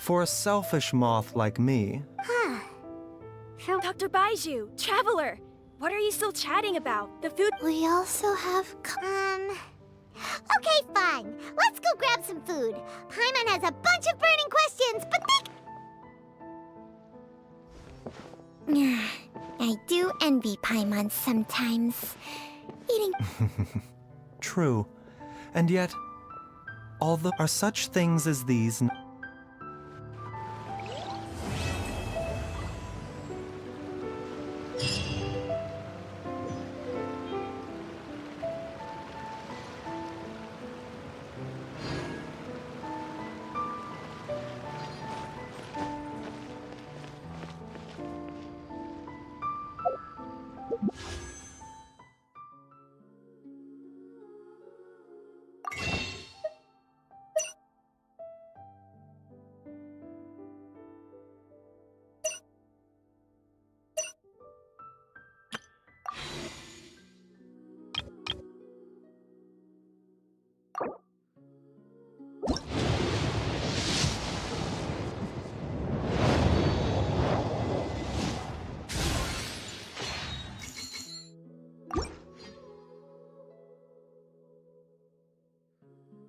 For a selfish moth like me... Dr. Baiju, Traveler! What are you still chatting about? The food... We also have... Okay, fine. Let's go grab some food. Paimon has a bunch of burning questions, but I do envy Paimon sometimes. Eating... True. And yet, although are such things as these...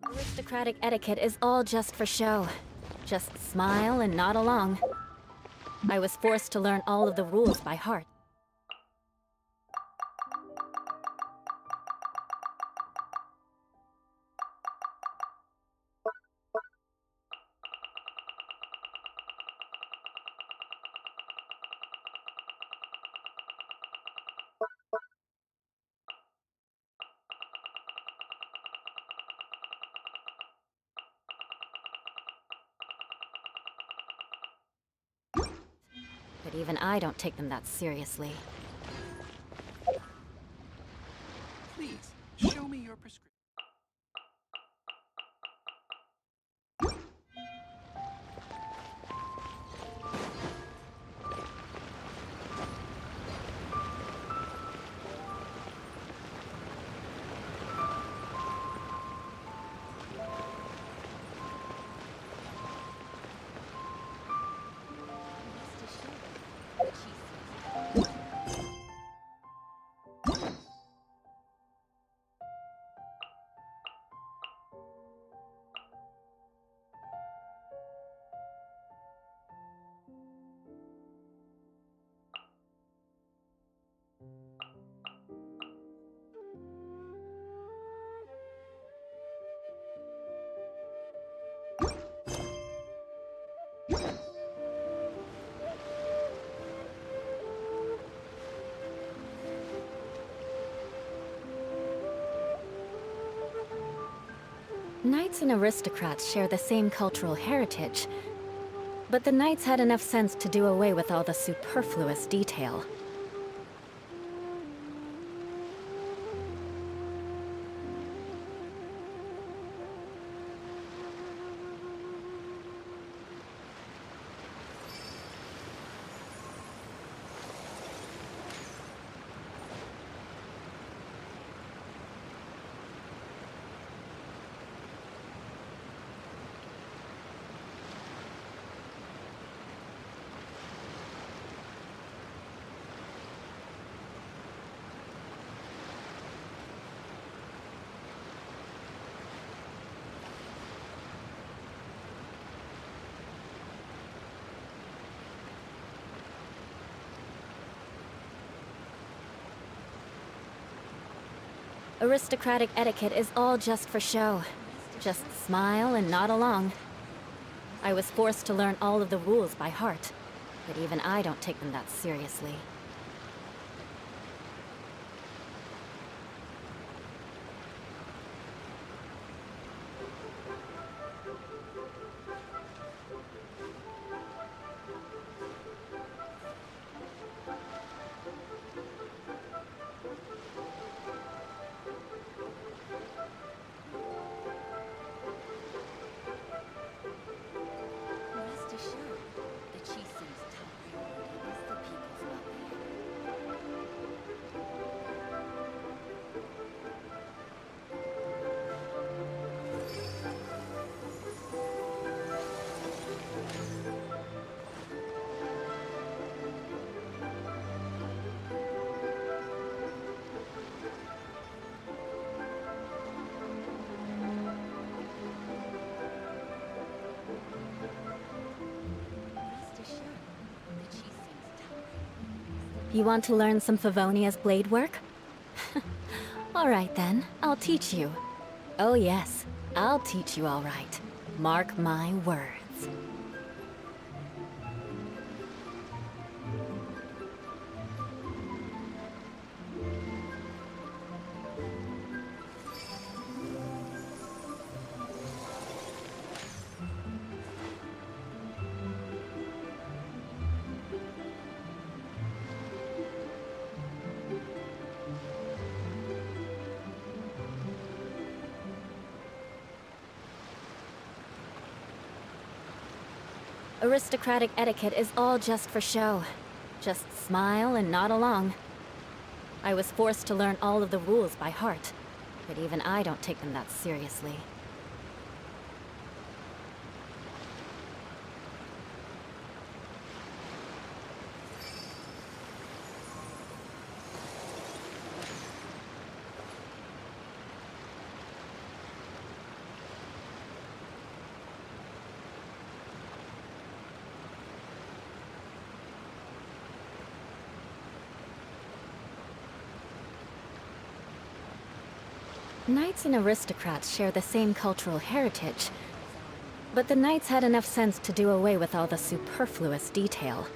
Aristocratic etiquette is all just for show. Just smile and nod along. I was forced to learn all of the rules by heart. but even I don't take them that seriously. Please, show me your prescription. Knights and aristocrats share the same cultural heritage, but the knights had enough sense to do away with all the superfluous detail. Aristocratic etiquette is all just for show. Just smile and nod along. I was forced to learn all of the rules by heart, but even I don't take them that seriously. You want to learn some Favonia's blade work? All right then, I'll teach you. Oh yes, I'll teach you all right. Mark my words. Aristocratic etiquette is all just for show. Just smile and nod along. I was forced to learn all of the rules by heart, but even I don't take them that seriously. Knights and aristocrats share the same cultural heritage, but the knights had enough sense to do away with all the superfluous detail.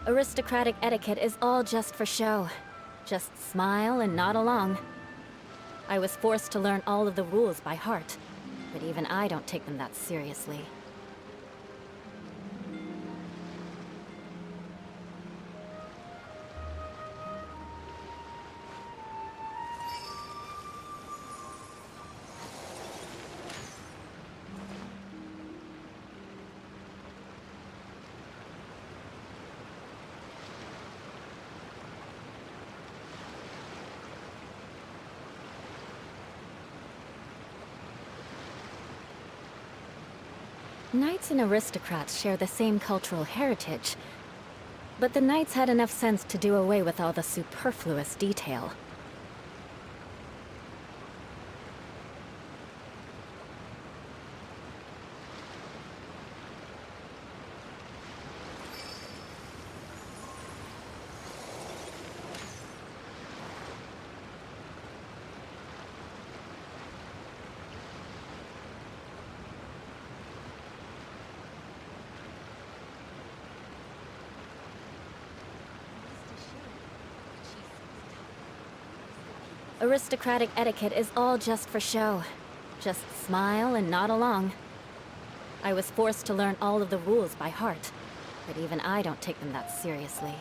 Aristocratic etiquette is all just for show. Just smile and nod along. I was forced to learn all of the rules by heart, but even I don't take them that seriously. Knights and aristocrats share the same cultural heritage, but the knights had enough sense to do away with all the superfluous detail. Aristocratic etiquette is all just for show. Just smile and nod along. I was forced to learn all of the rules by heart, but even I don't take them that seriously.